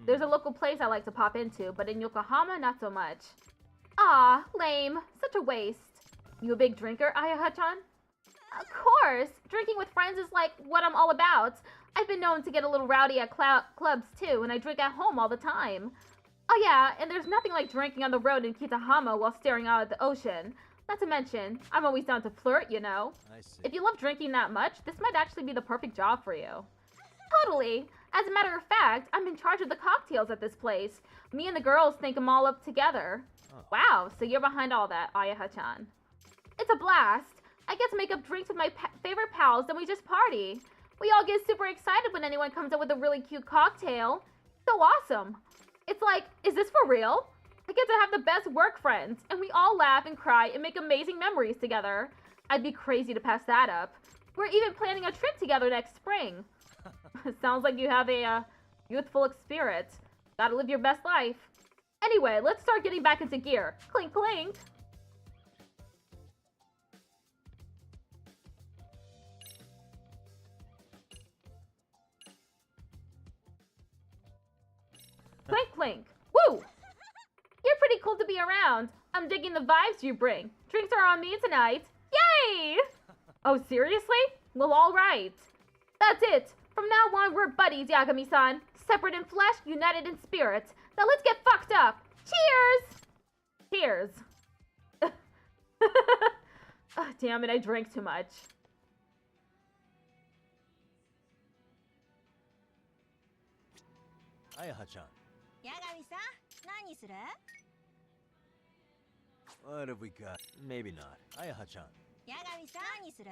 There's a local place I like to pop into, but in Yokohama, not so much. Ah, lame. Such a waste. You a big drinker, Ayaha-chan? Of course. Drinking with friends is like what I'm all about. I've been known to get a little rowdy at clubs too, and I drink at home all the time. Oh yeah, and there's nothing like drinking on the road in Kitahama while staring out at the ocean. Not to mention, I'm always down to flirt, you know. I see. If you love drinking that much, this might actually be the perfect job for you. Totally. As a matter of fact, I'm in charge of the cocktails at this place. Me and the girls think them all up together. Oh. Wow, so you're behind all that, Ayaha-chan. It's a blast. I get to make up drinks with my favorite pals, and we just party. We all get super excited when anyone comes up with a really cute cocktail. So awesome. It's like, is this for real? I get to have the best work friends, and we all laugh and cry and make amazing memories together. I'd be crazy to pass that up. We're even planning a trip together next spring. Sounds like you have a youthful spirit. Gotta live your best life. Anyway, let's start getting back into gear. Clink, clink. Clink, clink. Woo! You're pretty cool to be around. I'm digging the vibes you bring. Drinks are on me tonight. Yay! Oh, seriously? Well, alright. That's it. From now on, we're buddies, Yagami-san. Separate in flesh, united in spirit. Now let's get fucked up. Cheers! Cheers. Oh, damn it, I drank too much. Ayaha-chan. 八神さん、何する？ What have we got? Maybe not. Ayaha-chan. 八神さん、何する？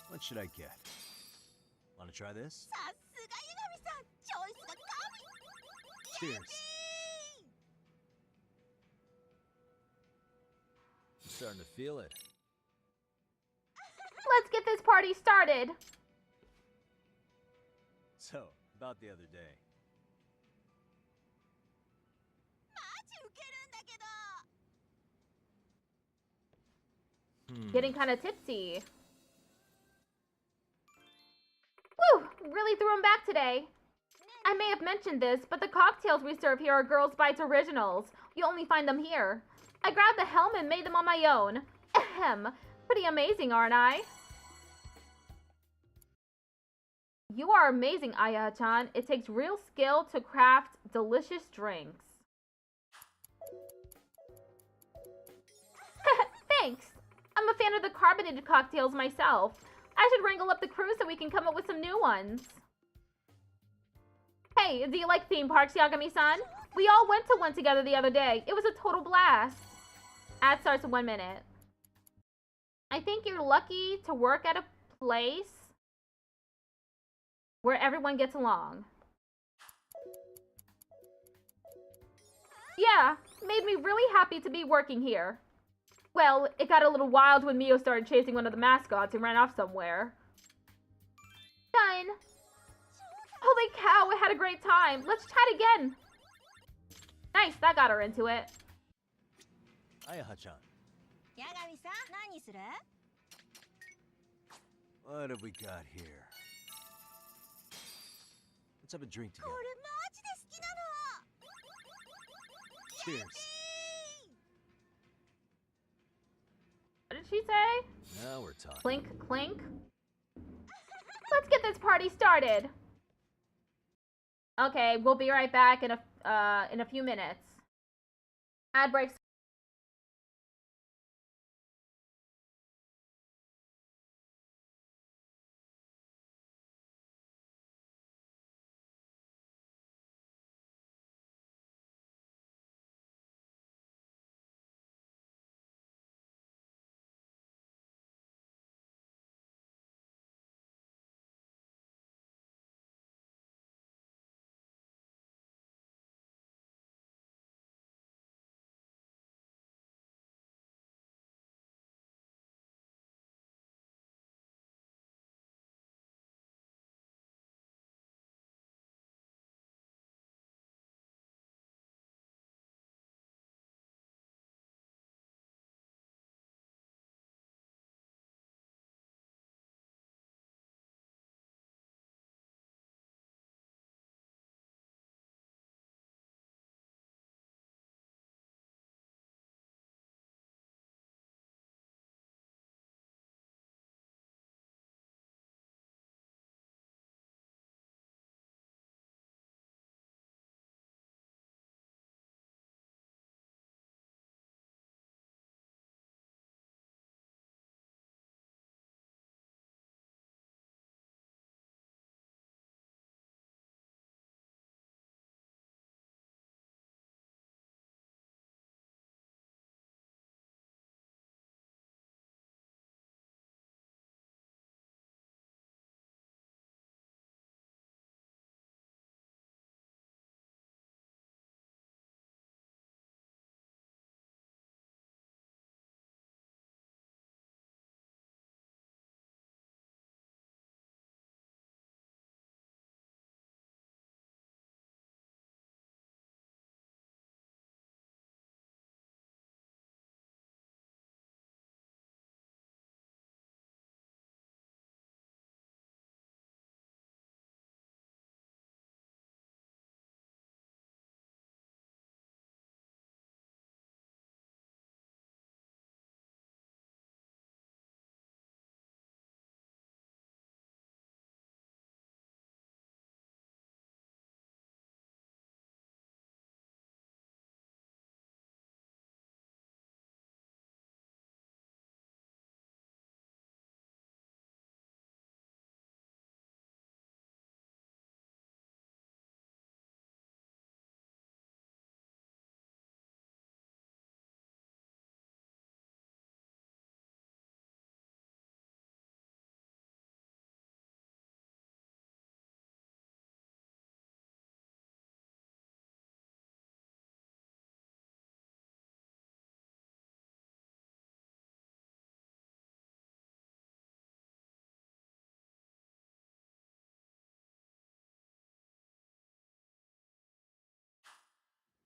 What should I get? Wanna try this? さすが八神さん、チョイスが神。 Cheers. I'm starting to feel it. Let's get this party started. So, about the other day. マジウケるんだけど。 Getting kind of tipsy. Woo! Really threw him back today. I may have mentioned this, but the cocktails we serve here are Girls' Bites Originals. You only find them here. I grabbed the helm and made them on my own. Ahem. Pretty amazing, aren't I? You are amazing, Aya-chan. It takes real skill to craft delicious drinks. Thanks. I'm a fan of the carbonated cocktails myself. I should wrangle up the crew so we can come up with some new ones. Hey, do you like theme parks, Yagami-san? We all went to one together the other day. It was a total blast. Ad starts in 1 minute. I think you're lucky to work at a place where everyone gets along. Yeah, made me really happy to be working here. Well, it got a little wild when Mio started chasing one of the mascots and ran off somewhere. Done. Holy cow, I had a great time. Let's chat again. Nice, that got her into it. Ayaha-chan. 八神さん、何する？ What have we got here? Let's have a drink こ together. れマジで好きなの。 Cheers. What did she say? Now we're talking. Clink, clink. Let's get this party started. Okay, we'll be right back in a few minutes. Ad breaks.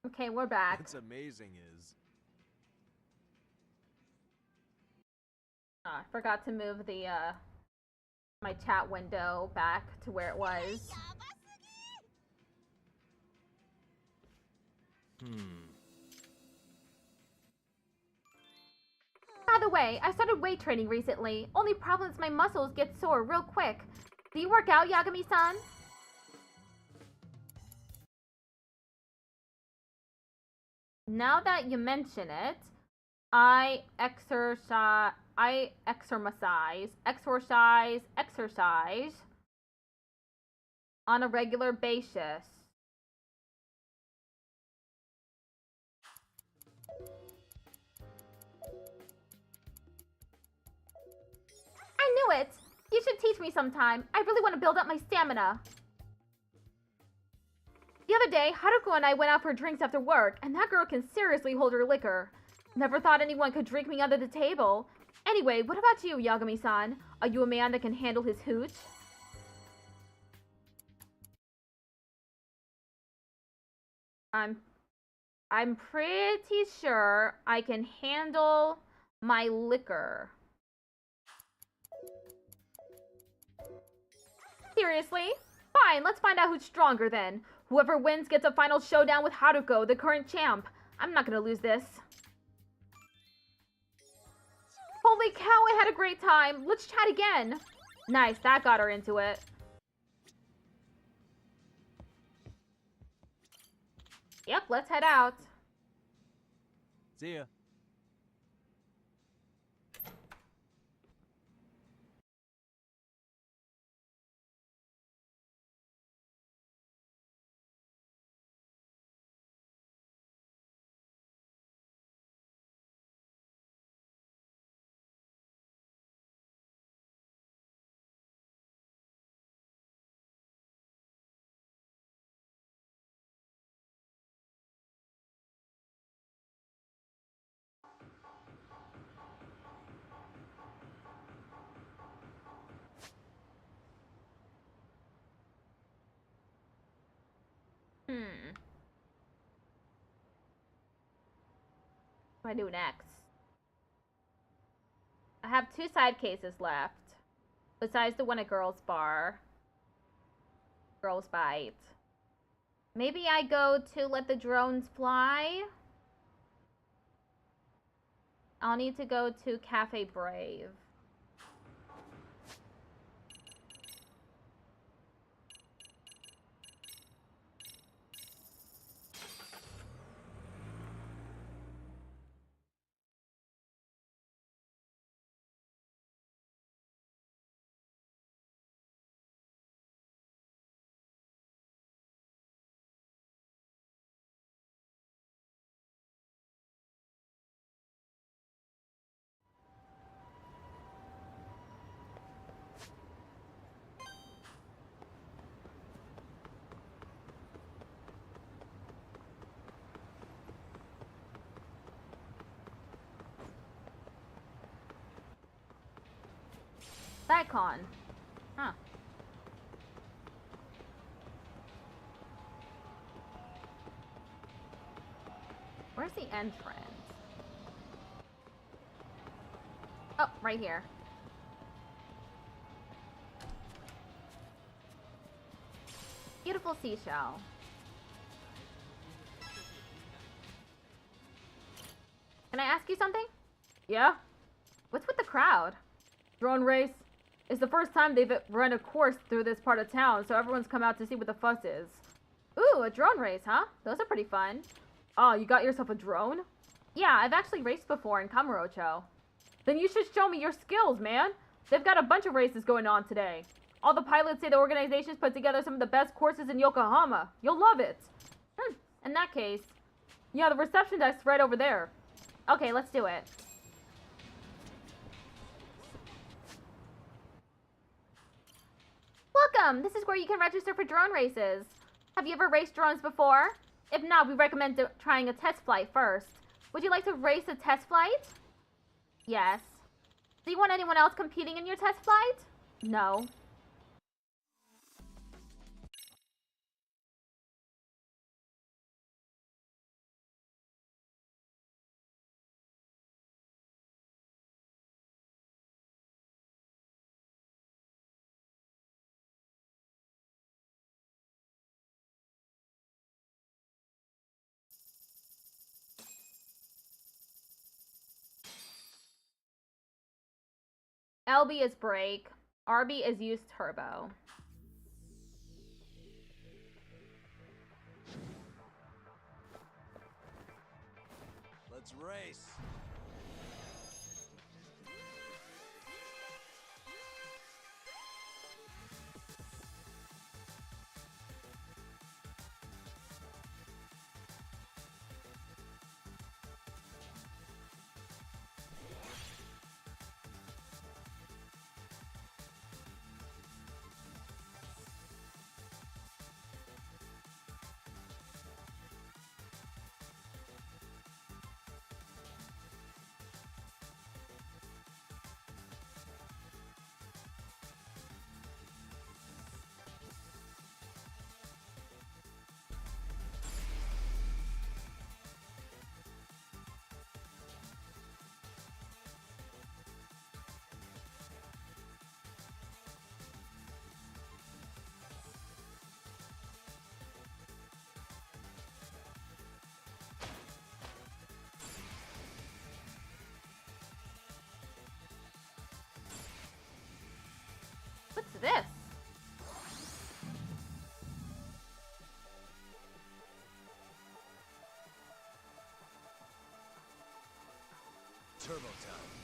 Okay, we're back. What's amazing is I forgot to move the my chat window back to where it was. やばすぎ By the way, I started weight training recently. Only problem is my muscles get sore real quick. Do you work out, Yagami-san? Now that you mention it, I exercise on a regular basis. I knew it! You should teach me sometime. I really want to build up my stamina. The other day, Haruko and I went out for drinks after work, and that girl can seriously hold her liquor. Never thought anyone could drink me under the table. Anyway, what about you, Yagami-san? Are you a man that can handle his hooch? I'm pretty sure I can handle my liquor. Seriously? Fine, let's find out who's stronger then. Whoever wins gets a final showdown with Haruko, the current champ. I'm not gonna lose this. Holy cow, I had a great time. Let's chat again. Nice, that got her into it. Yep, let's head out. See ya. What do I do next? I have 2 side cases left. Besides the one at Girls Bar. Girls Bite. Maybe I go to Let the Drones Fly? I'll need to go to Cafe Brave. Con. Huh. Where's the entrance? Oh, right here. Beautiful seashell. Can I ask you something? Yeah? What's with the crowd? Drone race. It's the first time they've run a course through this part of town, so everyone's come out to see what the fuss is. Ooh, a drone race, huh? Those are pretty fun. Oh, you got yourself a drone? Yeah, I've actually raced before in Kamurocho. Then you should show me your skills, man. They've got a bunch of races going on today. All the pilots say the organization's put together some of the best courses in Yokohama. You'll love it. In that case... Yeah, the reception desk's right over there. Okay, let's do it. Welcome! This is where you can register for drone races. Have you ever raced drones before? If not, we recommend trying a test flight first. Would you like to race a test flight? Yes. Do you want anyone else competing in your test flight? No. LB is brake. RB is use turbo. Let's race. What's this? Turbo time.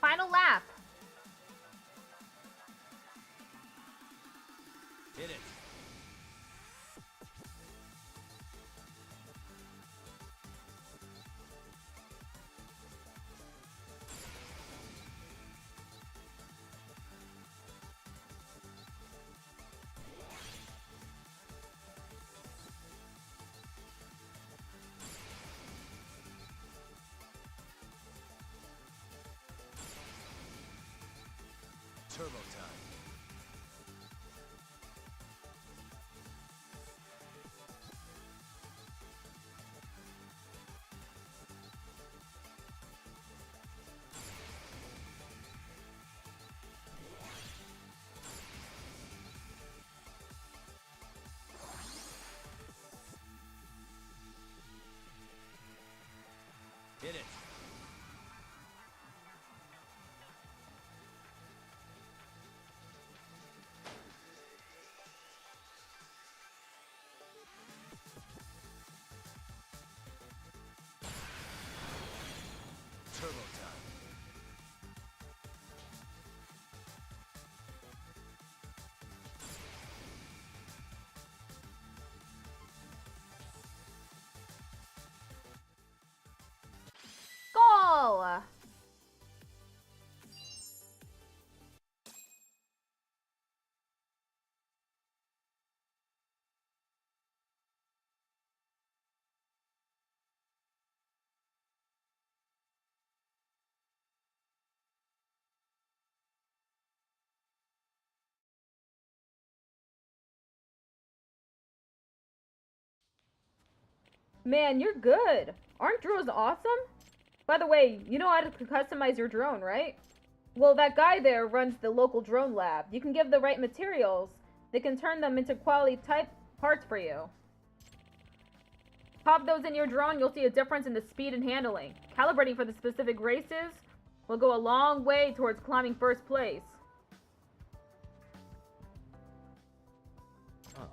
Final lap. Hit it. Turbo time. Hit it. Turbo time. Goal! Man, you're good. Aren't drones awesome? By the way, you know how to customize your drone, right? Well, that guy there runs the local drone lab. You can give the right materials. They can turn them into quality type parts for you. Pop those in your drone, you'll see a difference in the speed and handling. Calibrating for the specific races will go a long way towards climbing first place. Oh,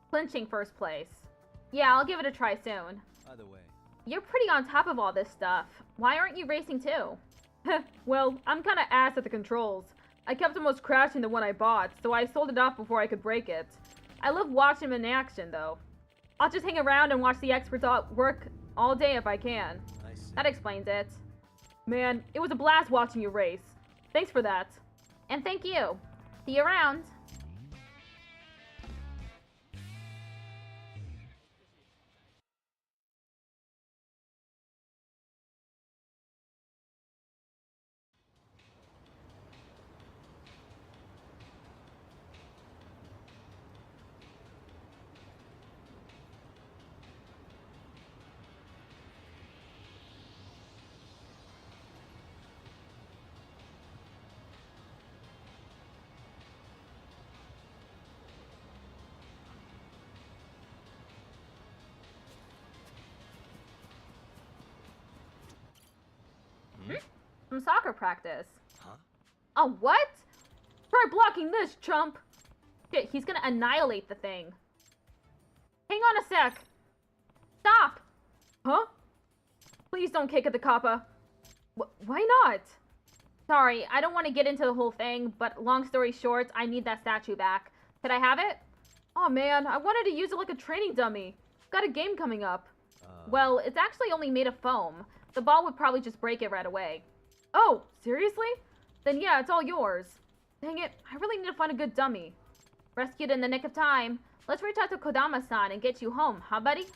Clinching first place. Yeah, I'll give it a try soon. by the way. You're pretty on top of all this stuff. Why aren't you racing too? Well, I'm kinda ass at the controls. I kept almost crashing the one I bought, so I sold it off before I could break it. I love watching him in action, though. I'll just hang around and watch the experts work all day if I can. I see. That explains it. Man, it was a blast watching you race. Thanks for that. And thank you. See you around. Some soccer practice. Huh? Oh, what? Try blocking this, chump! Shit, he's gonna annihilate the thing. Hang on a sec. Stop! Huh? Please don't kick at the kappa. Why not? Sorry, I don't want to get into the whole thing, but long story short, I need that statue back. Could I have it? Oh man, I wanted to use it like a training dummy. Got a game coming up. Well, it's actually only made of foam. The ball would probably just break it right away. Oh, seriously? Then yeah, it's all yours. Dang it, I really need to find a good dummy. Rescued in the nick of time. Let's reach out to Kodama-san and get you home, huh, buddy?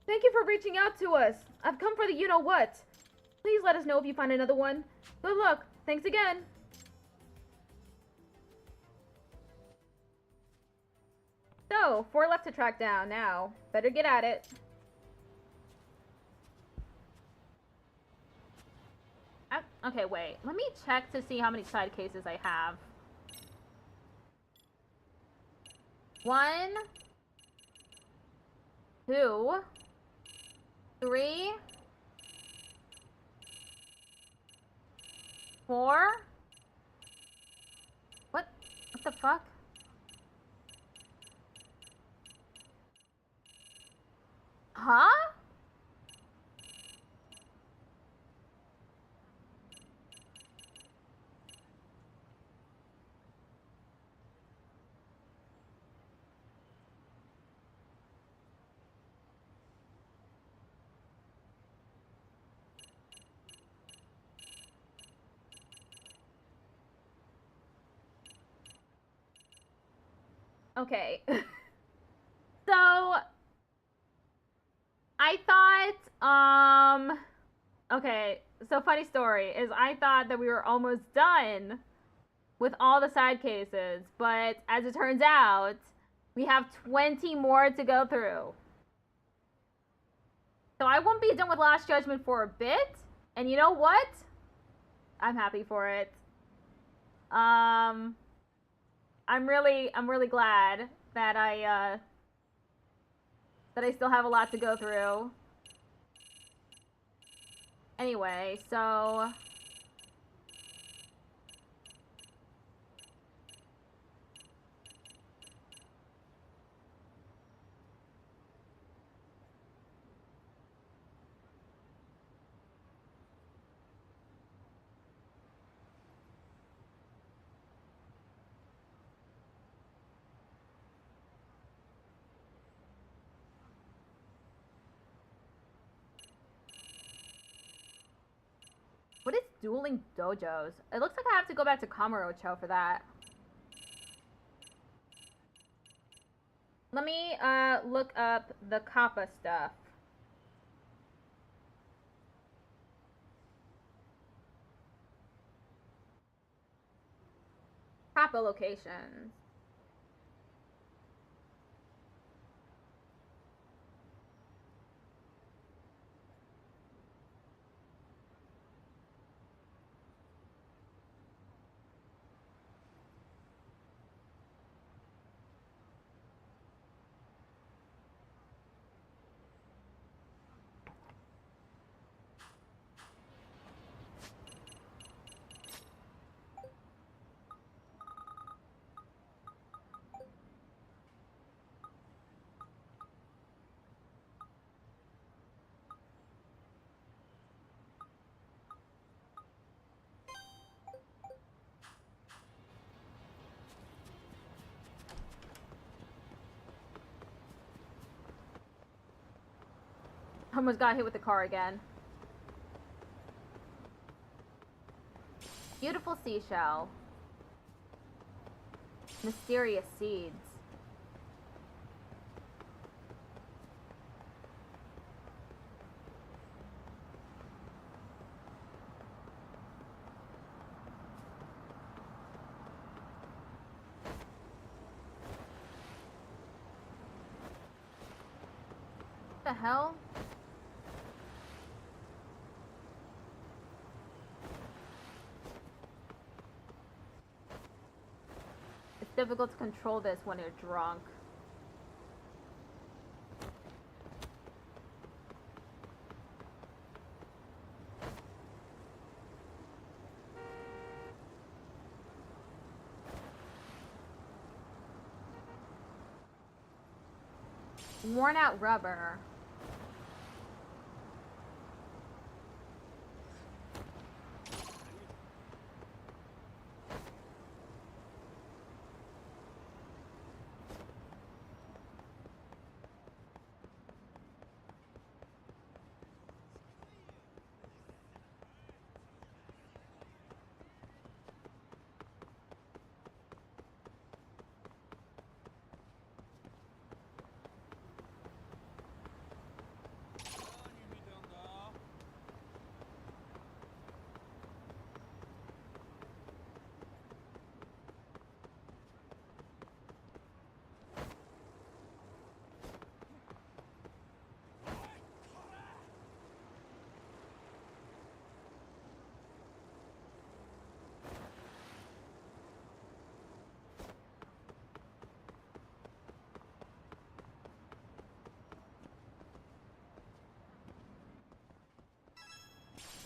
Thank you for reaching out to us. I've come for the you-know-what. Please let us know if you find another one. Good luck. Thanks again. So, 4 left to track down now. Better get at it. Okay, wait. Let me check to see how many side cases I have. 1, 2, 3, 4. What the fuck? Huh? Okay. So, I thought, okay, so funny story is I thought that we were almost done with all the side cases, but as it turns out, we have 20 more to go through. So I won't be done with Last Judgment for a bit, and you know what? I'm happy for it. I'm really glad that I still have a lot to go through. Anyway, so what is dueling dojos? It looks like I have to go back to Kamurocho for that. Let me look up the Kappa stuff. Kappa locations. Almost got hit with the car again. Beautiful seashell. Mysterious seeds. What the hell? Difficult to control this when you're drunk. Worn out rubber.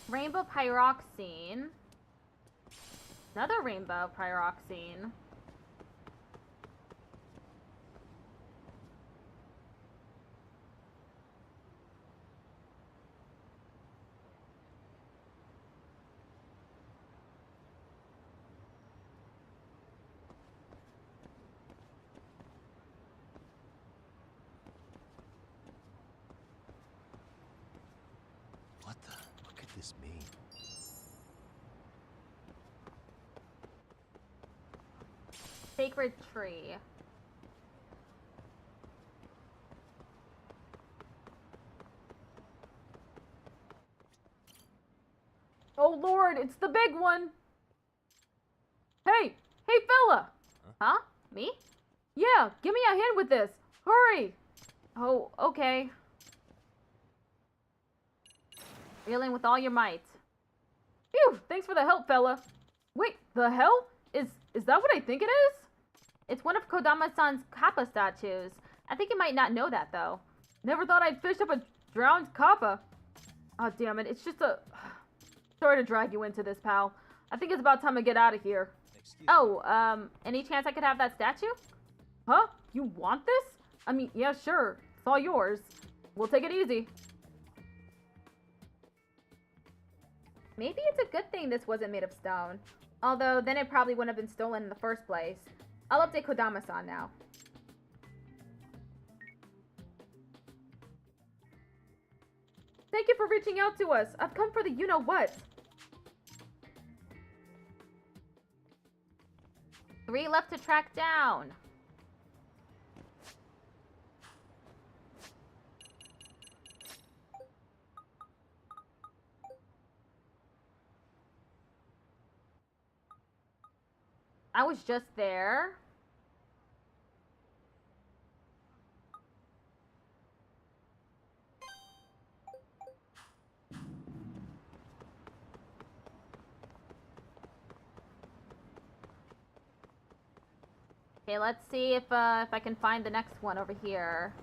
Rainbow pyroxene. Another rainbow pyroxene. What could this mean? Sacred tree. Oh lord, it's the big one! Hey! Hey fella! Huh? Me? Yeah, give me a hand with this! Hurry! Oh, okay. Reeling with all your might. Phew! Thanks for the help, fella. Wait, the hell? Is that what I think it is? It's one of Kodama-san's kappa statues. I think you might not know that, though. Never thought I'd fish up a drowned kappa. Oh, damn it. It's just a... Sorry to drag you into this, pal. I think it's about time I get out of here. Oh, any chance I could have that statue? Huh? You want this? I mean, yeah, sure. It's all yours. We'll take it easy. Maybe it's a good thing this wasn't made of stone. Although, then it probably wouldn't have been stolen in the first place. I'll update Kodama-san now. Thank you for reaching out to us. I've come for the you-know-what. 3 left to track down. I was just there. Okay, let's see if I can find the next one over here.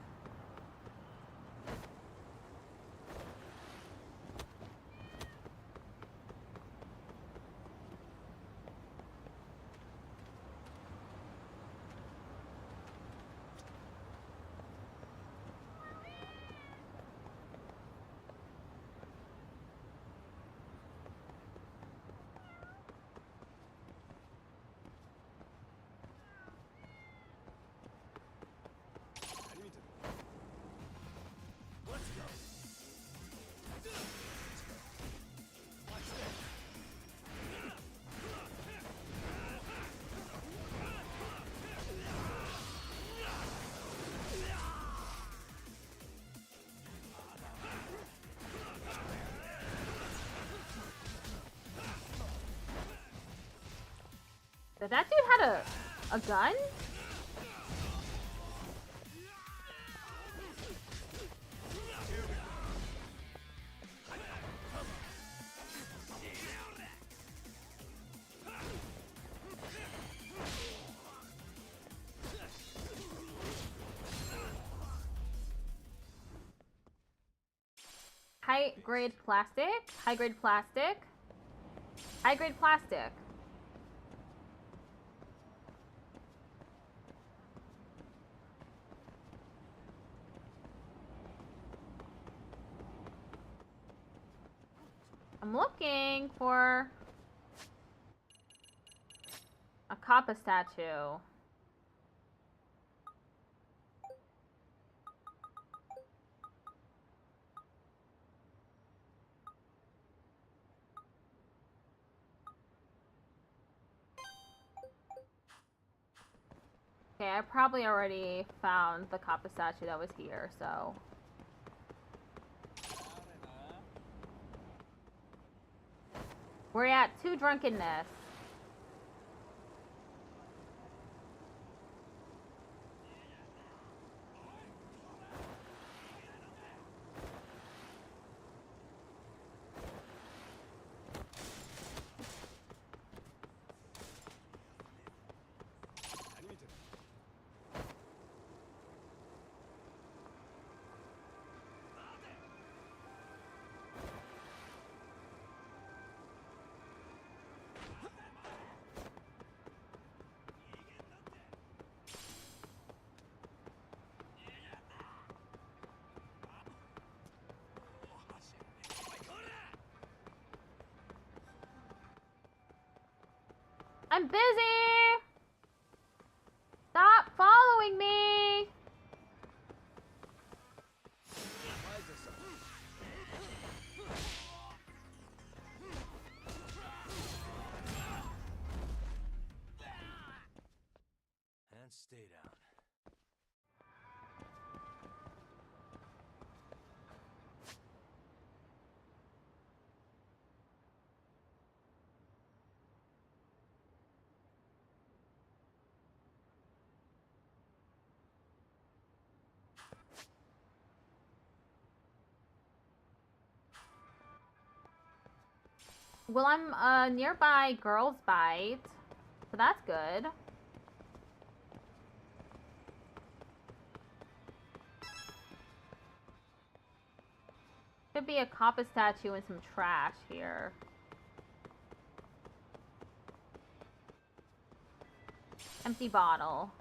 That dude had a gun? High grade plastic? High grade plastic? High grade plastic. I'm looking for a Kappa statue. Okay, I probably already found the Kappa statue that was here, so. We're at 2 drunkenness. I'm busy! Stop following me! And stay down. Well, I'm nearby Girls Bite, so that's good. Could be a Kappa statue and some trash here. Empty bottle.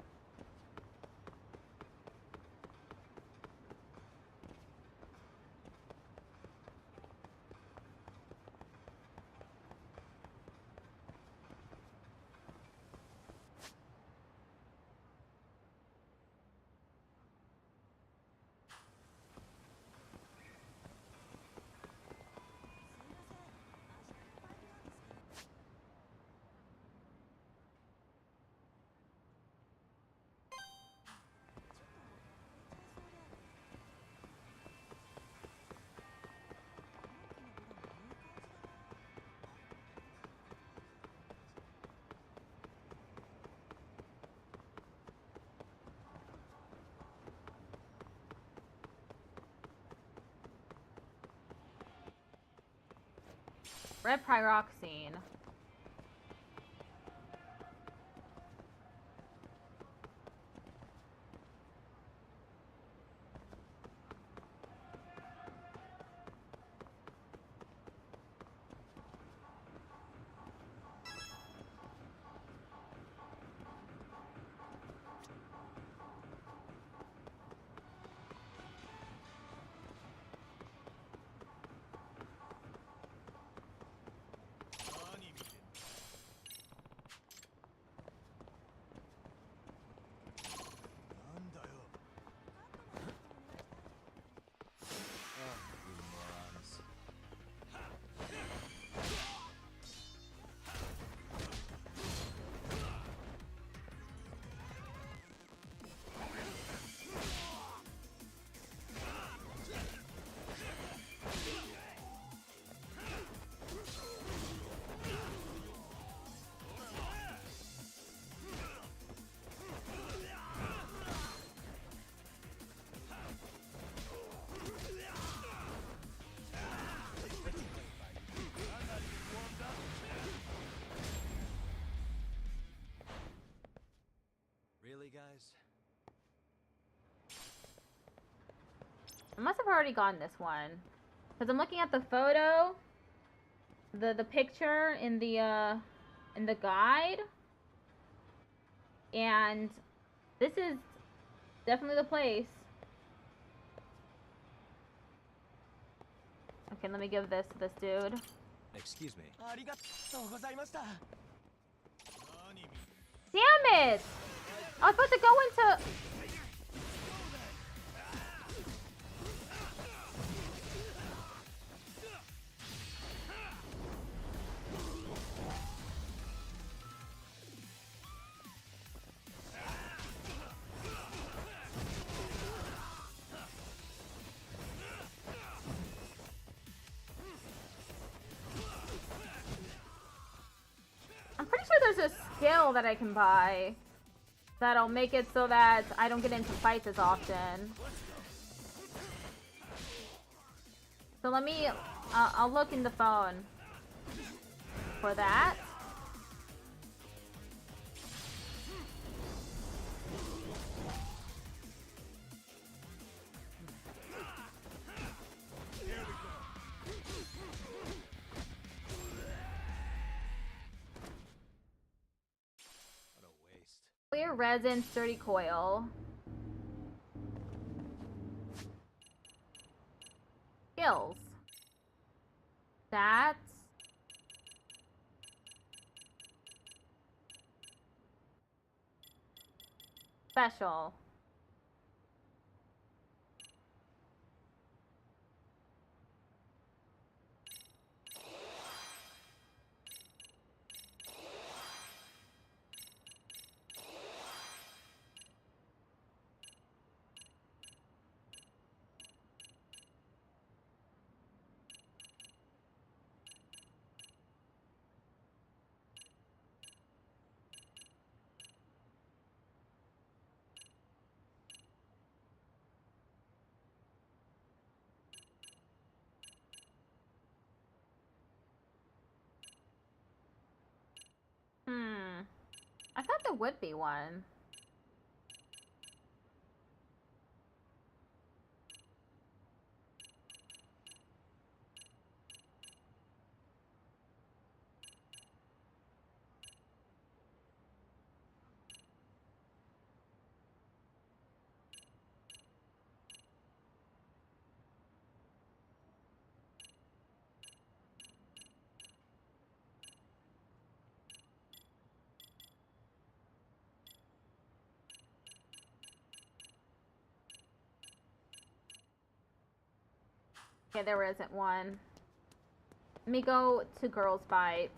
Red pyroxene. Really, guys? I must have already gotten this one. Because I'm looking at the photo, the picture in the guide, and this is definitely the place. Okay, let me give this to this dude. Excuse me. Damn it! I was supposed to go into... I'm pretty sure there's a skill that I can buy that'll make it so that I don't get into fights as often. So let me, I'll look in the phone for that. Clear resin, sturdy coil. Skills. That's... special. I thought there would be one. Okay, there isn't one. Let me go to Girls Bite.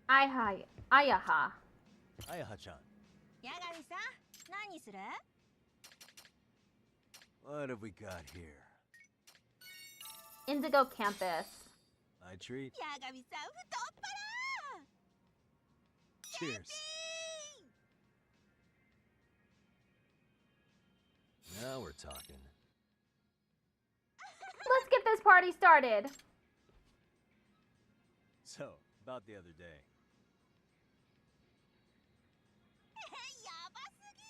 Ayaha. Ayaha-chan. 八神さん、何する？ What have we got here? Indigo Campus. I treat. 八神さん、太っ腹！ Cheers. Now we're talking. Let's get this party started. So, about the other day. やばすぎ！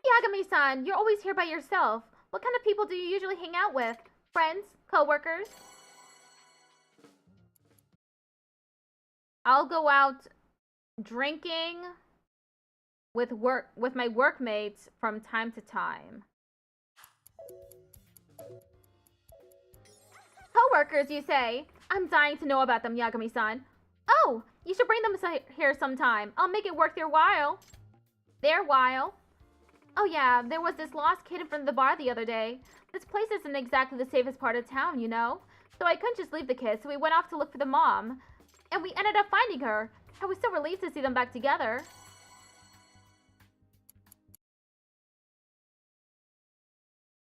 Yagami-san, you're always here by yourself. What kind of people do you usually hang out with? Friends? Co-workers? I'll go out drinking with my workmates from time to time. Co-workers, you say? I'm dying to know about them, Yagami-san. Oh, you should bring them here sometime. I'll make it worth your while. Their while? Oh yeah, there was this lost kid in front of the bar the other day. This place isn't exactly the safest part of town, you know? So I couldn't just leave the kid, so we went off to look for the mom. And we ended up finding her. I was so relieved to see them back together.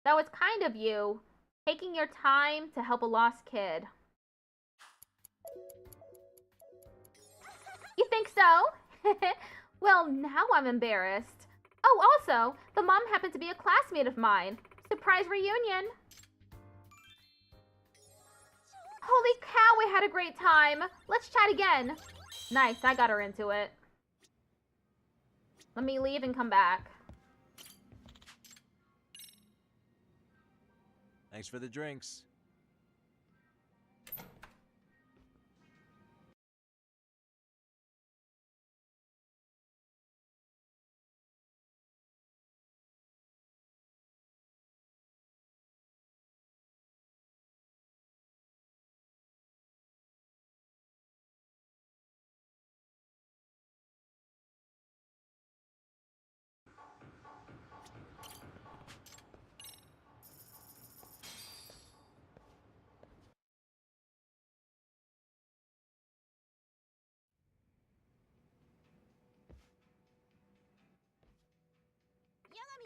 That was kind of you, taking your time to help a lost kid. You think so? Well, now I'm embarrassed. Oh, also, the mom happened to be a classmate of mine. Surprise reunion. Holy cow, we had a great time. Let's chat again. Nice, I got her into it. Let me leave and come back. Thanks for the drinks.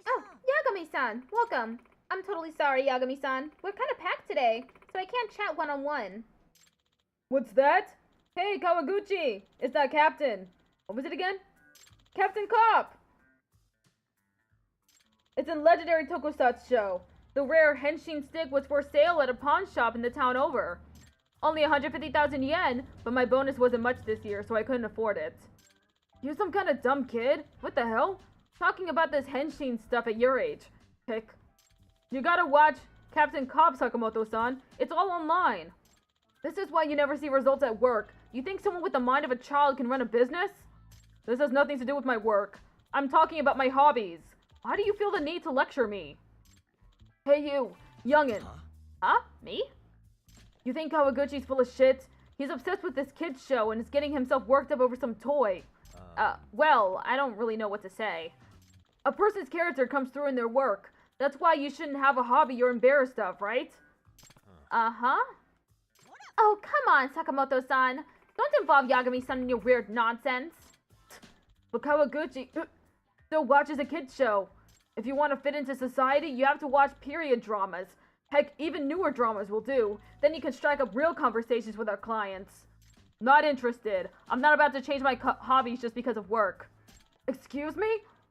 Oh, Yagami-san, welcome. I'm totally sorry, Yagami-san. We're kind of packed today, so I can't chat one-on-one. What's that? Hey, Kawaguchi! It's that Captain. What was it again? Captain Cop! It's a legendary tokusatsu show. The rare Henshin stick was for sale at a pawn shop in the town over. Only 150,000 yen, but my bonus wasn't much this year, so I couldn't afford it. You're some kind of dumb kid? What the hell? Talking about this Henshin stuff at your age. Pick. You gotta watch Captain Cop, Sakamoto-san. It's all online. This is why you never see results at work. You think someone with the mind of a child can run a business? This has nothing to do with my work. I'm talking about my hobbies. Why do you feel the need to lecture me? Hey you, youngin'. Huh? Me? You think Kawaguchi's full of shit? He's obsessed with this kid's show and is getting himself worked up over some toy. Well, I don't really know what to say. A person's character comes through in their work. That's why you shouldn't have a hobby you're embarrassed of, right? Uh-huh. Oh, come on, Sakamoto-san. Don't involve Yagami-san in your weird nonsense. But Kawaguchi still watches a kid's show. If you want to fit into society, you have to watch period dramas. Heck, even newer dramas will do. Then you can strike up real conversations with our clients. Not interested. I'm not about to change my hobbies just because of work. Excuse me?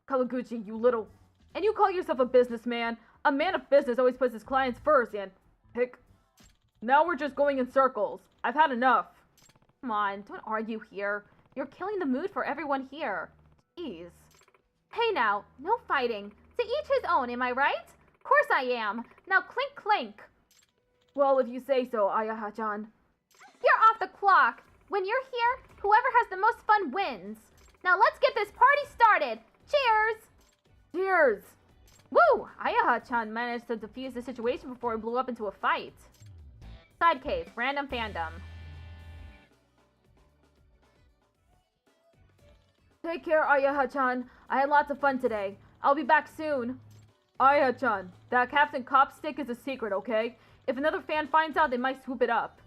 Kawaguchi, you little... And you call yourself a businessman? A man of business always puts his clients first, and... Pick. Now we're just going in circles. I've had enough. Come on, don't argue here. You're killing the mood for everyone here. Jeez. Hey now, no fighting. To each his own, am I right? Of course I am. Now clink clink. Well, if you say so, Ayaha-chan. You're off the clock. When you're here, whoever has the most fun wins. Now let's get this party started. Cheers! Cheers! Woo! Ayaha-chan managed to defuse the situation before it blew up into a fight. Side case, random fandom. Take care, Ayaha-chan. I had lots of fun today. I'll be back soon. Ayaha-chan, that Captain Cop stick is a secret, okay? If another fan finds out, they might swoop it up.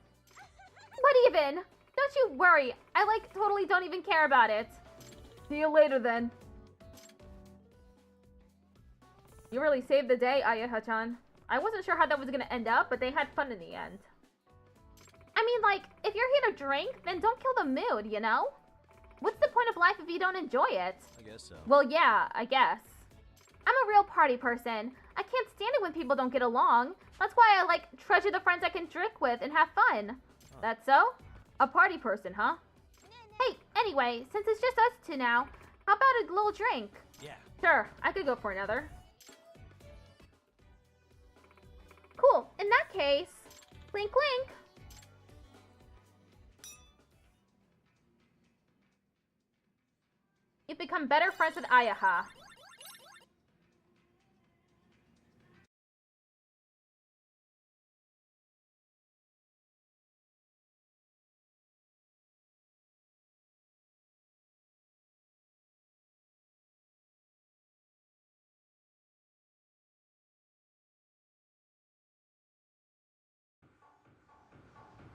What even? Don't you worry. I, totally don't even care about it. See you later, then. You really saved the day, Ayaha-chan. I wasn't sure how that was gonna end up, but they had fun in the end. I mean, if you're here to drink, then don't kill the mood, you know? What's the point of life if you don't enjoy it? I guess so. Well, yeah, I guess. I'm a real party person. I can't stand it when people don't get along. That's why I, treasure the friends I can drink with and have fun. Huh. That's so? A party person, huh? Hey, anyway, since it's just us two now, how about a little drink? Yeah. Sure, I could go for another. Cool, in that case, clink clink. You've become better friends with Ayaha.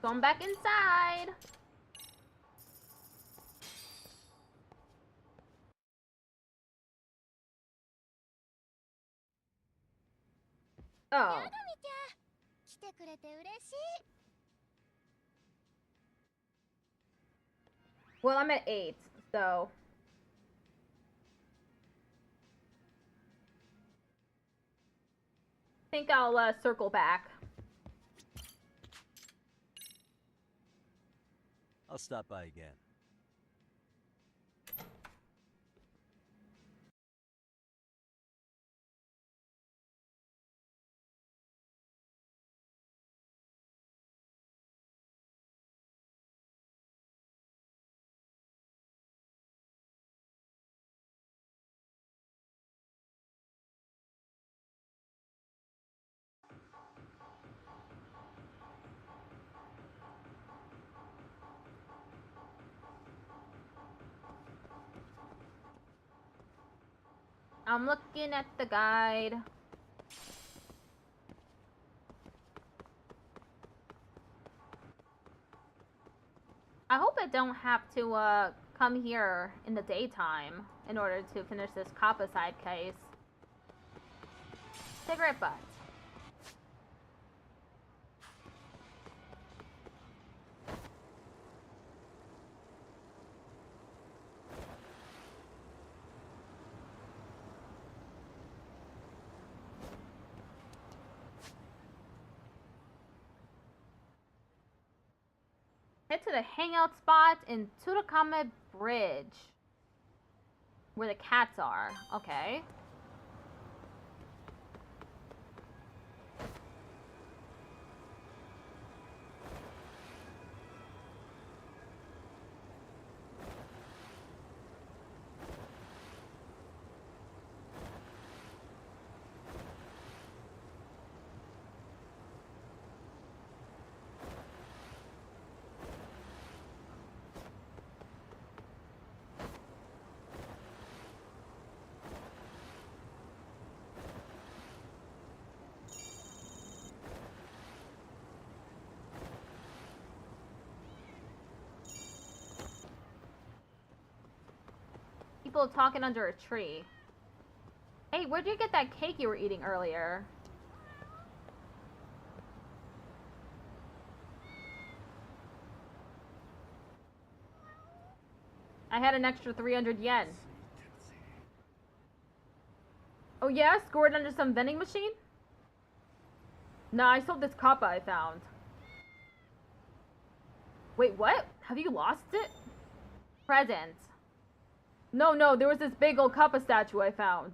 Going back inside. Oh. 来てくれて嬉しい。 Well, I'm at 8. So. I think I'll circle back. I'll stop by again. I'm looking at the guide. I hope I don't have to come here in the daytime in order to finish this Kappa side case. Cigarette butt. Head to the hangout spot in Tsurakame Bridge. Where the cats are. Okay. People talking under a tree. Hey, where'd you get that cake you were eating earlier? I had an extra 300 yen. Oh yeah? Scored under some vending machine? Nah, I sold this kappa I found. Wait, what? Have you lost it? Present. No, there was this big old kappa statue I found.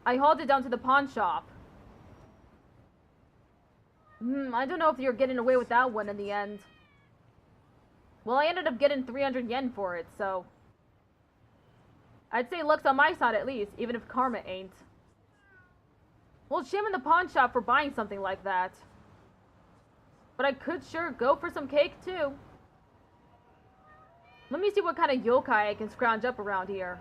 I hauled it down to the pawn shop. I don't know if you're getting away with that one in the end. Well, I ended up getting 300 yen for it, so... I'd say luck's on my side at least, even if karma ain't. Well, shame in the pawn shop for buying something like that. But I could sure go for some cake, too. Let me see what kind of yokai I can scrounge up around here.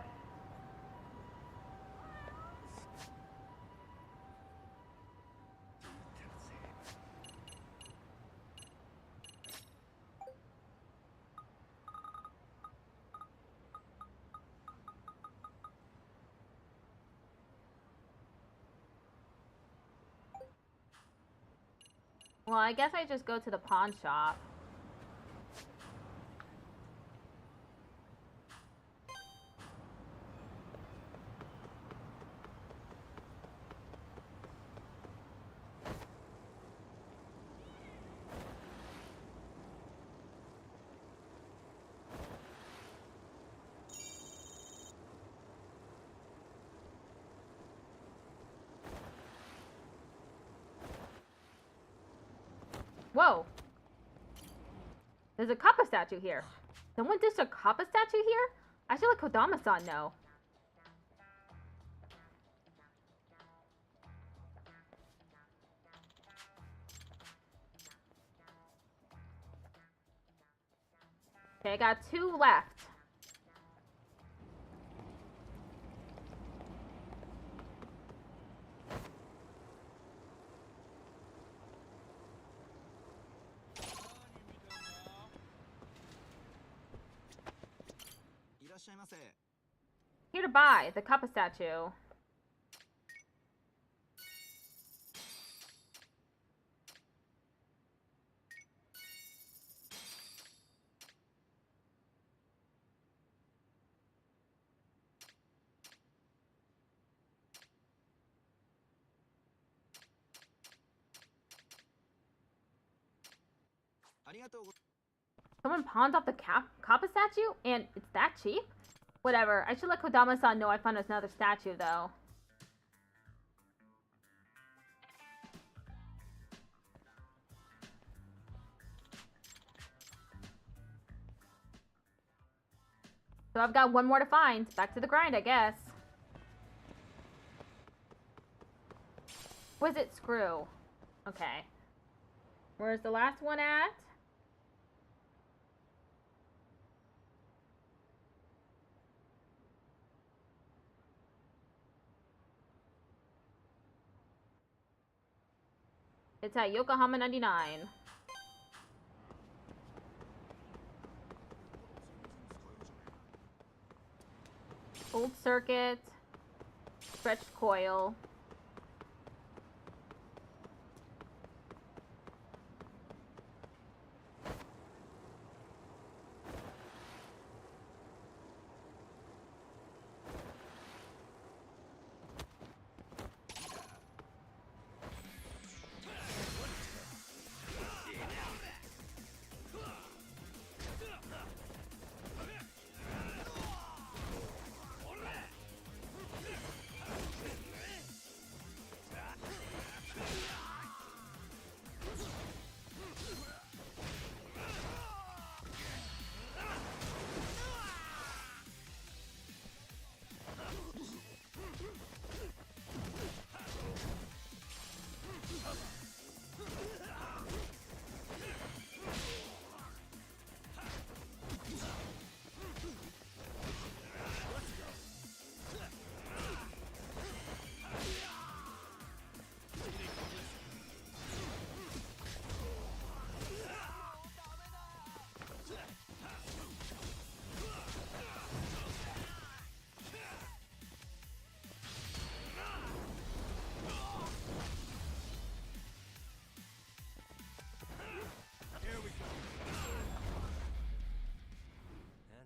Well, I guess I just go to the pawn shop. Whoa! There's a kappa statue here. Someone dished a kappa statue here? I should let Kodama-san know. Okay, I got 2 left. Here to buy the kappa statue. Someone pawned off the Kappa statue? And it's that cheap? Whatever. I should let Kodama-san know I found another statue, though. So I've got one more to find. Back to the grind, I guess. Was it screw? Okay. Where's the last one at? It's at Yokohama 99. Old circuit. Stretched coil.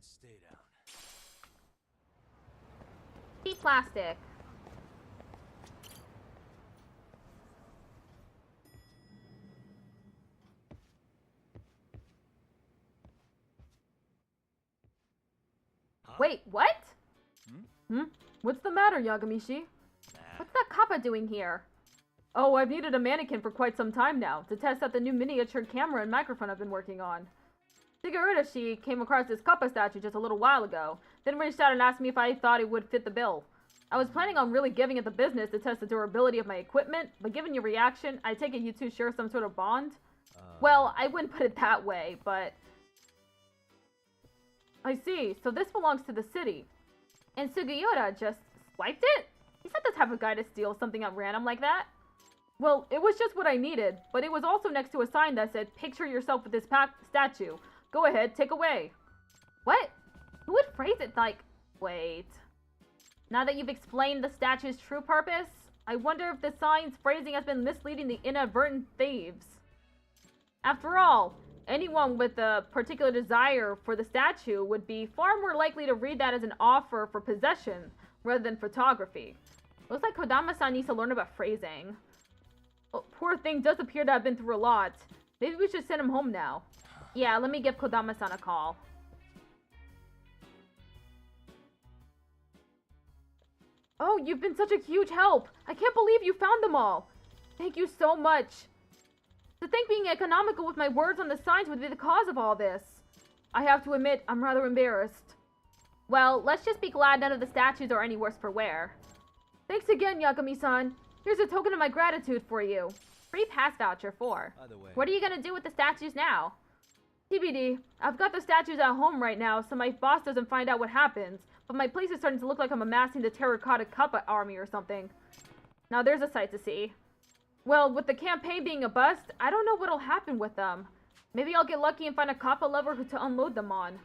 Stay down. Cheap plastic. Huh? Wait, what? What's the matter, Yagamishi? What's that Kappa doing here? Oh, I've needed a mannequin for quite some time now, to test out the new miniature camera and microphone I've been working on. Shigeruda came across this Kappa statue just a little while ago, then reached out and asked me if I thought it would fit the bill. I was planning on really giving it the business to test the durability of my equipment, but given your reaction, I take it you two share some sort of bond? Well, I wouldn't put it that way, but... I see, so this belongs to the city. And Sugiura just swiped it? He's not the type of guy to steal something at random like that. Well, it was just what I needed, but it was also next to a sign that said, "Picture yourself with this statue. Go ahead, take away." What? Who would phrase it like... Wait. Now that you've explained the statue's true purpose, I wonder if the sign's phrasing has been misleading the inadvertent thieves. After all, anyone with a particular desire for the statue would be far more likely to read that as an offer for possession rather than photography. Looks like Kodama-san needs to learn about phrasing. Oh, poor thing does appear to have been through a lot. Maybe we should send him home now. Yeah, let me give Kodama-san a call. Oh, you've been such a huge help! I can't believe you found them all! Thank you so much! To think being economical with my words on the signs would be the cause of all this. I have to admit, I'm rather embarrassed. Well, let's just be glad none of the statues are any worse for wear. Thanks again, Yakami-san. Here's a token of my gratitude for you. Free pass voucher for. By the way, What are you gonna do with the statues now? TBD, I've got the statues at home right now so my boss doesn't find out what happens, but my place is starting to look like I'm amassing the terracotta Kappa army or something. Now there's a sight to see. Well, with the campaign being a bust, I don't know what'll happen with them. Maybe I'll get lucky and find a Kappa lover to unload them on.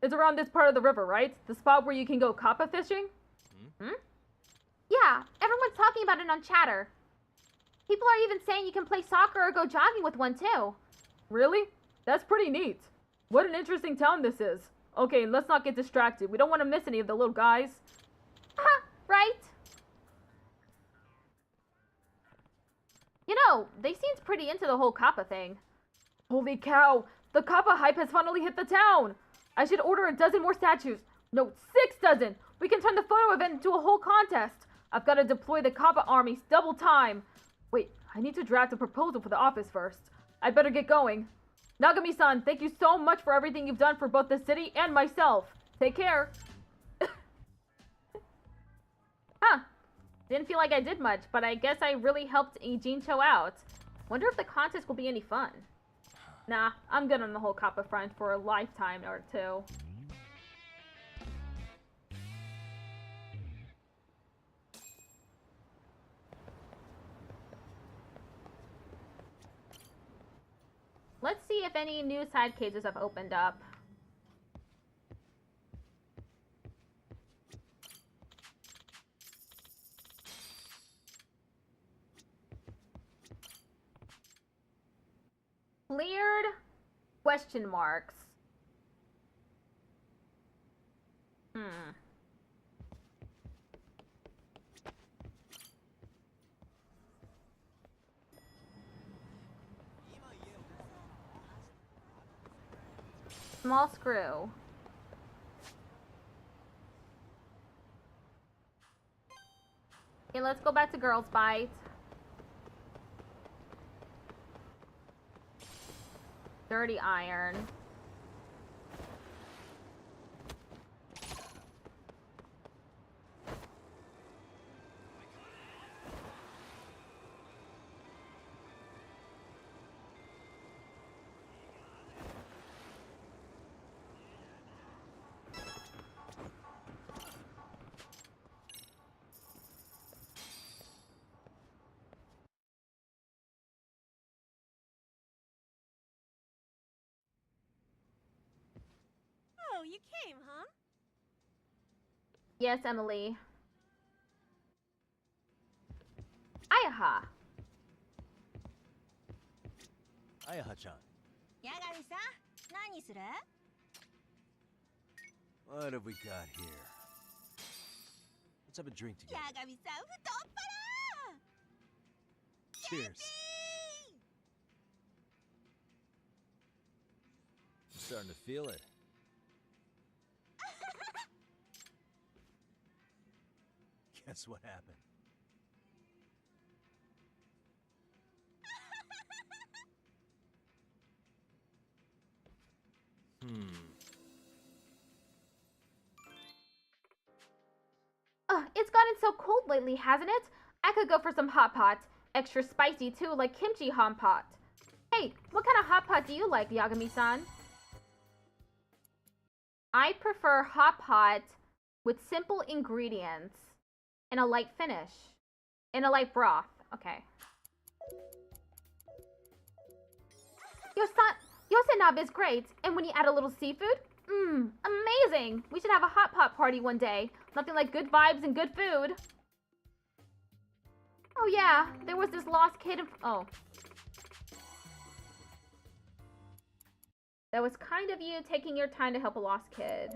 It's around this part of the river, right? The spot where you can go Kappa fishing? Yeah, everyone's talking about it on chatter. People are even saying you can play soccer or go jogging with one too. Really? That's pretty neat. What an interesting town this is. Okay, let's not get distracted. We don't want to miss any of the little guys. Haha, right? You know, they seemed pretty into the whole kappa thing. Holy cow! The kappa hype has finally hit the town! I should order a dozen more statues. No, 6 dozen! We can turn the photo event into a whole contest. I've got to deploy the kappa armies double time. Wait, I need to draft a proposal for the office first. I better get going. Nagami-san, thank you so much for everything you've done for both the city and myself. Take care. Huh. Didn't feel like I did much, but I guess I really helped Ijincho out. Wonder if the contest will be any fun. Nah, I'm good on the whole kappa front for a lifetime or two. Let's see if any new side cages have opened up. Cleared? Question marks. Small screw. Okay, let's go back to Girls Bite. Dirty iron. Oh, you came, huh? Yes, Emily. Ayaha. Ayaha-chan. Yagami-san, 何する? What have we got here? Let's have a drink together. ヤガミさん、太っ腹! Cheers. I'm starting to feel it. Guess what happened? It's gotten so cold lately, hasn't it? I could go for some hot pot. Extra spicy too, like kimchi hot pot. Hey, what kind of hot pot do you like, Yagami-san? I prefer hot pot with simple ingredients and a light finish. And a light broth. Okay. Yosenab is great, and when you add a little seafood, amazing! We should have a hot pot party one day. Nothing like good vibes and good food. Oh yeah, there was this lost kid in... Oh. That was kind of you taking your time to help a lost kid.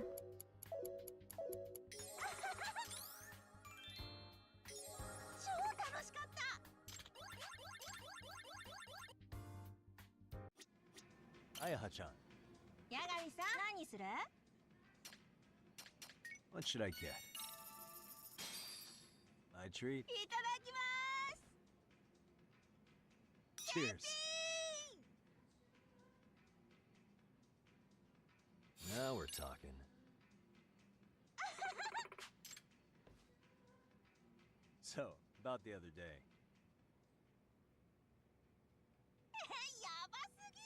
Ayaha-chan. Yagami-san, 何する? What should I get? My treat? いただきます! Cheers. Now we're talking. So, about the other day. やばすぎ!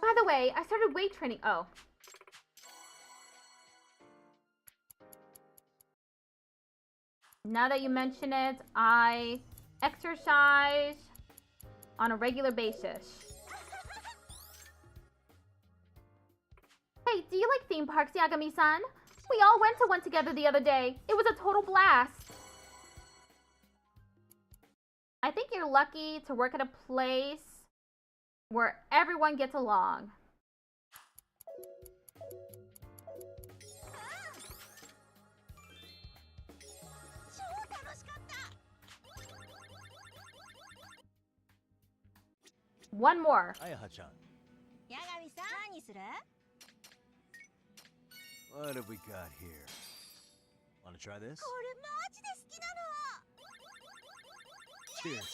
By the way, I started weight training. Oh. Now that you mention it, I exercise on a regular basis. Hey, do you like theme parks, Yagami-san? We all went to one together the other day. It was a total blast. I think you're lucky to work at a place where everyone gets along. One more. Ayaha-chan. 八神さん何する What have we got here? Wanna try this? これマジで好きなの Cheers.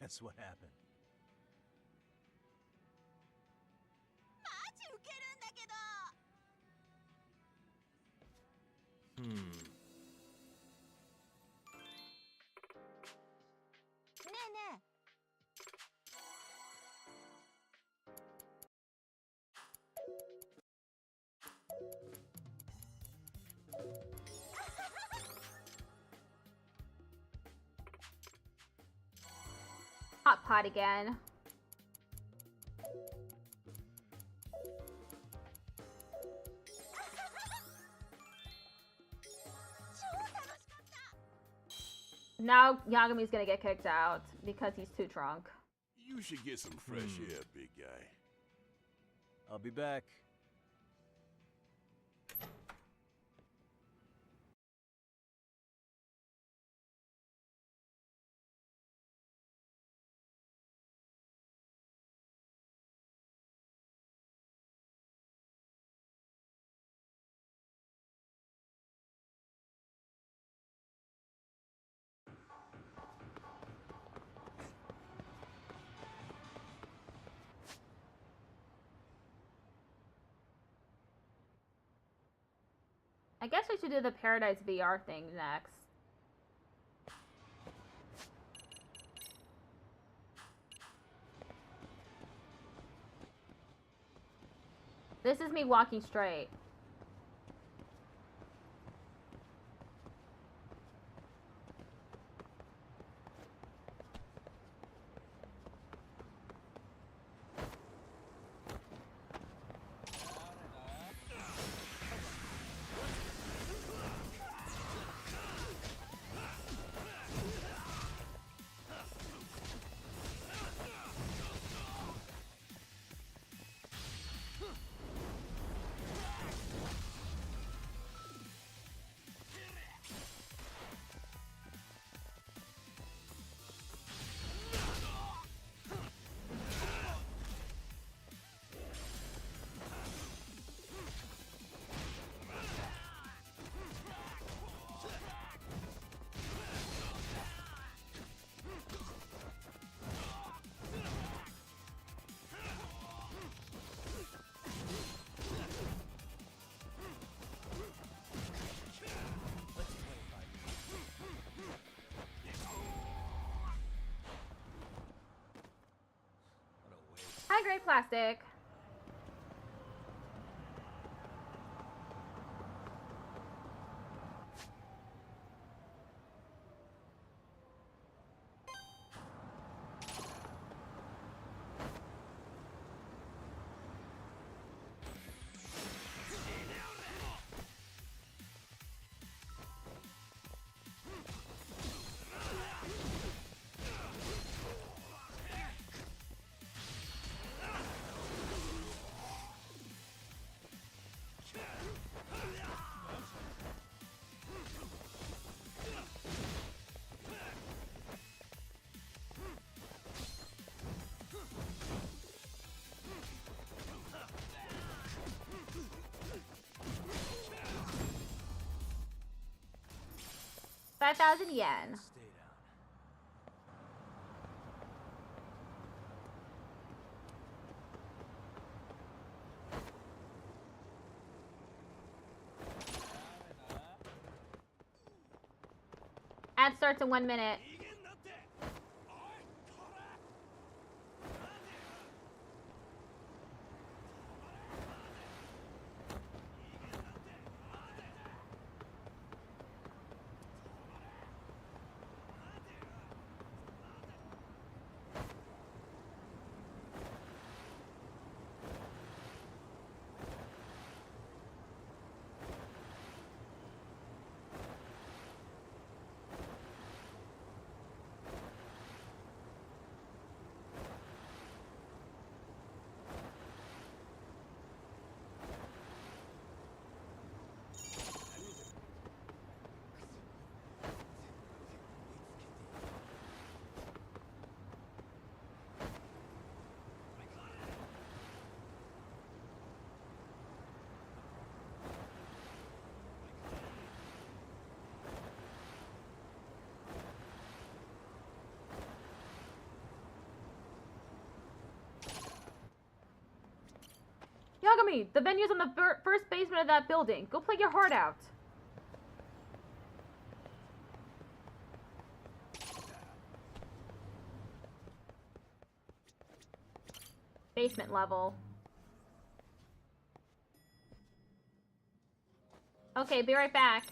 Guess what happened? マジウケるんだけど Hmm. ねえね Hot pot again. Now Yagami's gonna get kicked out because he's too drunk. You should get some fresh air, big guy. I'll be back. I guess we should do the Paradise VR thing next. This is me walking straight. High grade plastic. $5,000 yen. Stay down. Ad starts in 1 minute. Yagami, the venue's on the first basement of that building. Go play your heart out. Basement level. Okay, be right back.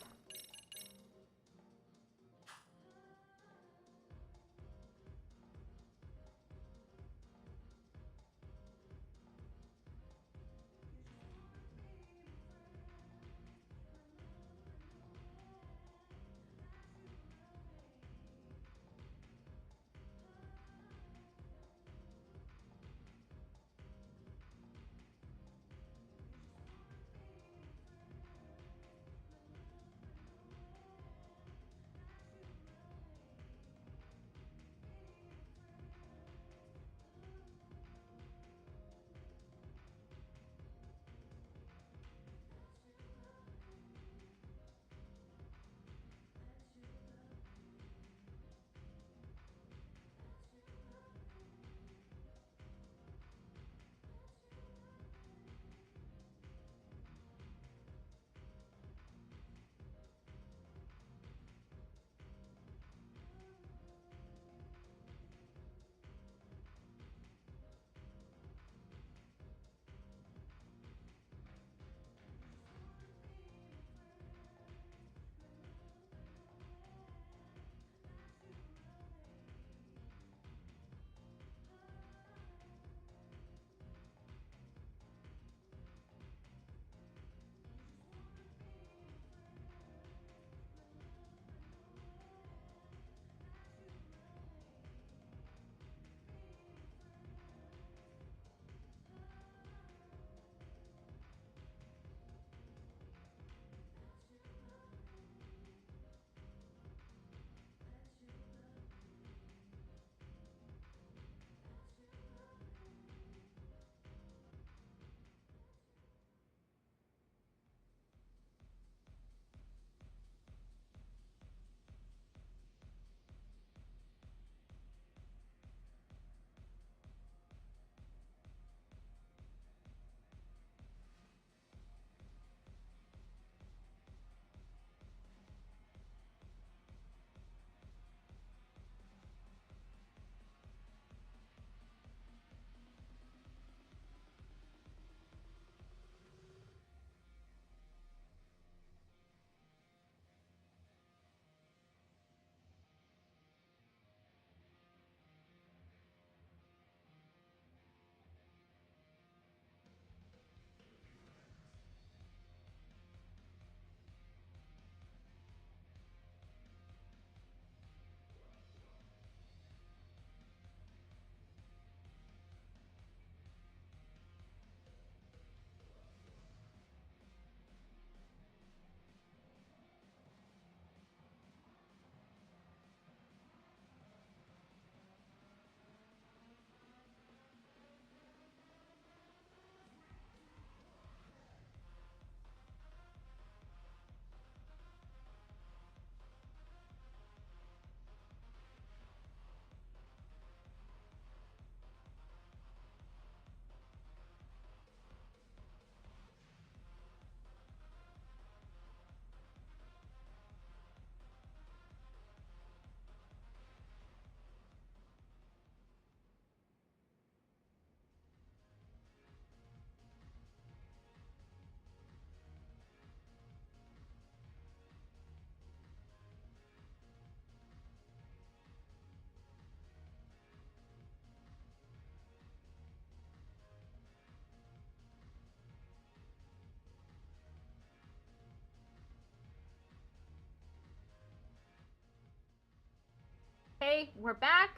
Okay, we're back.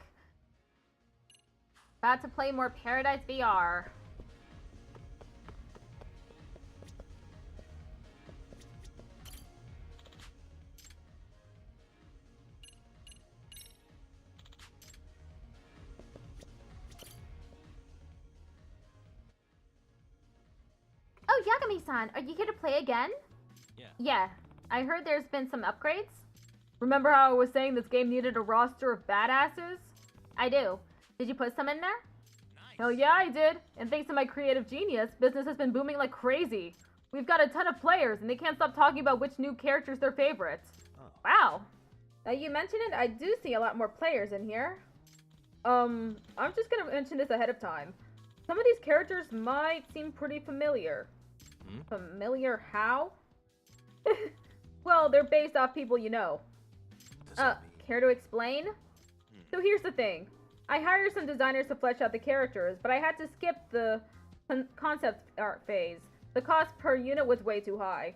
About to play more Paradise VR. Oh, Yagami-san, are you here to play again? Yeah. Yeah, I heard there's been some upgrades. Remember how I was saying this game needed a roster of badasses? I do. Did you put some in there? Hell yeah, I did. And thanks to my creative genius, business has been booming like crazy. We've got a ton of players, and they can't stop talking about which new character's their favorites. Oh. Wow. Now you mention it, I do see a lot more players in here. I'm just gonna mention this ahead of time. Some of these characters might seem pretty familiar. Familiar how? Well, they're based off people you know. Care to explain? So here's the thing. I hired some designers to flesh out the characters, but I had to skip the concept art phase. The cost per unit was way too high.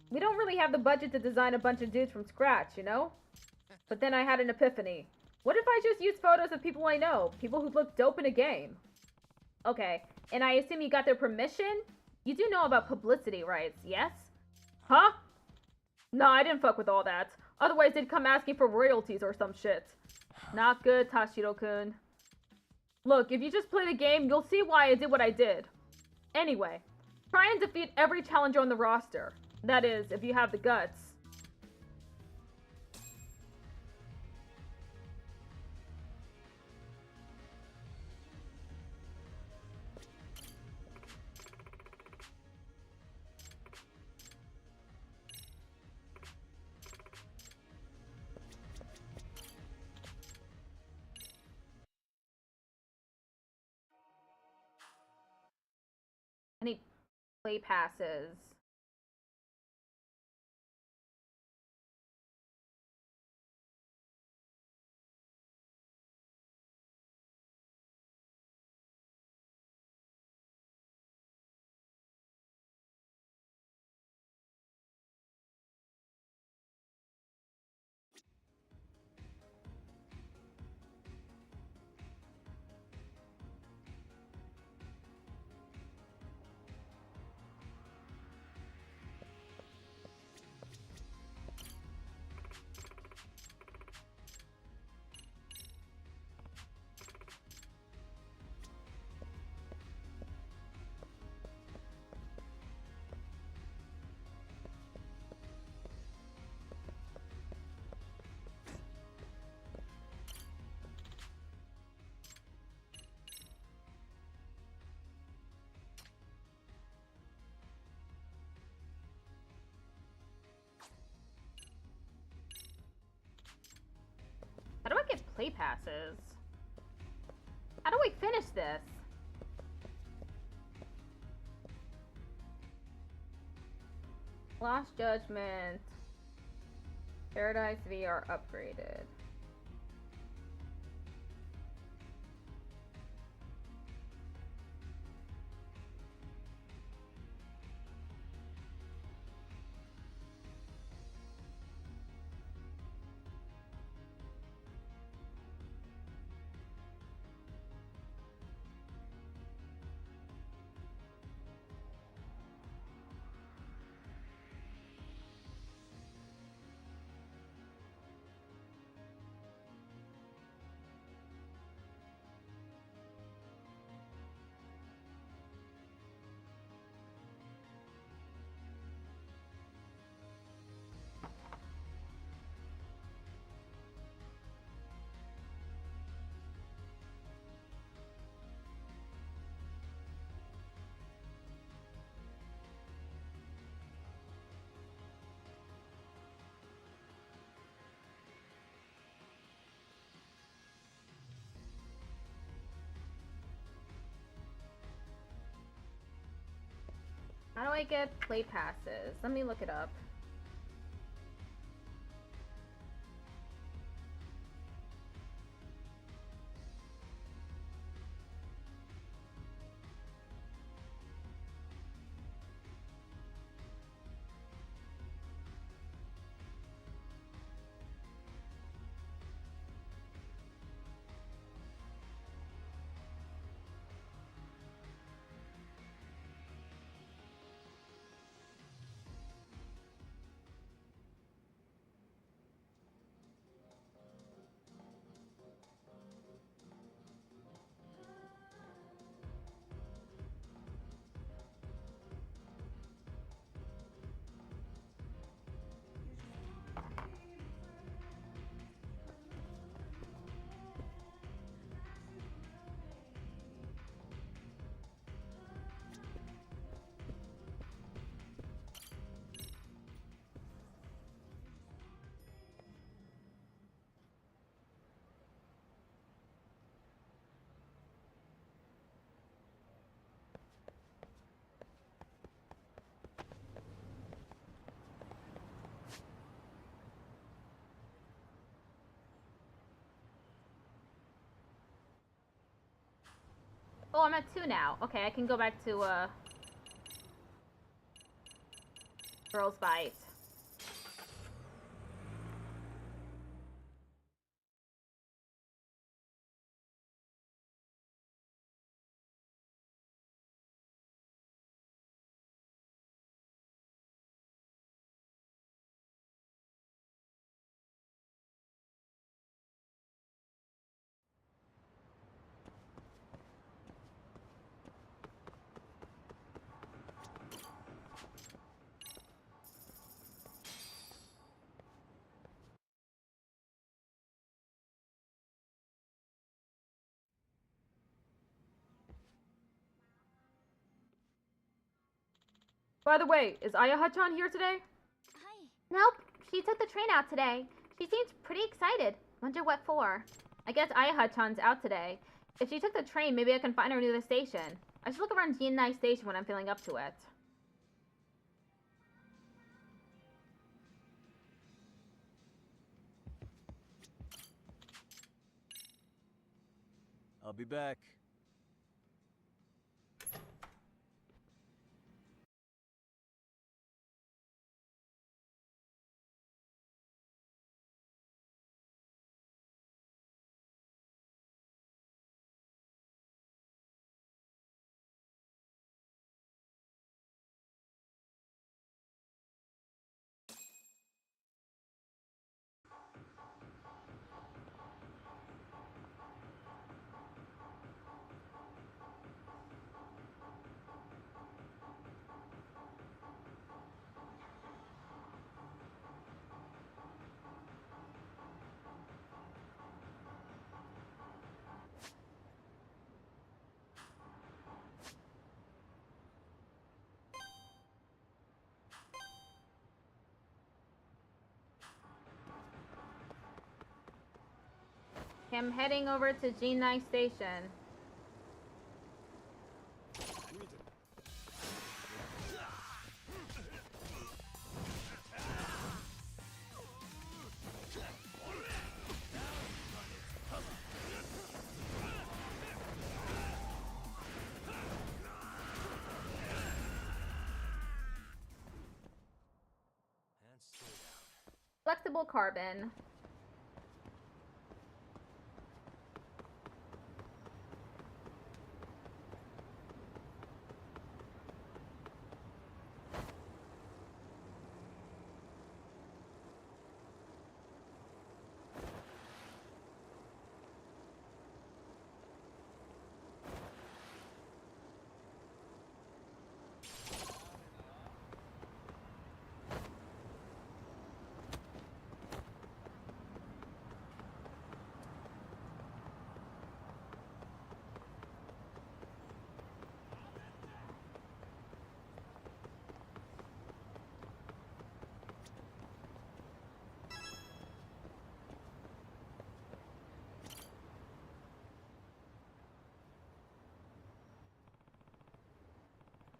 We don't really have the budget to design a bunch of dudes from scratch, you know? But then I had an epiphany. What if I just use photos of people I know? People who look dope in a game. Okay, and I assume you got their permission? You do know about publicity rights, yes? Huh? No, I didn't fuck with all that. Otherwise they'd come asking for royalties or some shit. Not good, Tashiro-kun. Look, if you just play the game, you'll see why I did what I did. Anyway, try and defeat every challenger on the roster. That is, if you have the guts. I need play passes. How do I get play passes? How do I finish this? Lost Judgment. Paradise VR upgraded. How do I get play passes? Let me look it up. Oh, I'm at 2 now. Okay, I can go back to, Girls Bite. By the way, is Ayaha-chan here today? はい。 Nope, she took the train out today. She seems pretty excited. Wonder what for. I guess Ayaha-chan's out today. If she took the train, maybe I can find her near the station. I should look around Jinai Station when I'm feeling up to it. I'll be back. I'm heading over to Jinai Station. And stay down. Flexible carbon.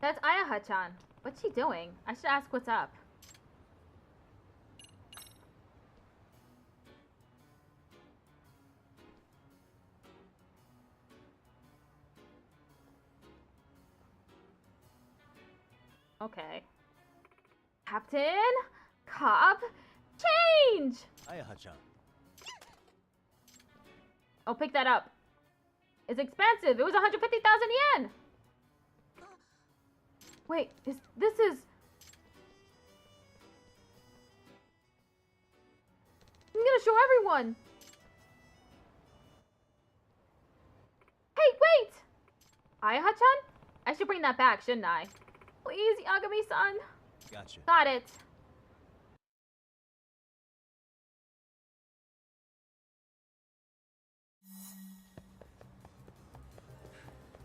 That's Ayaha-chan. What's she doing? I should ask what's up. Okay. Captain? Cop? Change! Ayaha-chan. I'll pick that up. It's expensive. It was 150,000 yen. Wait, this is... I'm gonna show everyone. Hey, wait! Ayaha-chan? I should bring that back, shouldn't I? Please, Yagami-san. Gotcha. Got it.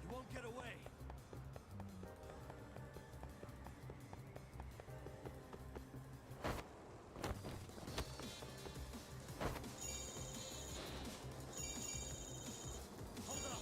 You won't get away. Hold up.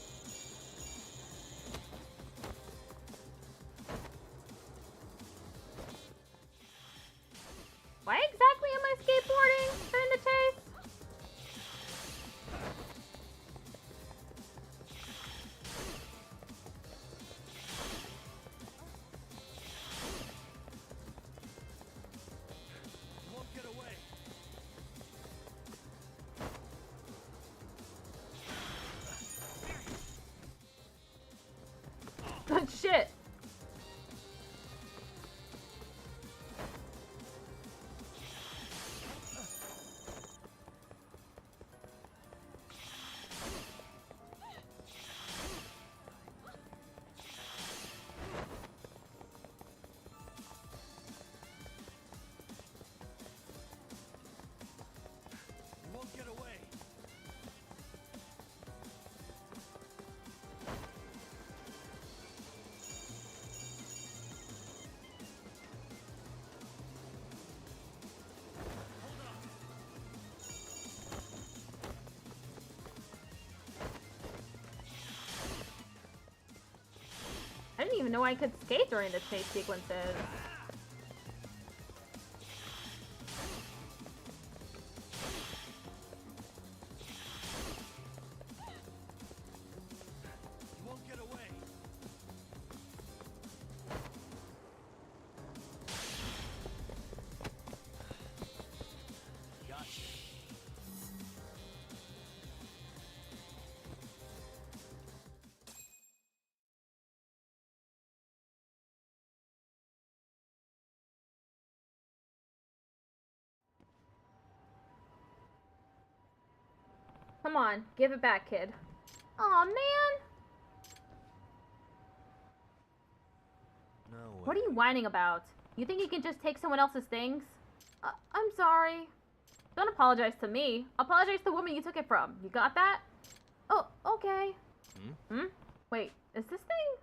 know I could skate during the chase sequences. You won't get away. Gotcha. Come on, give it back, kid. Aw, man! No way. What are you whining about? You think you can just take someone else's things? I'm sorry. Don't apologize to me. Apologize to the woman you took it from. You got that? Oh, okay. Hmm? Wait, is this thing?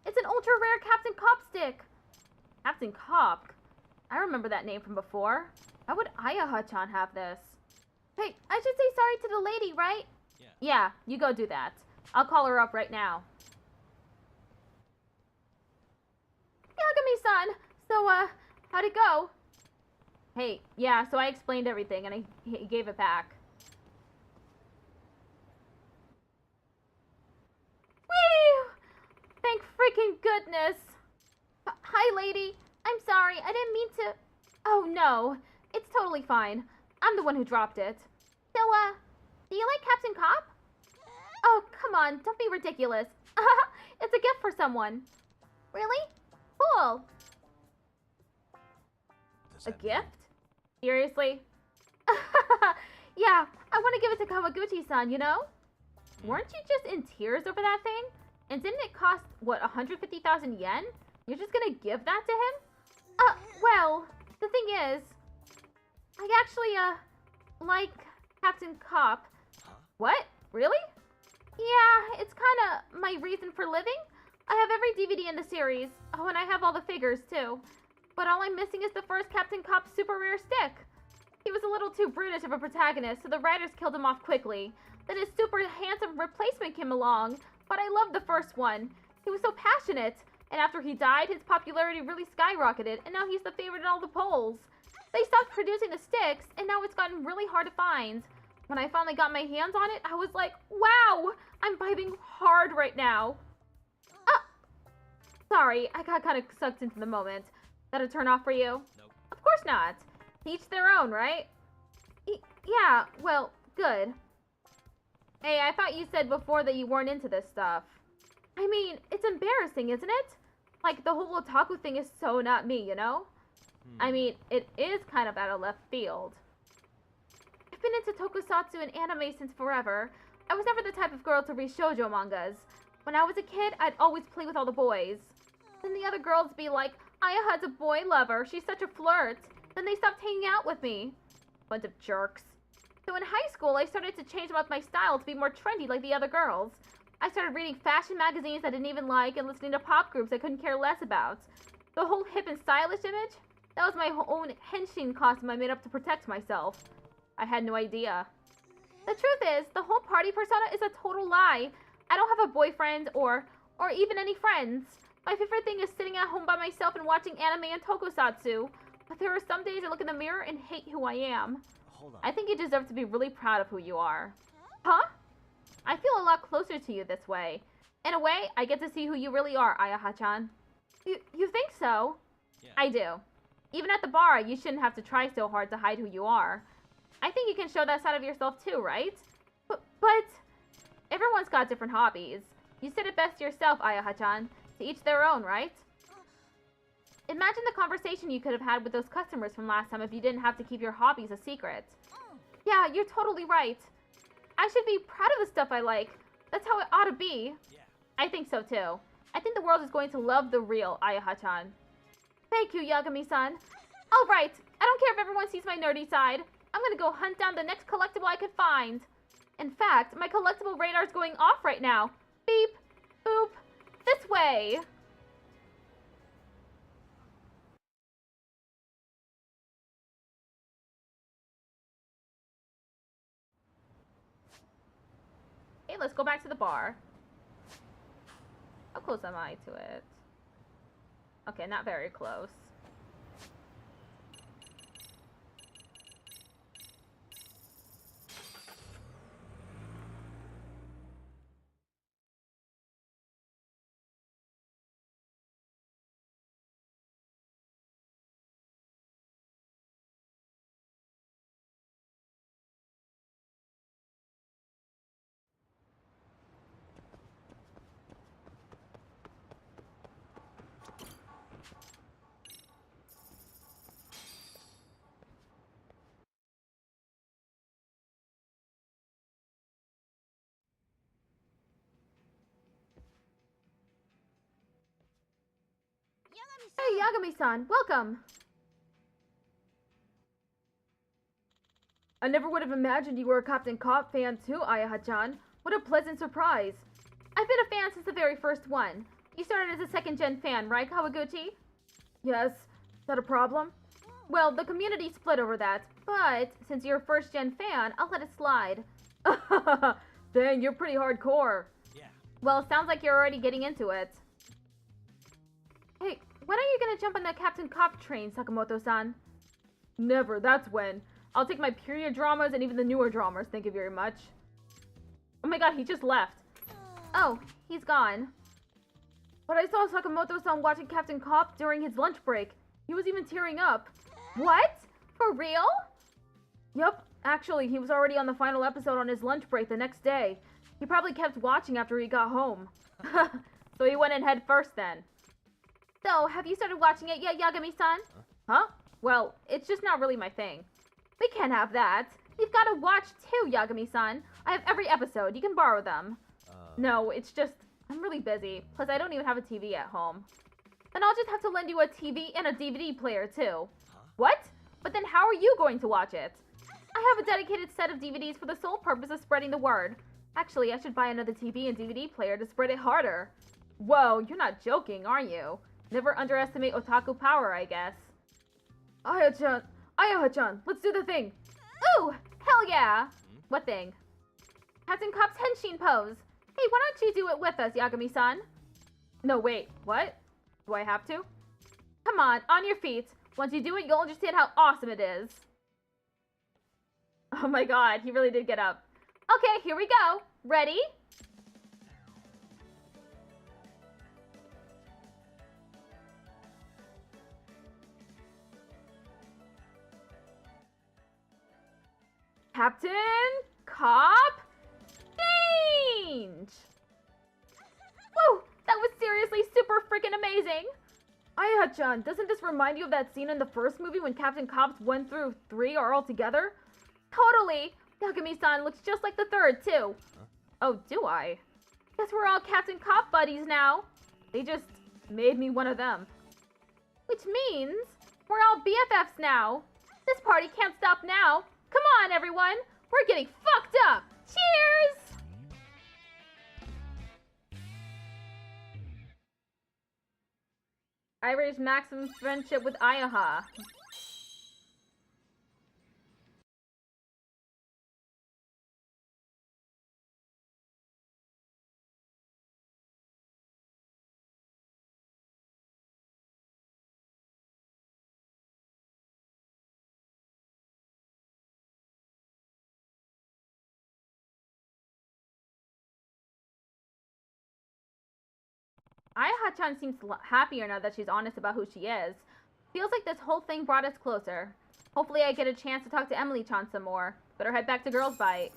It's an ultra rare Captain Cop stick. Captain Cop? I remember that name from before. Why would Ayaha-chan have this? Hey, I should say sorry to the lady, right? Yeah, you go do that. I'll call her up right now. Yagami-san! So, how'd it go? Hey, yeah, so I explained everything and he gave it back. Whee! Thank freaking goodness! Hi, lady. I'm sorry, I didn't mean to... Oh, no. It's totally fine. I'm the one who dropped it. So, do you like Captain Cop? Oh, come on, don't be ridiculous. It's a gift for someone. Really? Cool. Does A that mean- gift? Seriously? Yeah, I want to give it to Kawaguchi-san, you know? Weren't you just in tears over that thing? And didn't it cost, what, 150,000 yen? You're just gonna give that to him? Well, the thing is, I actually, like Captain Cop. Huh? What? Really? Yeah, it's kinda my reason for living. I have every DVD in the series. Oh, and I have all the figures, too. But all I'm missing is the first Captain Cop super rare stick. He was a little too brutish of a protagonist, so the writers killed him off quickly. Then his super handsome replacement came along, but I loved the first one. He was so passionate, and after he died, his popularity really skyrocketed, and now he's the favorite in all the polls. They stopped producing the sticks, and now it's gotten really hard to find. When I finally got my hands on it, I was like, wow, I'm vibing hard right now. Sorry, I got kind of sucked into the moment. That a turn off for you? Nope. Of course not. Each their own, right? Yeah, well, good. Hey, I thought you said before that you weren't into this stuff. I mean, it's embarrassing, isn't it? Like, the whole otaku thing is so not me, you know? I mean, it is kind of out of left field. I've been into tokusatsu and anime since forever. I was never the type of girl to read shoujo mangas. When I was a kid, I'd always play with all the boys. Then the other girls be like, Ayaha's a boy lover, she's such a flirt. Then they stopped hanging out with me. Bunch of jerks. So in high school, I started to change up my style to be more trendy like the other girls. I started reading fashion magazines I didn't even like and listening to pop groups I couldn't care less about. The whole hip and stylish image? That was my own henshin costume I made up to protect myself. I had no idea. The truth is, the whole party persona is a total lie. I don't have a boyfriend or even any friends. My favorite thing is sitting at home by myself and watching anime and tokusatsu. But there are some days I look in the mirror and hate who I am. Hold on. I think you deserve to be really proud of who you are. Huh? I feel a lot closer to you this way. In a way, I get to see who you really are, Ayaha-chan. You think so? Yeah. I do. Even at the bar, you shouldn't have to try so hard to hide who you are. I think you can show that side of yourself too, right? But everyone's got different hobbies. You said it best yourself, Ayaha-chan. To each their own, right? Imagine the conversation you could have had with those customers from last time if you didn't have to keep your hobbies a secret. Yeah, you're totally right. I should be proud of the stuff I like. That's how it ought to be. Yeah. I think so too. I think the world is going to love the real Ayaha-chan. Thank you, Yagami-san. All right, I don't care if everyone sees my nerdy side. I'm gonna go hunt down the next collectible I can find. In fact, my collectible radar's going off right now. Beep, boop, this way. Hey, let's go back to the bar. How close am I to it? Okay, not very close. Hey, Yagami-san, welcome! I never would have imagined you were a Captain Cop fan too, Ayaha-chan. What a pleasant surprise. I've been a fan since the very first one. You started as a second-gen fan, right, Kawaguchi? Yes. Is that a problem? Well, the community split over that, but since you're a first-gen fan, I'll let it slide. Dang, you're pretty hardcore. Yeah. Well, sounds like you're already getting into it. Hey, when are you gonna jump on the Captain Cop train, Sakamoto-san? Never, that's when. I'll take my period dramas and even the newer dramas, thank you very much. Oh my god, he just left. Oh, he's gone. But I saw Sakamoto-san watching Captain Cop during his lunch break. He was even tearing up. What? For real? Yup, actually, he was already on the final episode on his lunch break the next day. He probably kept watching after he got home. So he went in head first then. So, have you started watching it yet, Yagami-san? Huh? Well, it's just not really my thing. We can't have that. You've got to watch too, Yagami-san. I have every episode. You can borrow them. No, it's just, I'm really busy. Plus, I don't even have a TV at home. Then I'll just have to lend you a TV and a DVD player too. What? But then how are you going to watch it? I have a dedicated set of DVDs for the sole purpose of spreading the word. Actually, I should buy another TV and DVD player to spread it harder. Whoa, you're not joking, are you? Never underestimate otaku power, I guess. Ayaha-chan, let's do the thing. Ooh, hell yeah. What thing? Captain Cop's henshin pose. Hey, why don't you do it with us, Yagami-san? No, wait, what? Do I have to? Come on your feet. Once you do it, you'll understand how awesome it is. Oh my god, he really did get up. Okay, here we go. Ready? Captain Cop change! Woo! That was seriously super freaking amazing! Ayaha-chan, doesn't this remind you of that scene in the first movie when Captain Cops 1 through 3 are all together? Totally! Yagami-san looks just like the third, too. Huh? Oh, do I? Guess we're all Captain Cop buddies now. They just made me one of them. Which means we're all BFFs now. This party can't stop now. Come on, everyone! We're getting fucked up! Cheers! I raised maximum friendship with Ayaha. Ayaha-chan seems happier now that she's honest about who she is. Feels like this whole thing brought us closer. Hopefully I get a chance to talk to Emily-chan some more. Better head back to Girls Bite.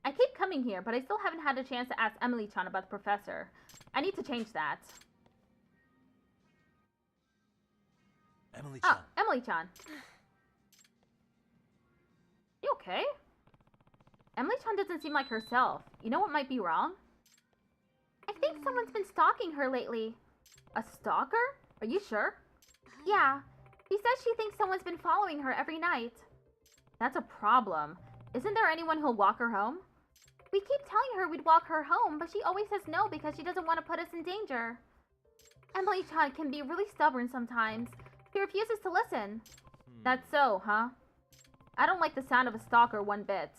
I keep coming here, but I still haven't had a chance to ask Emily-chan about the professor. I need to change that. Emily-chan. Oh, Emily-chan. You okay? Emily-chan doesn't seem like herself. You know what might be wrong? I think someone's been stalking her lately. A stalker? Are you sure? Yeah. She says she thinks someone's been following her every night. That's a problem. Isn't there anyone who'll walk her home? We keep telling her we'd walk her home, but she always says no because she doesn't want to put us in danger. Emily-chan can be really stubborn sometimes. He refuses to listen. That's so, huh? I don't like the sound of a stalker one bit.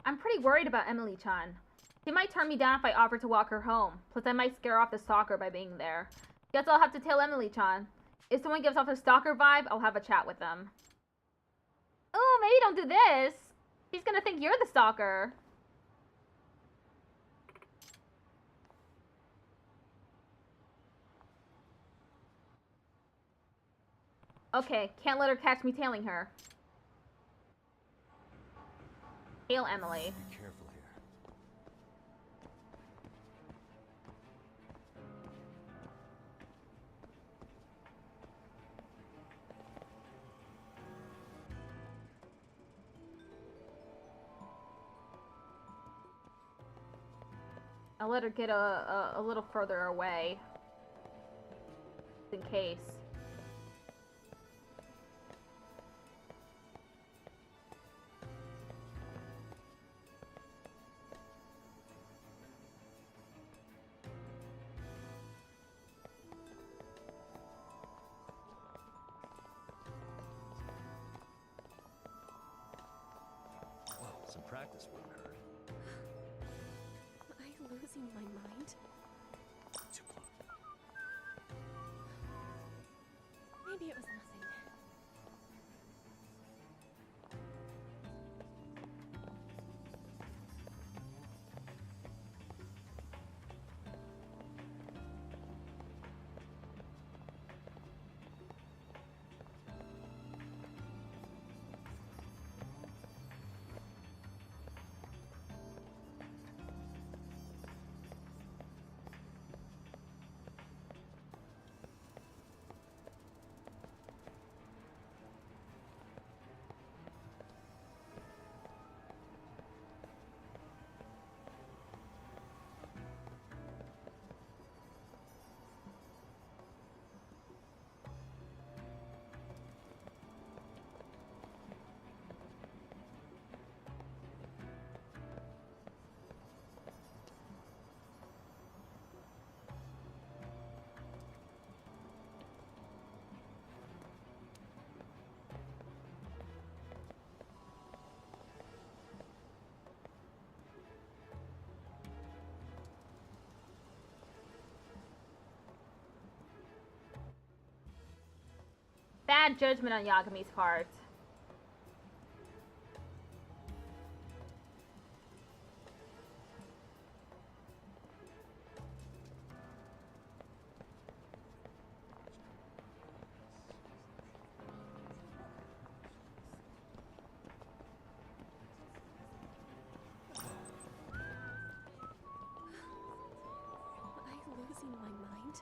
I'm pretty worried about Emily-chan. She might turn me down if I offer to walk her home. Plus, I might scare off the stalker by being there. Guess I'll have to tell Emily-chan. If someone gives off a stalker vibe, I'll have a chat with them. Oh, maybe don't do this. She's gonna think you're the stalker. Okay, can't let her catch me tailing her. Tail Emily. Be careful here. I'll let her get a little further away. Just in case. Whoa, some practice work, Kurt. Am I losing my mind? Too close. Maybe it was nothing. Bad judgment on Yagami's part. Am I losing my mind?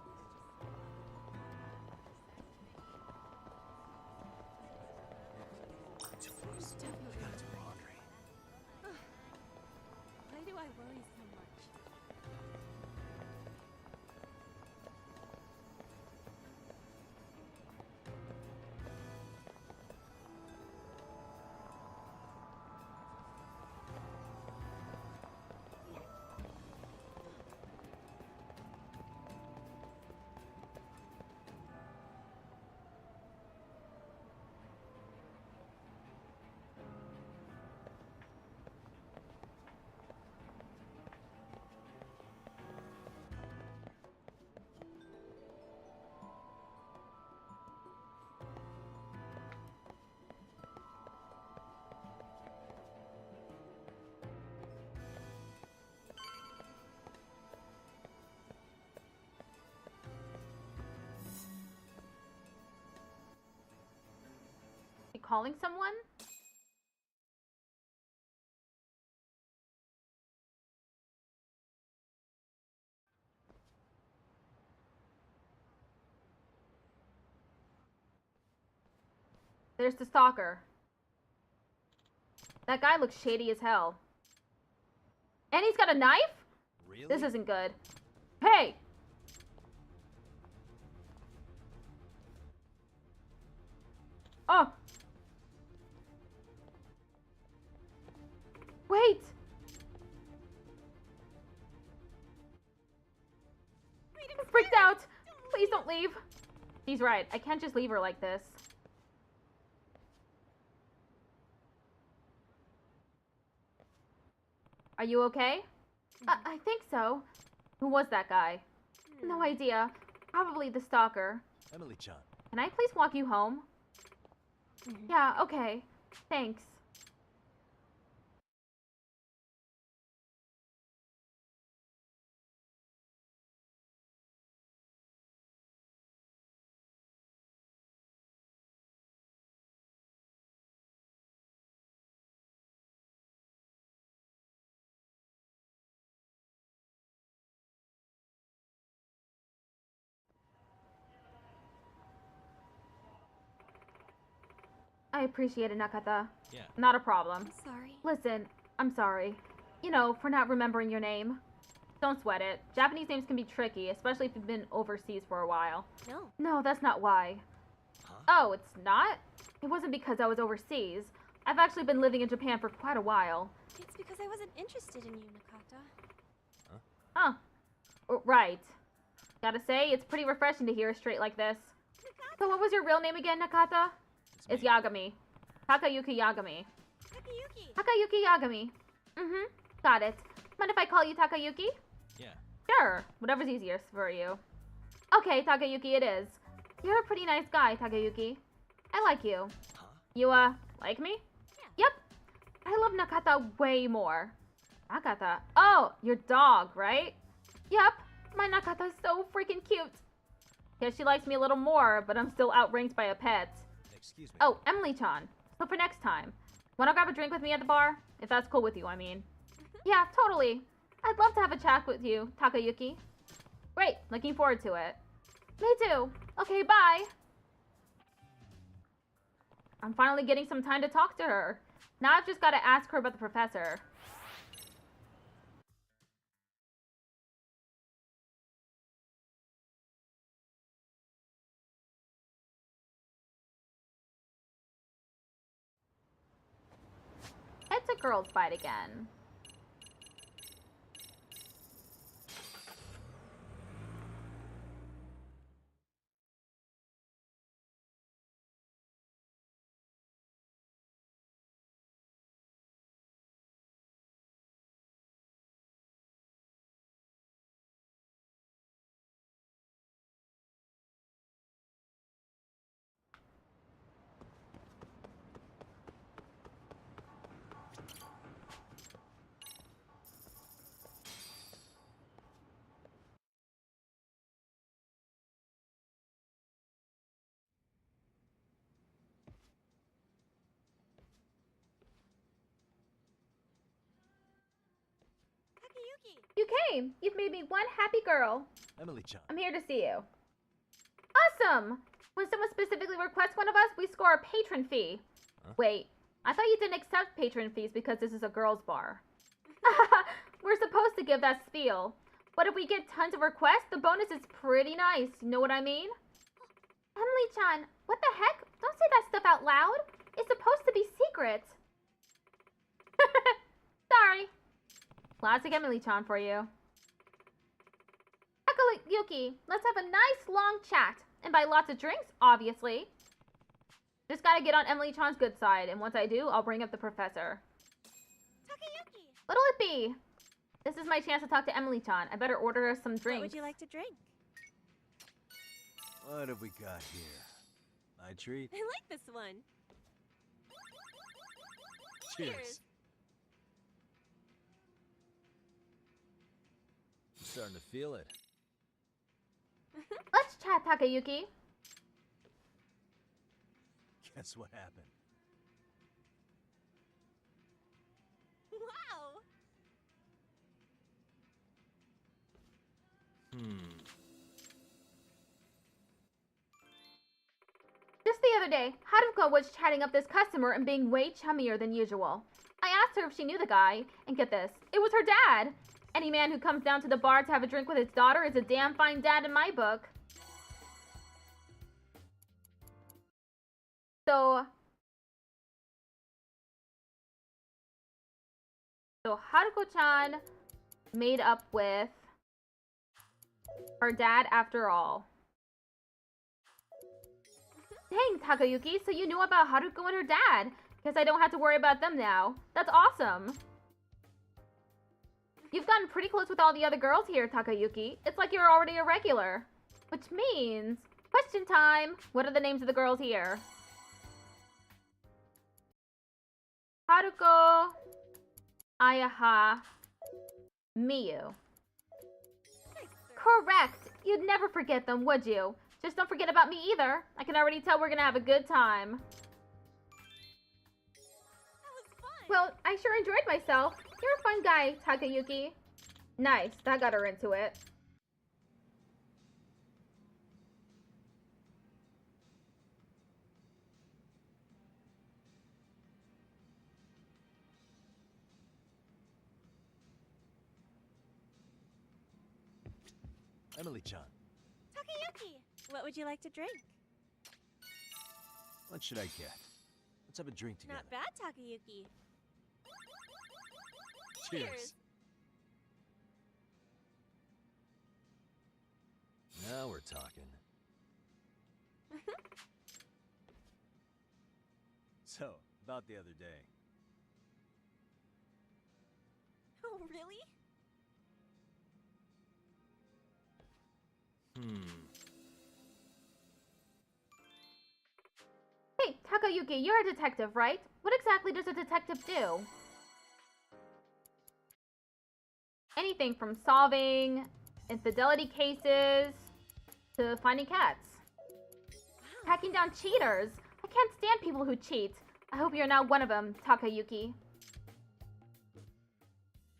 Too close. Definitely. I gotta do laundry. Why do I worry so much? You calling someone? There's the stalker. That guy looks shady as hell. And he's got a knife? Really? This isn't good. Hey! Oh! Wait! I'm freaked out! Please don't leave! He's right. I can't just leave her like this. Are you okay? I think so. Who was that guy? No idea. Probably the stalker. Emily-chan. Can I please walk you home? Yeah, okay. Thanks. I appreciate it, Nakata. Yeah. Not a problem. I'm sorry. Listen, I'm sorry. You know, for not remembering your name. Don't sweat it. Japanese names can be tricky, especially if you've been overseas for a while. No. No, that's not why. Huh? Oh, it's not? It wasn't because I was overseas. I've actually been living in Japan for quite a while. It's because I wasn't interested in you, Nakata. Huh. Right. Gotta say, it's pretty refreshing to hear it straight like this. So what was your real name again, Nakata? It's me. Yagami. Takayuki Yagami. Takayuki! Takayuki Yagami. Mm-hmm. Got it. Mind if I call you Takayuki? Yeah. Sure. Whatever's easiest for you. Okay, Takayuki it is. You're a pretty nice guy, Takayuki. I like you. Huh? You, like me? Yeah. Yep. I love Nakata way more. Nakata? Oh, your dog, right? Yep. My Nakata's so freaking cute. Guess she likes me a little more, but I'm still outranked by a pet. Excuse me. Oh, Emily-chan. So for next time, wanna grab a drink with me at the bar? If that's cool with you, I mean. Yeah, totally. I'd love to have a chat with you, Takayuki. Great, looking forward to it. Me too. Okay, bye. I'm finally getting some time to talk to her. Now I've just got to ask her about the professor. It's a girls' fight again. Takayuki! You came. You've made me one happy girl. Emily-chan. I'm here to see you. Awesome! When someone specifically requests one of us, we score a patron fee. Huh? Wait, I thought you didn't accept patron fees because this is a girls' bar. We're supposed to give that spiel. But if we get tons of requests, the bonus is pretty nice. You know what I mean? Emily-chan, what the heck? Don't say that stuff out loud. It's supposed to be secret. Sorry. Classic Emily-chan for you. Takayuki, let's have a nice long chat. And buy lots of drinks, obviously. Just gotta get on Emily-chan's good side, and once I do, I'll bring up the professor. Takayuki! What'll it be? This is my chance to talk to Emily-chan. I better order her some drinks. What would you like to drink? What have we got here? My treat? I like this one. Cheers. I'm starting to feel it. Let's chat, Takayuki. Guess what happened? Wow! Just the other day, Haruka was chatting up this customer and being way chummier than usual. asked her if she knew the guy, and get this, it was her dad. Any man who comes down to the bar to have a drink with his daughter is a damn fine dad in my book. So Haruko-chan made up with her dad after all. Dang, Takayuki, so you knew about Haruko and her dad. Guess I don't have to worry about them now. That's awesome. You've gotten pretty close with all the other girls here, Takayuki. It's like you're already a regular. Which means, question time. What are the names of the girls here? Haruko, Ayaha, Miyu. Correct! You'd never forget them, would you? Just don't forget about me either. I can already tell we're gonna have a good time. Well, I sure enjoyed myself. You're a fun guy, Takayuki. Nice, that got her into it. Emily-chan, Takayuki, what would you like to drink? what should I get? Let's have a drink together. Not bad, Takayuki. Cheers. Now we're talking. So, about the other day. Oh, really? Hey, Takayuki, you're a detective, right? What exactly does a detective do? Anything from solving infidelity cases to finding cats. Tracking down cheaters. I can't stand people who cheat. I hope you're not one of them, Takayuki.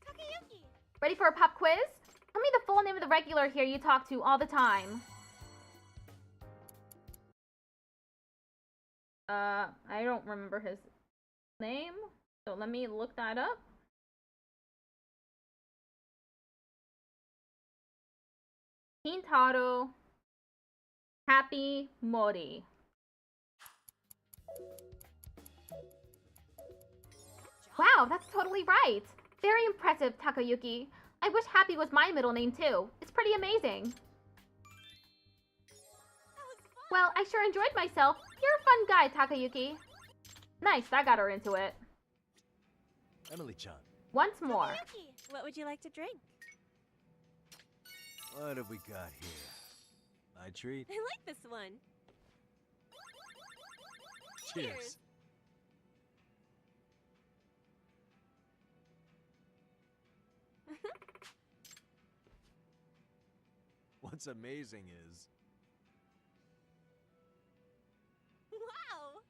Takayuki! Ready for a pop quiz? Tell me the full name of the regular here you talk to all the time. I don't remember his name, so let me look that up. Kintaro Happy Mori. Wow, that's totally right. Very impressive, Takayuki. I wish Happy was my middle name too. It's pretty amazing. Well, I sure enjoyed myself. You're a fun guy, Takayuki. Nice, that got her into it. Emily-chan, Once more. Takayuki, what would you like to drink? what have we got here? My treat? I like this one. Cheers. What's amazing is... Wow!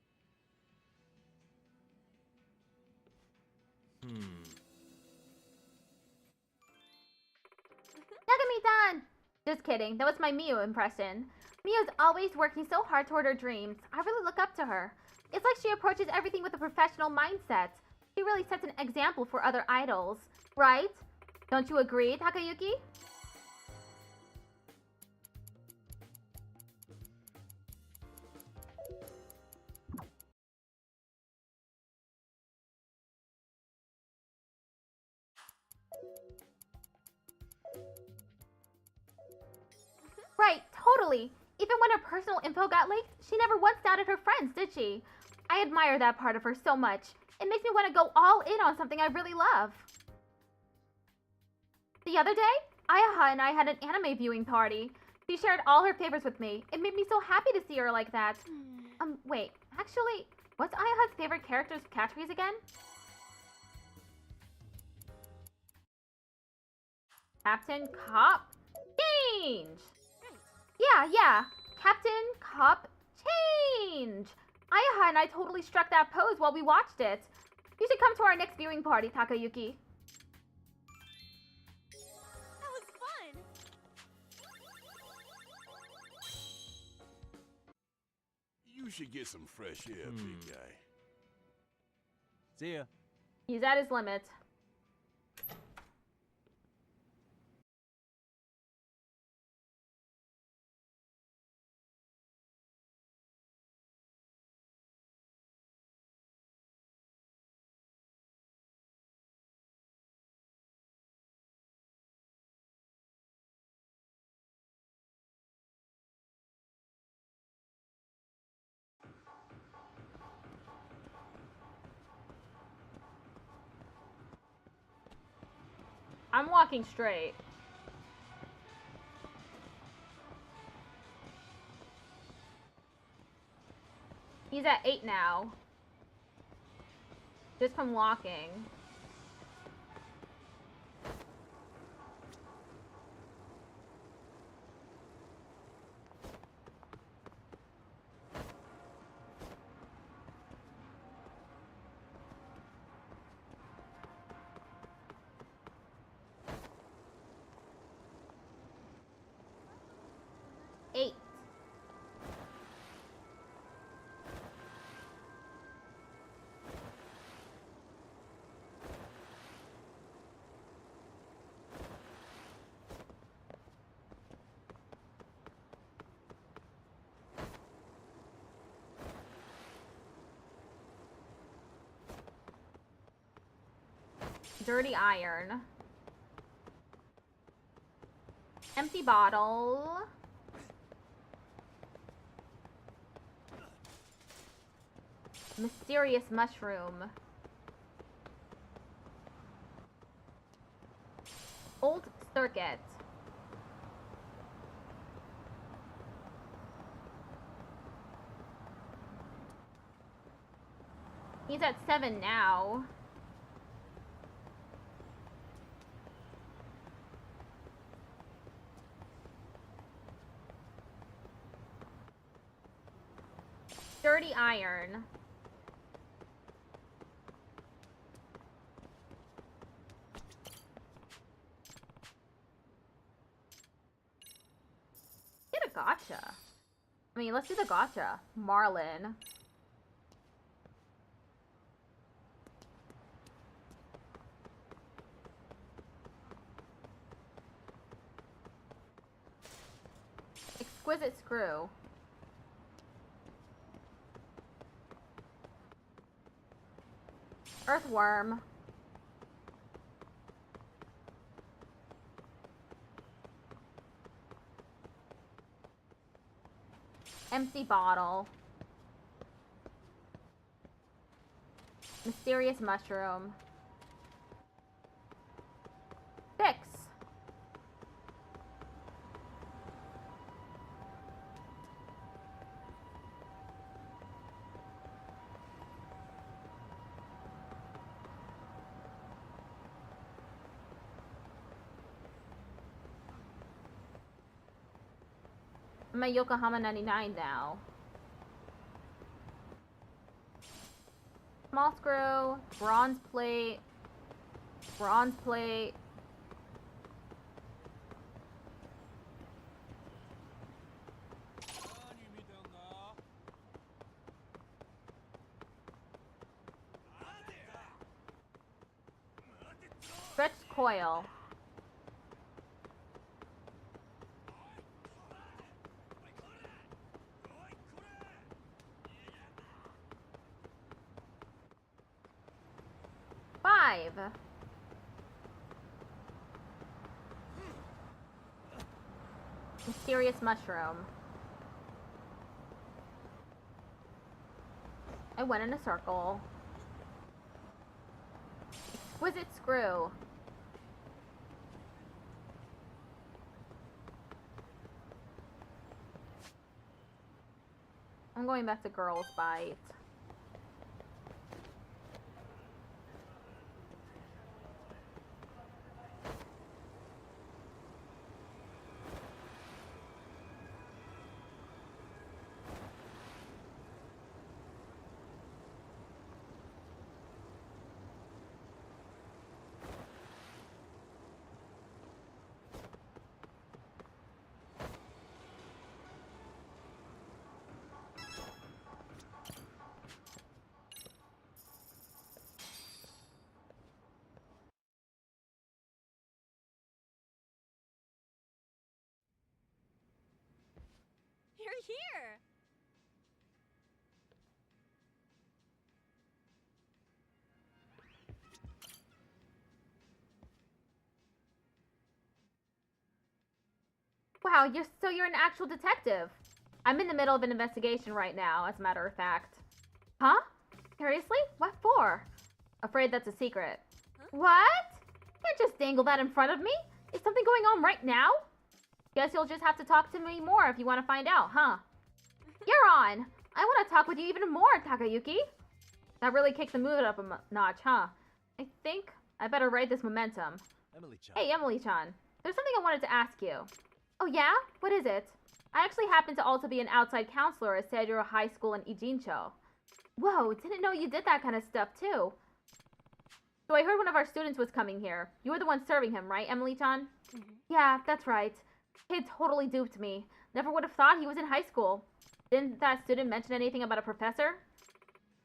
Nagami-san! Just kidding, that was my Miu impression. Miu's always working so hard toward her dreams. I really look up to her. It's like she approaches everything with a professional mindset. She really sets an example for other idols, right? Don't you agree, Takayuki? Right, totally. Even when her personal info got leaked, she never once doubted her friends, did she? I admire that part of her so much. It makes me want to go all in on something I really love. The other day, Ayaha and I had an anime viewing party. She shared all her favorites with me. It made me so happy to see her like that. Wait, actually, what's Ayaha's favorite character's catchphrase again? Captain Cop Change! Yeah. Captain Cop Change! Ayaha and I totally struck that pose while we watched it. You should come to our next viewing party, Takayuki. That was fun! You should get some fresh air, big guy. See ya. He's at his limit. I'm walking straight. He's at 8 now. Just from walking. Eight. Dirty iron. Empty bottle. Mysterious mushroom. Old circuit. He's at 7 now. Dirty iron. Get a gotcha. I mean, let's do the gotcha. Marlin. Exquisite screw. Earthworm. Empty bottle. Mysterious mushroom. 6. I'm at Yokohama 99 now. Small screw, bronze plate, bronze plate. Stretched coil. Five. Mysterious mushroom. I went in a circle. Exquisite screw. I'm going back to Girls Bite. Wow, you're an actual detective. I'm in the middle of an investigation right now, as a matter of fact. Huh? Seriously? What for? Afraid that's a secret. Huh? What? Can't just dangle that in front of me. Is something going on right now? Guess you'll just have to talk to me more if you want to find out, huh? You're on. I want to talk with you even more, Takayuki. That really kicked the mood up a notch, huh? I think I better write this momentum. Emily-chan. Hey, Emily-chan. There's something I wanted to ask you. Oh yeah? What is it? I actually happen to also be an outside counselor at Seijiro High School in Ijincho. Whoa, didn't know you did that kind of stuff too. So I heard one of our students was coming here. You were the one serving him, right, Emily-chan? Yeah, that's right. Kid totally duped me. Never would have thought he was in high school. Didn't that student mention anything about a professor?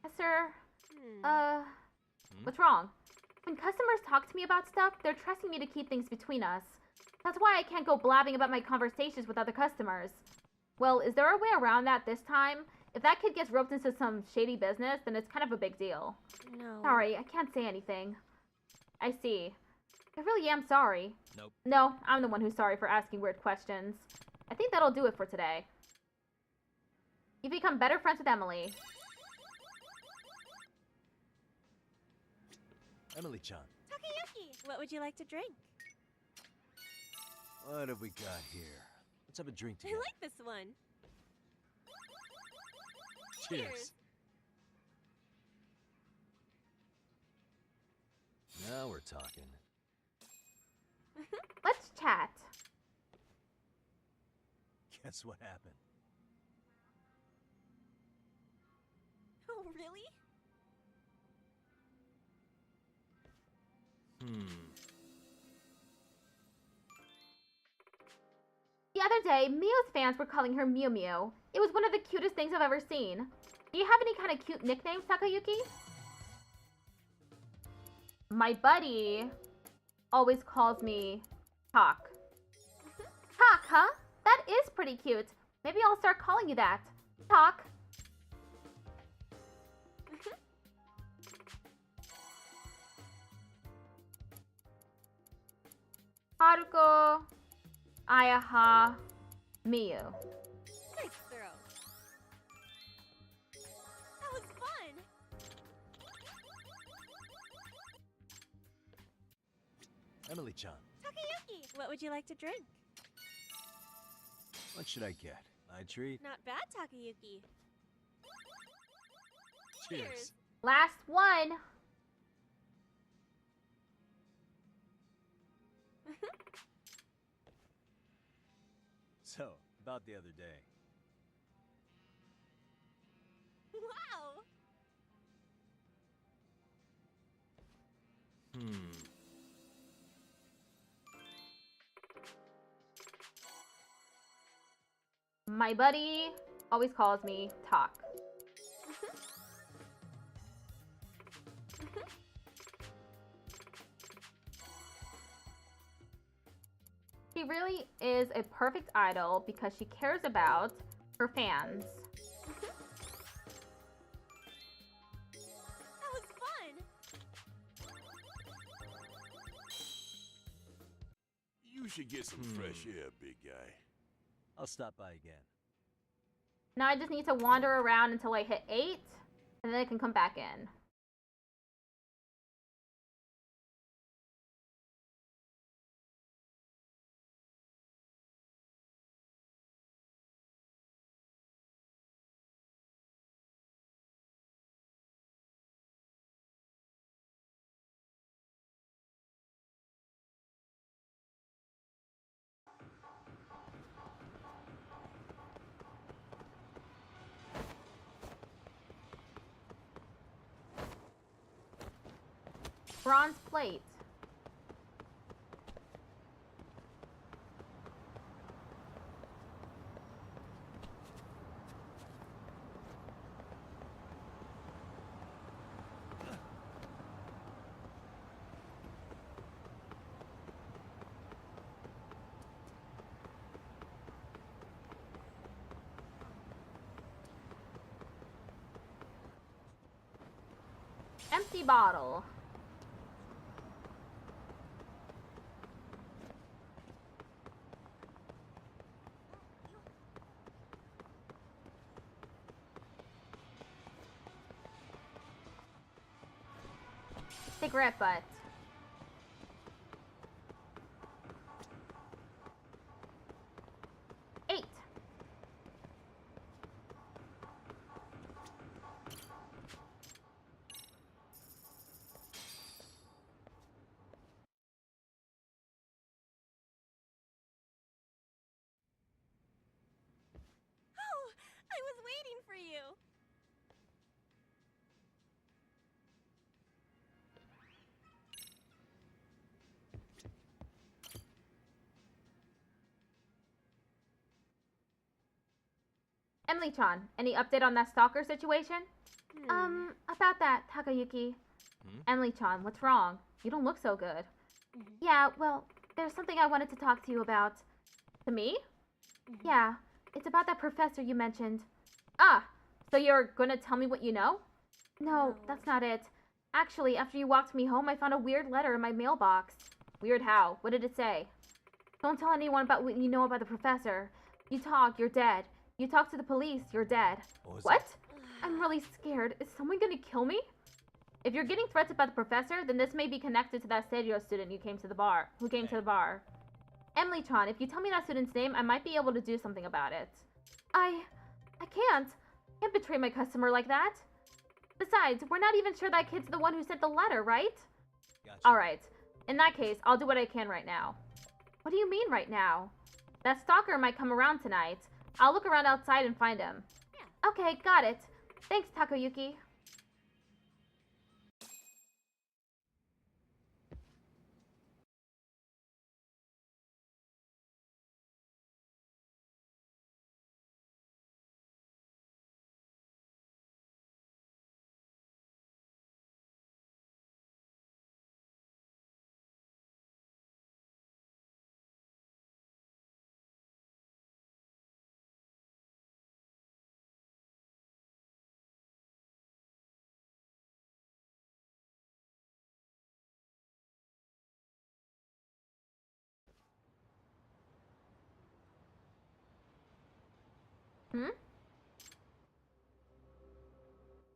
Professor? What's wrong? When customers talk to me about stuff, they're trusting me to keep things between us. That's why I can't go blabbing about my conversations with other customers. Well, is there a way around that this time? If that kid gets roped into some shady business, then it's kind of a big deal. No. Sorry, I can't say anything. I see. I really am sorry. Nope. No, I'm the one who's sorry for asking weird questions. I think that'll do it for today. You've become better friends with Emily. Emily-chan. Takayuki, what would you like to drink? What have we got here? Let's have a drink I together. like this one. Cheers. Now we're talking. Let's chat. Guess what happened? Oh, really? The other day, Mio's fans were calling her Mew Mew. It was one of the cutest things I've ever seen. Do you have any kind of cute nicknames, Takayuki? My buddy always calls me Talk. Talk, huh? That is pretty cute. Maybe I'll start calling you that. Talk. Haruko, Ayaha, Miyu. Nice throw. That was fun. Emily-chan. Takayuki, what would you like to drink? What should I get? I treat? Not bad, Takayuki. Cheers. Last one. So, about the other day. Wow. My buddy always calls me Talk. She really is a perfect idol because she cares about her fans. That was fun. You should get some fresh air, big guy. I'll stop by again. Now I just need to wander around until I hit 8, and then I can come back in. Bronze plate. Empty bottle. Cigarette butt. Eight. Oh, I was waiting for you. Emily-chan, any update on that stalker situation? About that, Takayuki. Emily-chan, what's wrong? You don't look so good. Yeah, well, there's something I wanted to talk to you about. To me? Yeah, it's about that professor you mentioned. Ah, so you're gonna tell me what you know? No, that's not it. Actually, after you walked me home, I found a weird letter in my mailbox. Weird how? What did it say? Don't tell anyone about what you know about the professor. You talk, you're dead. You talk to the police, you're dead. What? I'm really scared. Is someone gonna kill me? If you're getting threats about the professor, then this may be connected to that Seijiro student who came to the bar. Emily-chan, if you tell me that student's name, I might be able to do something about it. I can't. I can't betray my customer like that. Besides, we're not even sure that kid's the one who sent the letter, right? Gotcha. Alright. In that case, I'll do what I can right now. What do you mean right now? That stalker might come around tonight. I'll look around outside and find him. Yeah. Okay, got it. Thanks, Takayuki.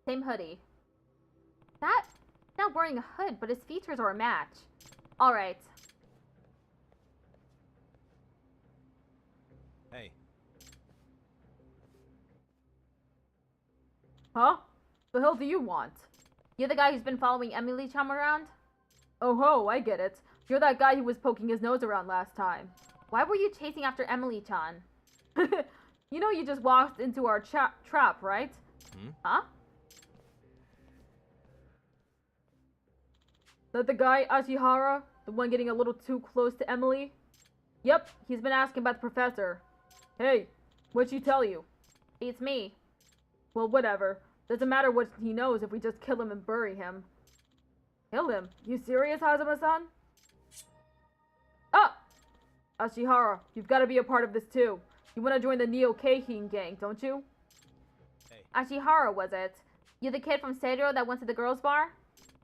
Same hoodie. That? Not wearing a hood, but his features are a match. Alright. Hey, Huh? The hell do you want? You're the guy who's been following Emily-chan around? Oh ho, I get it. You're that guy who was poking his nose around last time. Why were you chasing after Emily-chan? You know you just walked into our trap, right? Huh? That the guy, Ashihara? The one getting a little too close to Emily? Yep, he's been asking about the professor. Hey, what'd she tell you? It's me. Well, whatever. Doesn't matter what he knows if we just kill him and bury him. Kill him? You serious, Hazama-san? Ah! Ashihara, you've got to be a part of this too. You want to join the Neo-Keihin gang, don't you? Ashihara, was it? You the kid from Seijiro that went to the girls' bar?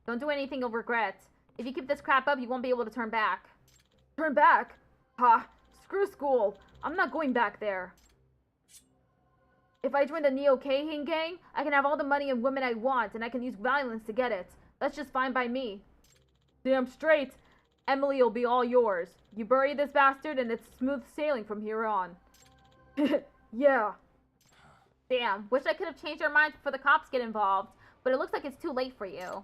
Don't do anything you'll regret. If you keep this crap up, you won't be able to turn back. Turn back? Ha! Screw school. I'm not going back there. If I join the Neo-Keihin gang, I can have all the money and women I want, and I can use violence to get it. That's just fine by me. Damn straight. Emily will be all yours. You bury this bastard, and it's smooth sailing from here on. Yeah. Damn, wish I could have changed your mind before the cops get involved, but it looks like it's too late for you.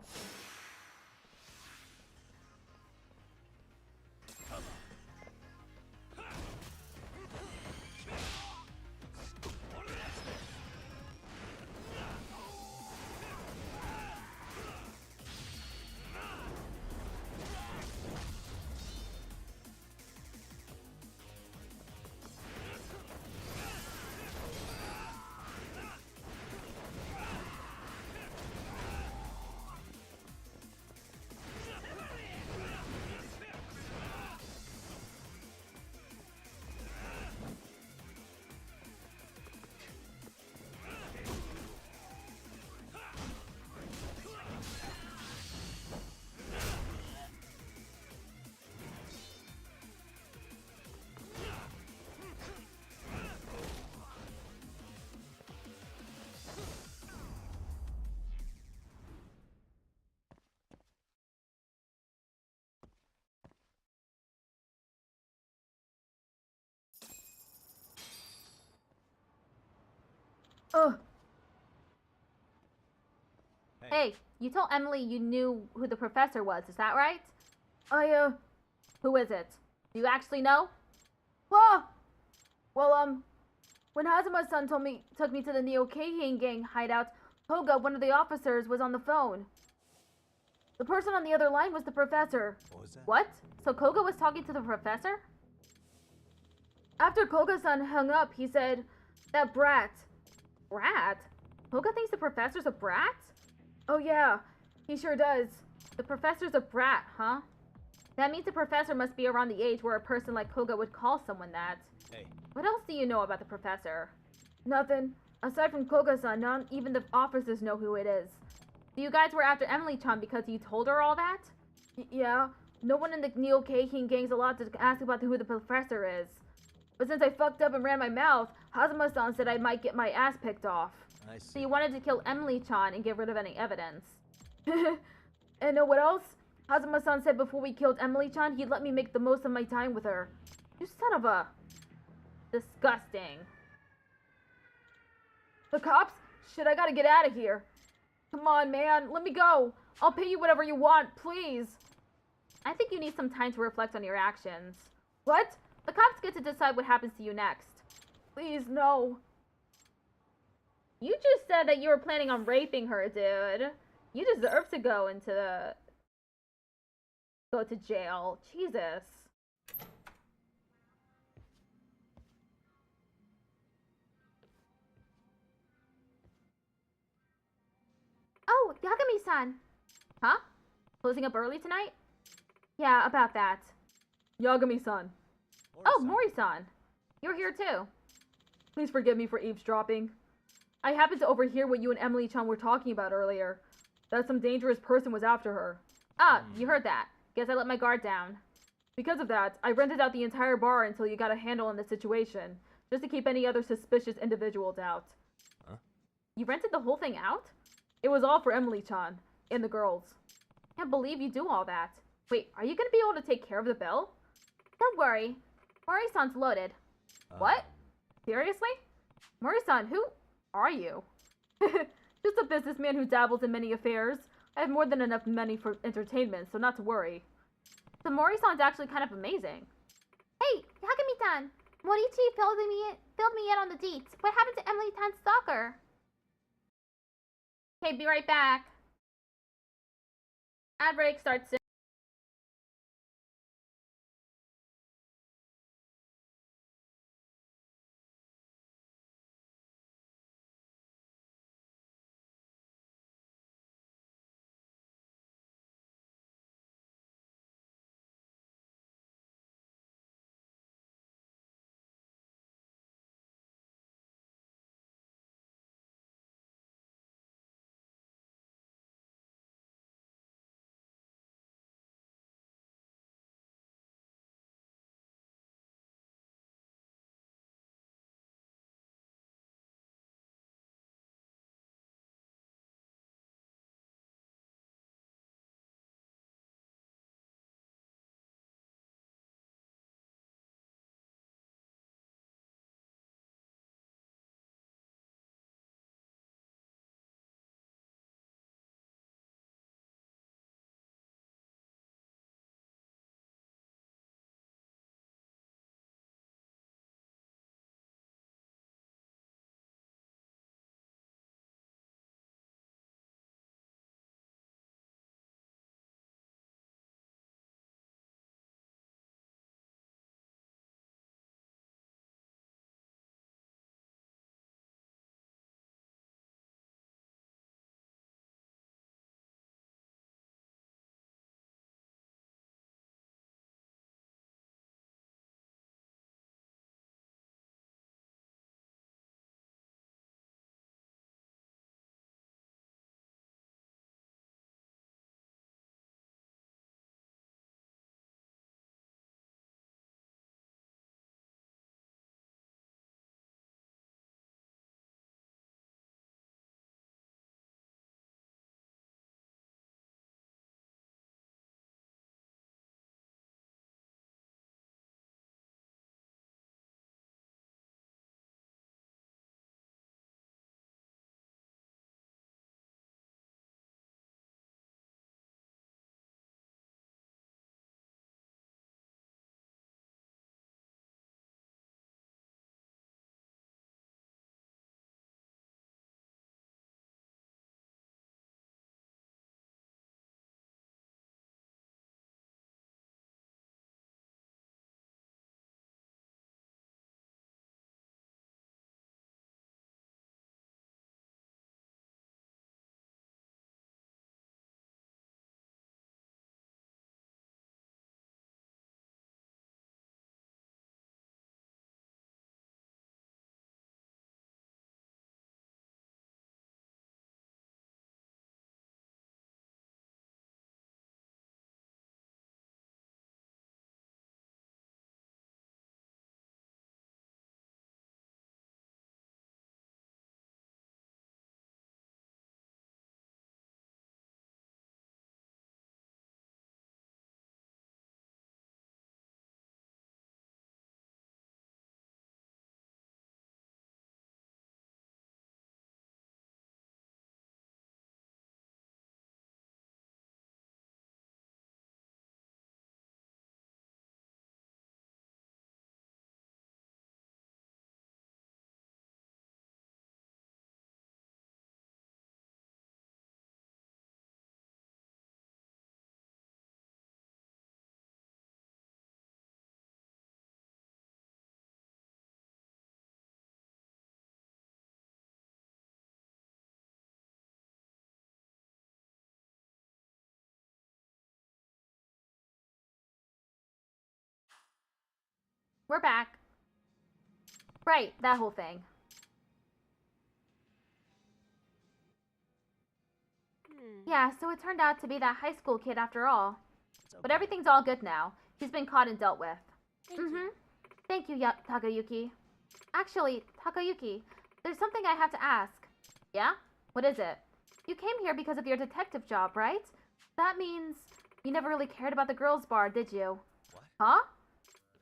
Ugh. Hey, you told Emily you knew who the professor was, is that right? Who is it? Do you actually know? Ah! Well, when Hazuma-san took me to the Neo-Keihin gang hideout, Koga, one of the officers, was on the phone. The person on the other line was the professor. What was that? What? So Koga was talking to the professor? After Koga-san hung up, he said, "That brat." Brat? Koga thinks the professor's a brat? Oh yeah, he sure does. The professor's a brat, huh? That means the professor must be around the age where a person like Koga would call someone that. Hey. What else do you know about the professor? Nothing. Aside from Koga-san, not even the officers know who it is. You guys were after Emily-chan because you told her all that? Yeah, no one in the Neo-Keihin gang's allowed to ask about who the professor is. But since I fucked up and ran my mouth, Hazuma-san said I might get my ass picked off. I So see. you wanted to kill Emily-chan and get rid of any evidence. And know what else? Hazuma-san said before we killed Emily-chan, he'd let me make the most of my time with her. You son of a... Disgusting. The cops? Shit, I gotta get out of here. Come on, man, let me go. I'll pay you whatever you want, please. I think you need some time to reflect on your actions. What? The cops get to decide what happens to you next. Please, no. You just said that you were planning on raping her, dude. You deserve to go to jail. Jesus. Oh, Yagami-san. Huh? Closing up early tonight? Yeah, about that. Yagami-san, Oh, Mori-san. You're here too. please forgive me for eavesdropping. I happened to overhear what you and Emily-chan were talking about earlier. That some dangerous person was after her. Ah, you heard that. Guess I let my guard down. Because of that, I rented out the entire bar until you got a handle on the situation, just to keep any other suspicious individuals out. Huh? You rented the whole thing out? It was all for Emily-chan and the girls. Can't believe you do all that. Wait, are you gonna be able to take care of the bill? Don't worry. Mori-san's loaded. What? Seriously? Mori-san, who are you? Just a businessman who dabbles in many affairs. I have more than enough money for entertainment, so not to worry. The Mori-san's actually kind of amazing. Hey, Yagami-tan! Morichi filled me in on the deets. What happened to Emily-tan's stalker? Okay, be right back. Ad break starts soon. We're back. Right, that whole thing. Yeah, so it turned out to be that high school kid after all. But everything's all good now. He's been caught and dealt with. Thank you. Thank you, Takayuki. Actually, Takayuki, there's something I have to ask. Yeah? What is it? You came here because of your detective job, right? That means you never really cared about the girls' bar, did you? What? Huh?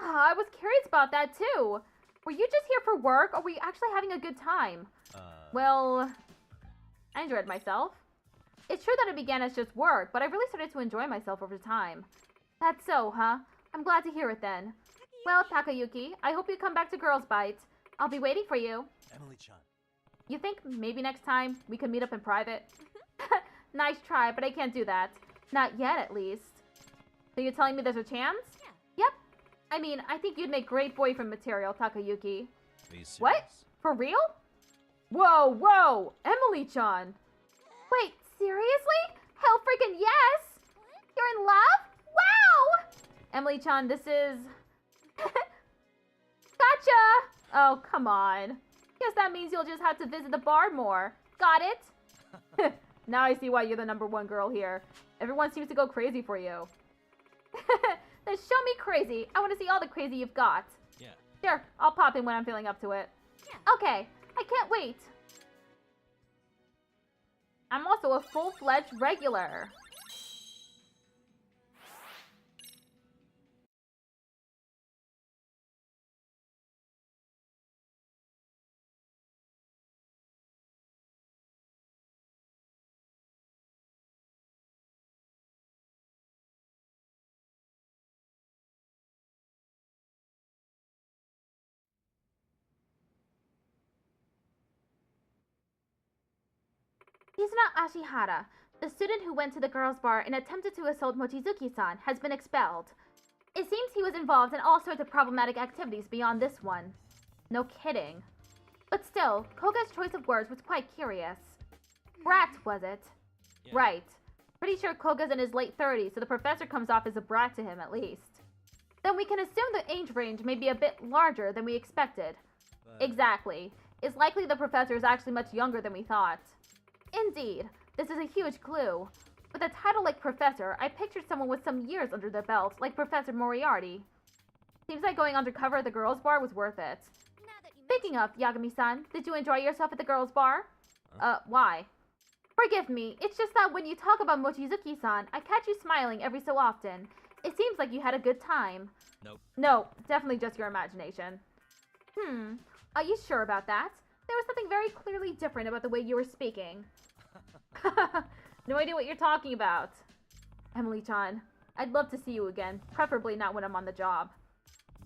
I was curious about that too. Were you just here for work, or were you actually having a good time? Well, I enjoyed myself. It's true that it began as just work, but I really started to enjoy myself over time. That's so, huh? I'm glad to hear it then. Well, Takayuki, I hope you come back to Girls Bite. I'll be waiting for you. Emily-chan. You think maybe next time we could meet up in private? Nice try, but I can't do that. Not yet, at least. So you're telling me there's a chance? Yeah. Yep. I mean, I think you'd make great boyfriend material, Takayuki. Are you serious? What? For real? Whoa! Emily-chan! Wait, seriously? Hell freaking yes! You're in love? Wow! Emily-chan, this is... Gotcha! Oh, come on. Guess that means you'll just have to visit the bar more. Got it? Now I see why you're the #1 girl here. Everyone seems to go crazy for you. Then show me crazy. I want to see all the crazy you've got. Yeah. Sure, I'll pop in when I'm feeling up to it. Yeah. Okay, I can't wait. I'm also a full-fledged regular. He's not Ashihara. The student who went to the girls' bar and attempted to assault Mochizuki-san has been expelled. It seems he was involved in all sorts of problematic activities beyond this one. No kidding. But still, Koga's choice of words was quite curious. Brat, was it? Yeah. Right. Pretty sure Koga's in his late 30s, so the professor comes off as a brat to him at least. Then we can assume the age range may be a bit larger than we expected. Exactly. It's likely the professor is actually much younger than we thought. Indeed, this is a huge clue. With a title like Professor, I pictured someone with some years under their belt, like Professor Moriarty. Seems like going undercover at the girls' bar was worth it. Now that you Speaking of, Yagami-san, did you enjoy yourself at the girls' bar? Why? Forgive me, it's just that when you talk about Mochizuki-san, I catch you smiling every so often. It seems like you had a good time. Nope. No, definitely just your imagination. Are you sure about that? There was something very clearly different about the way you were speaking. No idea what you're talking about. Emily-chan, I'd love to see you again, preferably not when I'm on the job.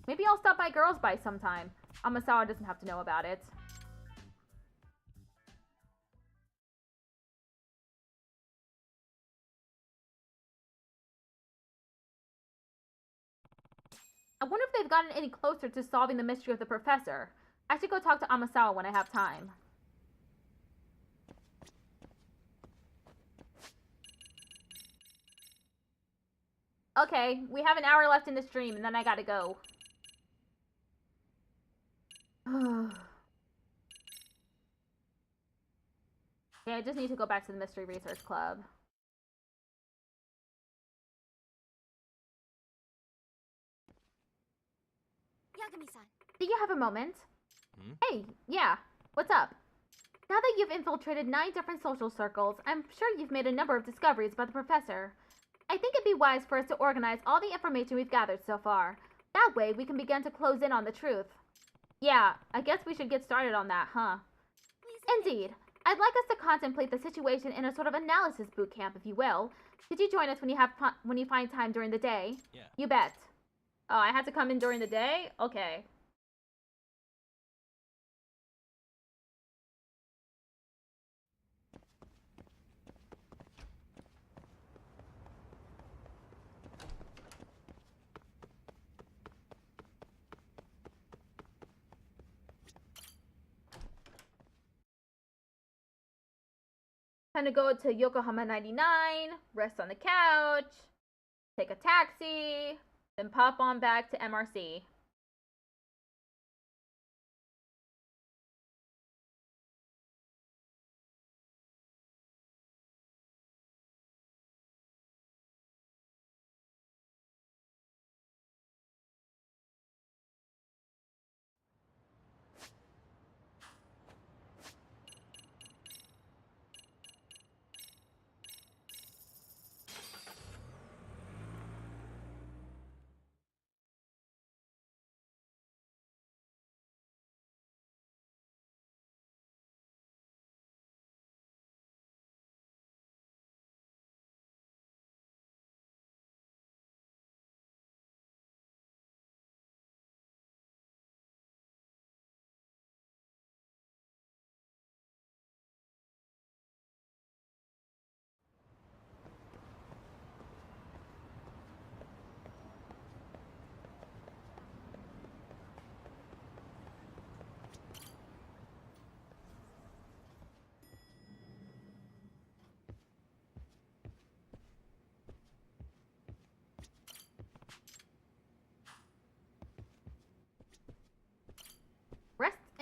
Maybe I'll stop by Girls' Bite sometime. Amasawa doesn't have to know about it. I wonder if they've gotten any closer to solving the mystery of the professor. I should go talk to Amasawa when I have time. Okay, we have an hour left in the stream, and then I gotta go. Okay, I just need to go back to the Mystery Research Club. Yagami-san. Do you have a moment? Hmm? Hey, yeah. What's up? Now that you've infiltrated 9 different social circles, I'm sure you've made a number of discoveries about the professor. I think it'd be wise for us to organize all the information we've gathered so far. That way, we can begin to close in on the truth. Yeah, I guess we should get started on that, huh? Please. Indeed. I'd like us to contemplate the situation in a sort of analysis boot camp, if you will. Could you join us when you find time during the day? Yeah. You bet. Oh, I had to come in during the day? Okay. Time to go to Yokohama 99, rest on the couch, take a taxi, then pop on back to MRC.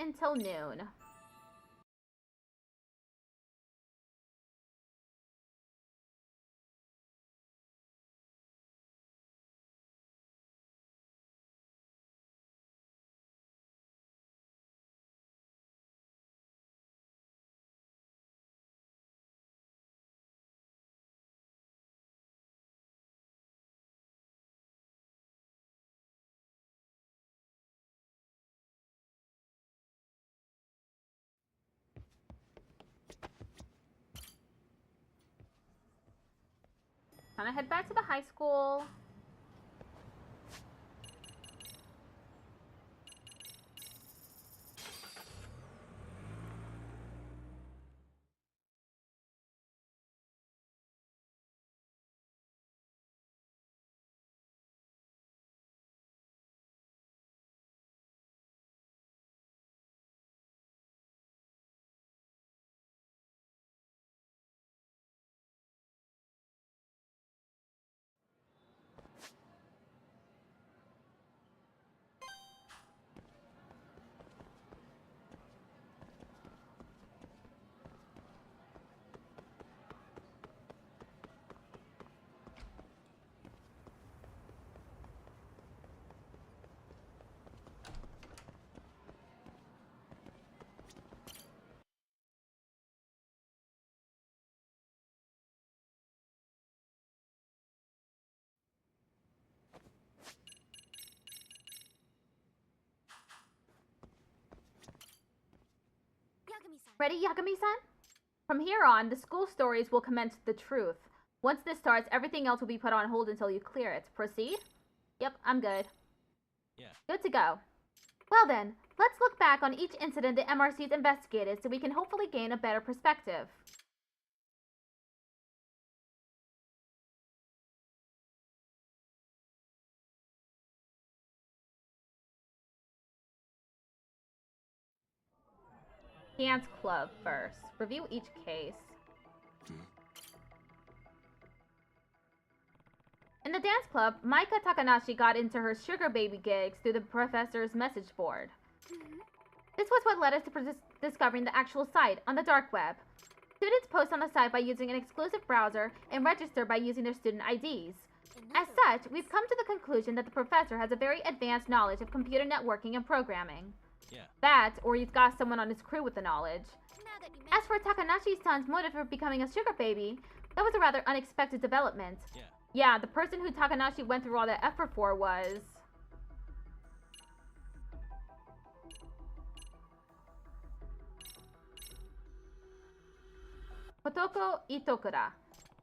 until noon. Gonna head back to the high school. Ready, Yagami-san? From here on, the school stories will commence the truth. Once this starts, everything else will be put on hold until you clear it. Proceed? Yep, I'm good. Yeah. Good to go. Well then, let's look back on each incident the MRC's investigated so we can hopefully gain a better perspective. Dance club first. Review each case. In the dance club, Maika Takanashi got into her sugar baby gigs through the professor's message board. This was what led us to discovering the actual site on the dark web. Students post on the site by using an exclusive browser and register by using their student IDs. As such, we've come to the conclusion that the professor has a very advanced knowledge of computer networking and programming. Yeah. That, or he's got someone on his crew with the knowledge. As for Takanashi's-san's motive for becoming a sugar baby, that was a rather unexpected development. Yeah, the person who Takanashi went through all that effort for was... Kotoko Itokura.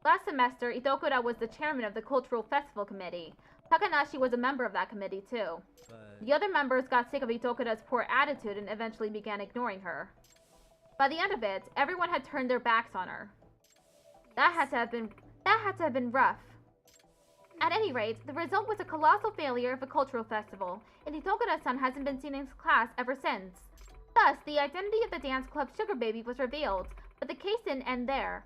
Last semester, Itokura was the chairman of the Cultural Festival Committee. Takanashi was a member of that committee, too. The other members got sick of Itokura's poor attitude and eventually began ignoring her. By the end of it, everyone had turned their backs on her. That had to have been rough. At any rate, the result was a colossal failure of a cultural festival, and Itokura-san hasn't been seen in class ever since. Thus, the identity of the dance club Sugar Baby was revealed, but the case didn't end there.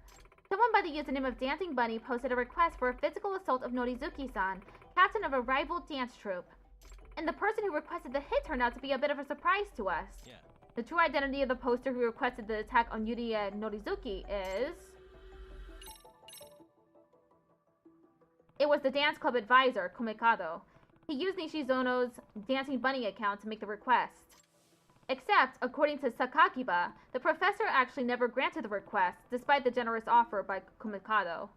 Someone by the username of Dancing Bunny posted a request for a physical assault of Norizuki-san, captain of a rival dance troupe. And the person who requested the hit turned out to be a bit of a surprise to us. Yeah. The true identity of the poster who requested the attack on Yuria Norizuki is... It was the dance club advisor, Komikado. He used Nishizono's Dancing Bunny account to make the request. Except, according to Sakakiba, the professor actually never granted the request, despite the generous offer by Komikado.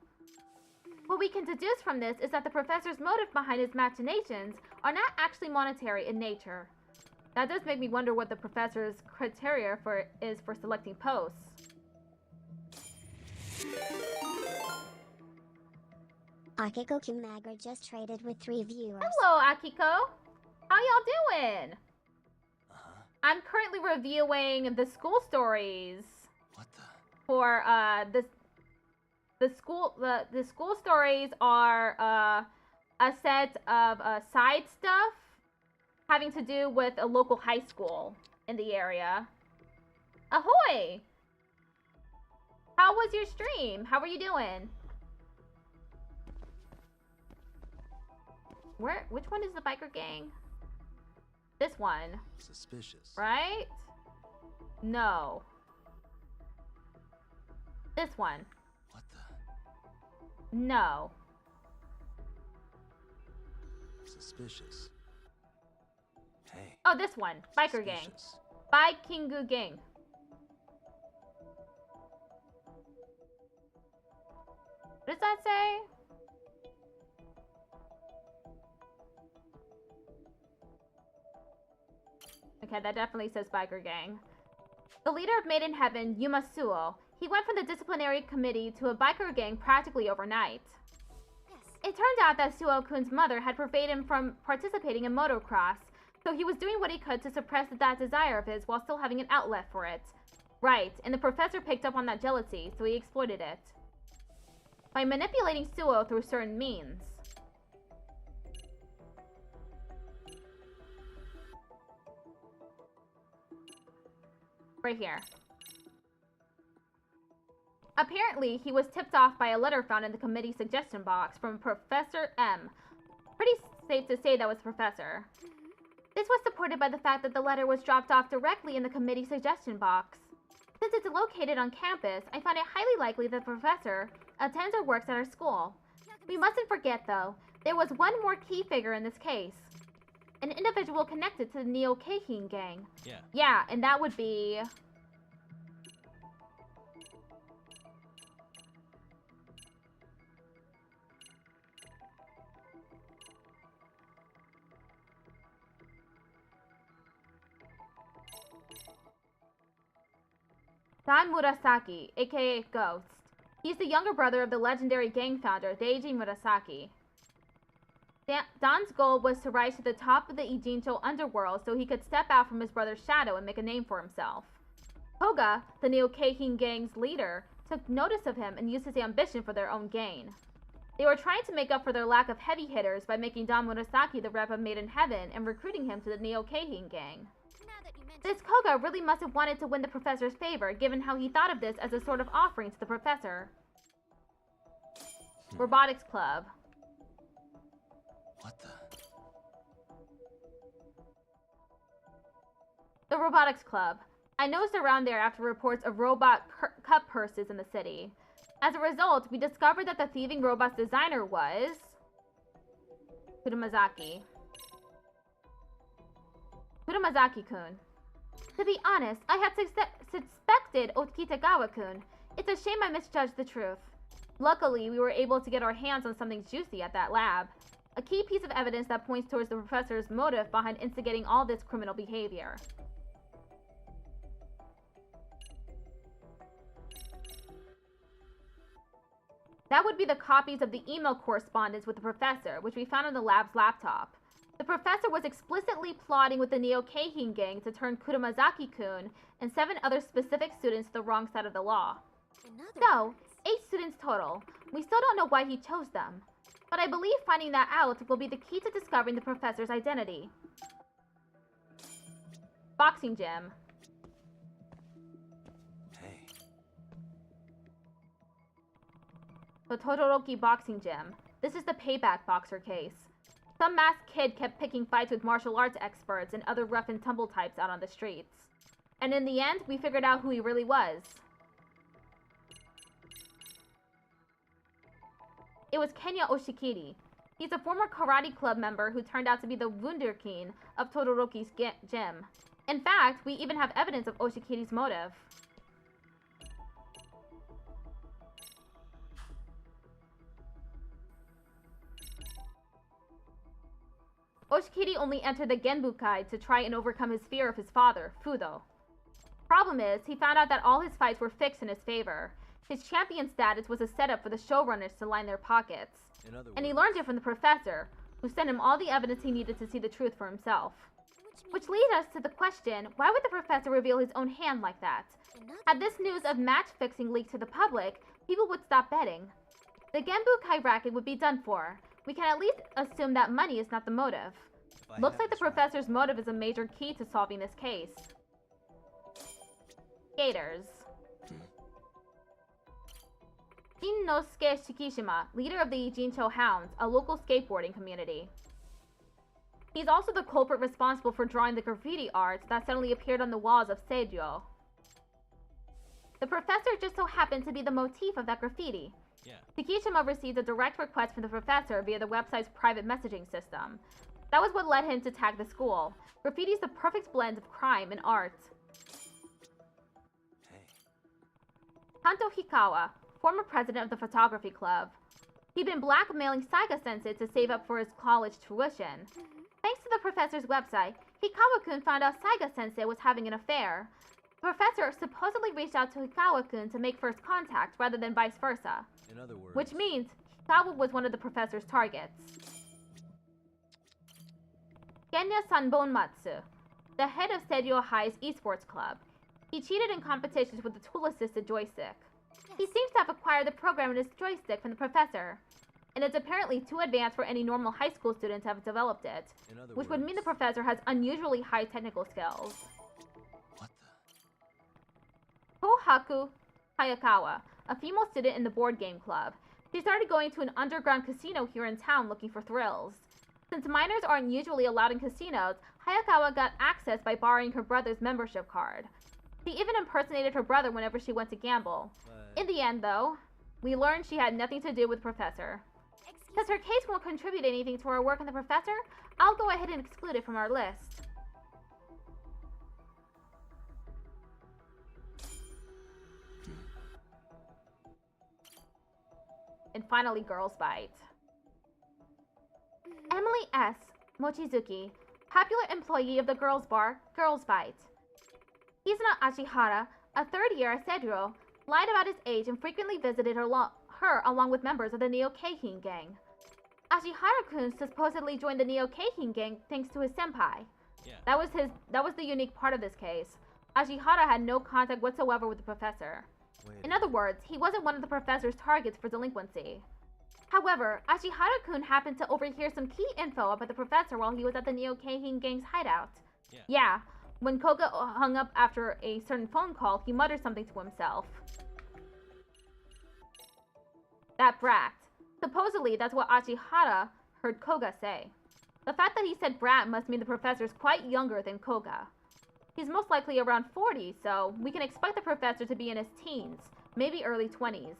What we can deduce from this is that the professor's motive behind his machinations are not actually monetary in nature. That does make me wonder what the professor's criteria is for selecting posts. Akiko Kumagra just traded with 3 viewers. Hello, Akiko! How y'all doing? Uh-huh. I'm currently reviewing the school stories What the? for the school stories are a set of side stuff having to do with a local high school in the area. Ahoy! How was your stream? How are you doing? Which one is the biker gang? This one, Suspicious. right? No. This one. What the? No. Suspicious. Hey. Oh, this one. Biker gang. suspicious. Bikingu gang. What does that say? Okay, that definitely says biker gang. The leader of Made in Heaven, Yuma Suo, he went from the disciplinary committee to a biker gang practically overnight. It turned out that Suo-kun's mother had forbade him from participating in motocross, so he was doing what he could to suppress that desire of his while still having an outlet for it. Right, and the professor picked up on that jealousy, so he exploited it. By manipulating Suo through certain means. Right here. Apparently, he was tipped off by a letter found in the committee suggestion box from Professor M. Pretty safe to say that was Professor. This was supported by the fact that the letter was dropped off directly in the committee suggestion box. Since it's located on campus, I find it highly likely that the Professor attends or works at our school. We mustn't forget, though, there was one more key figure in this case. An individual connected to the Neo-Keihin gang. Yeah. Yeah, and that would be... Don Murasaki, aka Ghost. He's the younger brother of the legendary gang founder, Deiji Murasaki. Don's goal was to rise to the top of the Ijincho underworld so he could step out from his brother's shadow and make a name for himself. Koga, the Neo-Keihin gang's leader, took notice of him and used his ambition for their own gain. They were trying to make up for their lack of heavy hitters by making Don Murasaki the rep of Made in Heaven and recruiting him to the Neo-Keihin gang. This Koga really must have wanted to win the professor's favor, given how he thought of this as a sort of offering to the professor. Robotics Club. What the? The Robotics Club. I nosed around there after reports of robot cup purses in the city. As a result, we discovered that the thieving robot's designer was... Kurumazaki. Kurumazaki-kun. To be honest, I had suspected Okitagawa-kun. It's a shame I misjudged the truth. Luckily, we were able to get our hands on something juicy at that lab. A key piece of evidence that points towards the professor's motive behind instigating all this criminal behavior. That would be the copies of the email correspondence with the professor, which we found on the lab's laptop. The professor was explicitly plotting with the Neo-Keihin gang to turn Kurumazaki-kun and 7 other specific students to the wrong side of the law. So, 8 students total. We still don't know why he chose them. But I believe finding that out will be the key to discovering the professor's identity. Boxing gym. Hey. The Todoroki boxing gym. This is the payback boxer case. Some masked kid kept picking fights with martial arts experts and other rough and tumble types out on the streets. And in the end, we figured out who he really was. It was Kenya Oshikiri. He's a former karate club member who turned out to be the wunderkind of Todoroki's gym. In fact, we even have evidence of Oshikiri's motive. Oshikiri only entered the Genbukai to try and overcome his fear of his father, Fudo. Problem is, he found out that all his fights were fixed in his favor. His champion status was a setup for the showrunners to line their pockets. And he learned it from the professor, who sent him all the evidence he needed to see the truth for himself. Which leads us to the question, why would the professor reveal his own hand like that? Had this news of match fixing leaked to the public, people would stop betting. The Genbukai racket would be done for. We can at least assume that money is not the motive. Looks like the professor's motive is a major key to solving this case. Skaters. Shinnosuke Shikishima, leader of the Ijincho Hounds, a local skateboarding community. He's also the culprit responsible for drawing the graffiti art that suddenly appeared on the walls of Seijo. The professor just so happened to be the motif of that graffiti. Yeah. Takishima received a direct request from the professor via the website's private messaging system. That was what led him to tag the school. Graffiti is the perfect blend of crime and art. Hey. Kanto Hikawa, former president of the photography club. He'd been blackmailing Saiga-sensei to save up for his college tuition. Thanks to the professor's website, Hikawa-kun found out Saiga-sensei was having an affair. The professor supposedly reached out to Hikawa-kun to make first contact rather than vice versa. In other words, Which means Hikawa was one of the professor's targets. Genya Sanbonmatsu, the head of Seijo High's esports club. He cheated in competitions with the tool-assisted joystick. He seems to have acquired the program and his joystick from the professor, and it's apparently too advanced for any normal high school student to have developed it, in other which words, would mean the professor has unusually high technical skills. What the? Kohaku Hayakawa, a female student in the board game club. She started going to an underground casino here in town looking for thrills. Since minors aren't usually allowed in casinos, Hayakawa got access by borrowing her brother's membership card. She even impersonated her brother whenever she went to gamble. In the end, though, we learned she had nothing to do with the professor. Since her case won't contribute anything to our work on the professor, I'll go ahead and exclude it from our list. And finally, Girls Bite. Emily S. Mochizuki, popular employee of the girls' bar, Girls Bite. Kizuna Ashihara, a third-year asexual, lied about his age and frequently visited her along with members of the Neo-Keihin gang. Ashihara-kun supposedly joined the Neo-Keihin gang thanks to his senpai. Yeah. That was the unique part of this case. Ashihara had no contact whatsoever with the professor. Wait. In other words, he wasn't one of the professor's targets for delinquency. However, Ashihara-kun happened to overhear some key info about the professor while he was at the Neo-Keihin gang's hideout. Yeah, when Koga hung up after a certain phone call, he muttered something to himself. That brat. Supposedly, that's what Ashihara heard Koga say. The fact that he said brat must mean the professor's quite younger than Koga. He's most likely around 40, so we can expect the professor to be in his teens, maybe early 20s.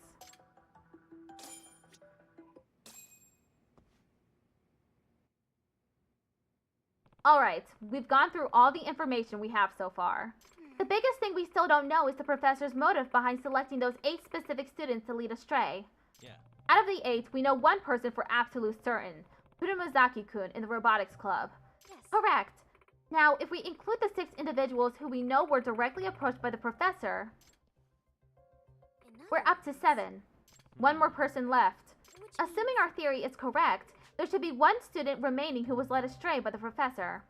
Alright, we've gone through all the information we have so far. The biggest thing we still don't know is the professor's motive behind selecting those 8 specific students to lead astray. Yeah. Out of the 8, we know one person for absolute certain, Kurumazaki-kun in the robotics club. Yes. Correct. Now, if we include the 6 individuals who we know were directly approached by the professor, we're up to 7. One more person left. Assuming our theory is correct, there should be 1 student remaining who was led astray by the professor.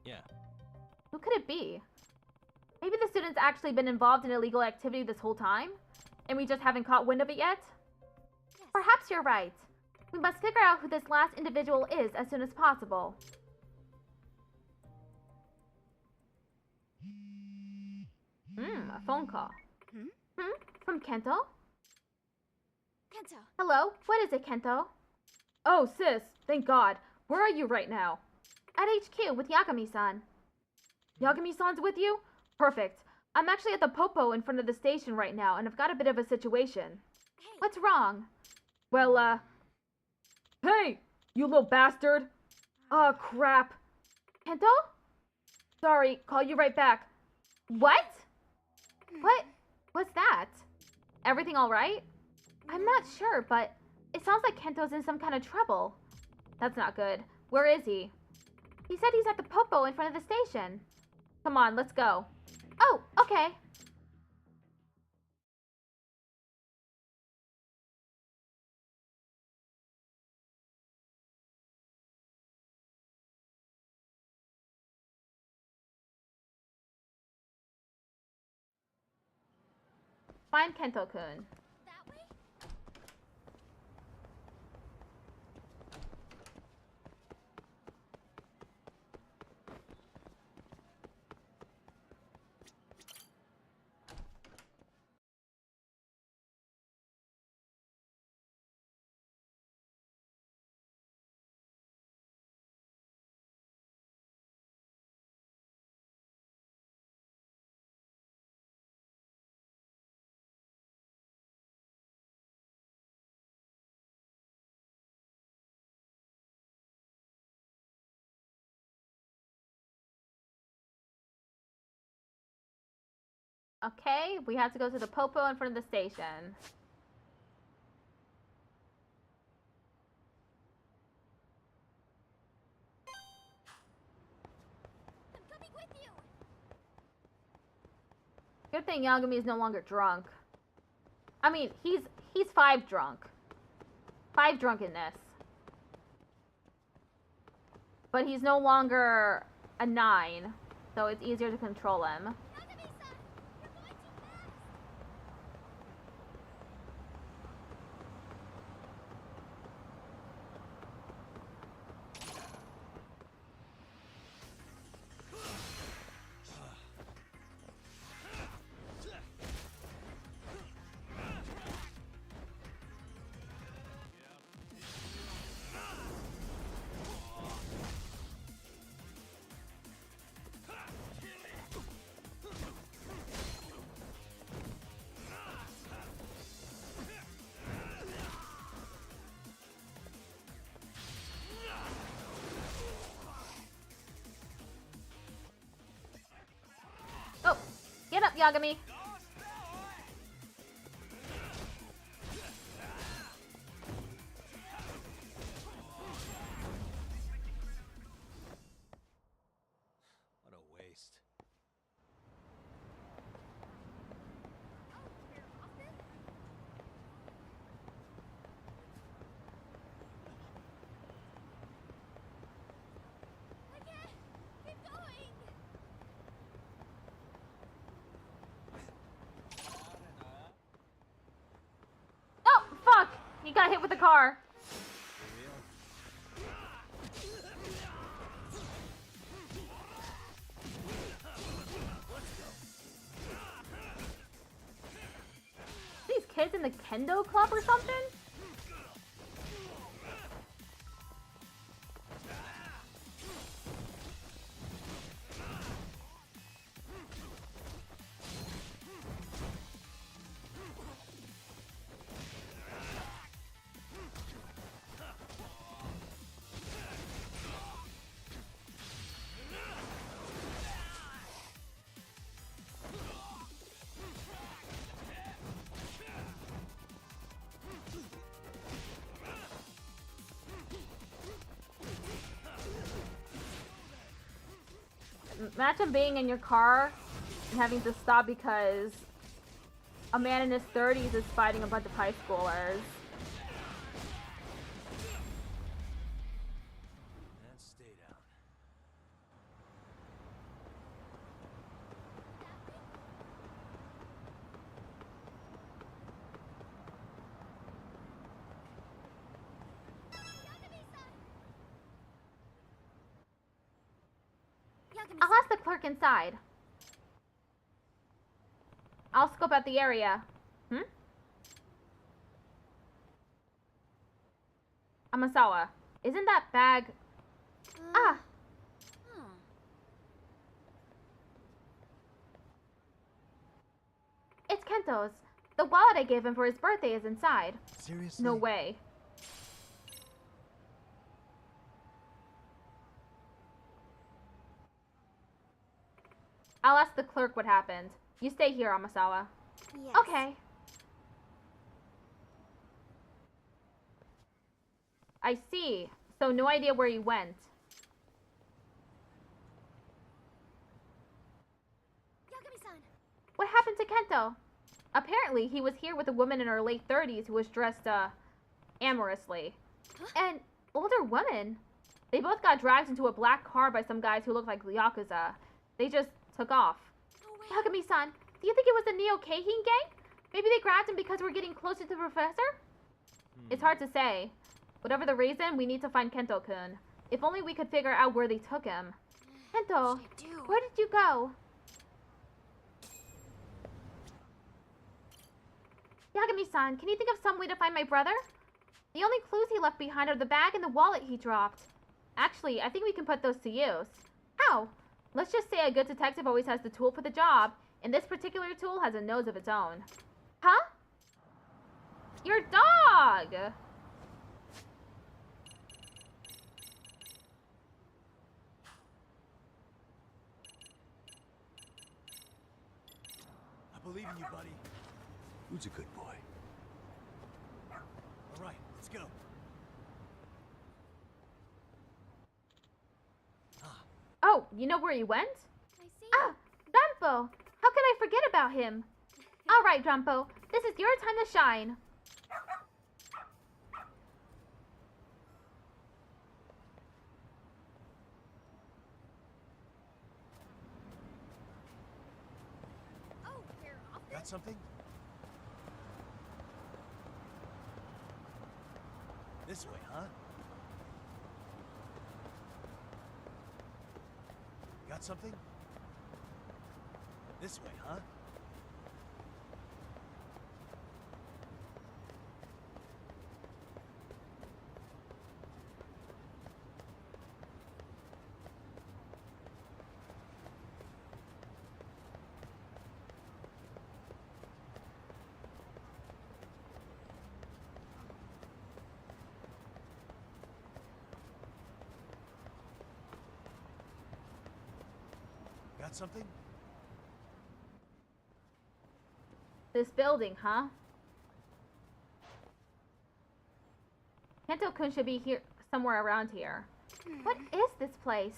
Yeah. Who could it be? Maybe the student's actually been involved in illegal activity this whole time, and we just haven't caught wind of it yet? Perhaps you're right. We must figure out who this last individual is as soon as possible. A phone call. From Kento? Kento. Hello, what is it, Kento? Oh, sis, thank God. Where are you right now? At HQ with Yagami-san. Yagami-san's with you? Perfect. I'm actually at the Popo in front of the station right now, and I've got a bit of a situation. Hey. What's wrong? Well, Hey! You little bastard! Oh, crap. Kento? Sorry, call you right back. What? What's that? Everything alright? I'm not sure, but it sounds like Kento's in some kind of trouble. That's not good. Where is he? He said he's at the Popo in front of the station. Come on, let's go. Oh, okay. Find Kento-kun. Okay, we have to go to the popo in front of the station. I'm coming with you. Good thing Yagami is no longer drunk. I mean, he's 5 drunk. 5 drunkenness. But he's no longer a 9, so it's easier to control him. Yagami-san, you're going too fast. Oh, get up, Yagami. What a waste. I can't. Keep going. Oh, fuck! He got hit with a car. These kids in the kendo club or something? Imagine being in your car and having to stop because a man in his 30s is fighting a bunch of high schoolers. And stay down. Yagami-san. I'll ask the clerk inside. I'll scope out the area. Amasawa, isn't that bag... Ah! Huh. It's Kento's. The wallet I gave him for his birthday is inside. Seriously? No way. I'll ask the clerk what happened. You stay here, Amasawa. Yes. Okay. I see. So no idea where he went. Yagami-san. What happened to Kento? Apparently, he was here with a woman in her late 30s who was dressed, amorously. An older woman. They both got dragged into a black car by some guys who looked like yakuza. They just took off. No way. Yagami-san, do you think it was the Neo Keihin gang? Maybe they grabbed him because we're getting closer to the professor? It's hard to say. Whatever the reason, we need to find Kento-kun. If only we could figure out where they took him. Kento, What should I do? where did you go? Yagami-san, can you think of some way to find my brother? The only clues he left behind are the bag and the wallet he dropped. Actually, I think we can put those to use. How? Let's just say a good detective always has the tool for the job, and this particular tool has a nose of its own. Huh? Your dog! I believe in you, buddy. Who's a good boy? All right, let's go. Oh, you know where he went? I see. Ah, Rampo! How could I forget about him? All right, Rampo, this is your time to shine. Oh, you're off. Got something? This way, huh? Got something? This way, huh? Got something? This building, huh? Kento-kun should be here, somewhere around here. What is this place?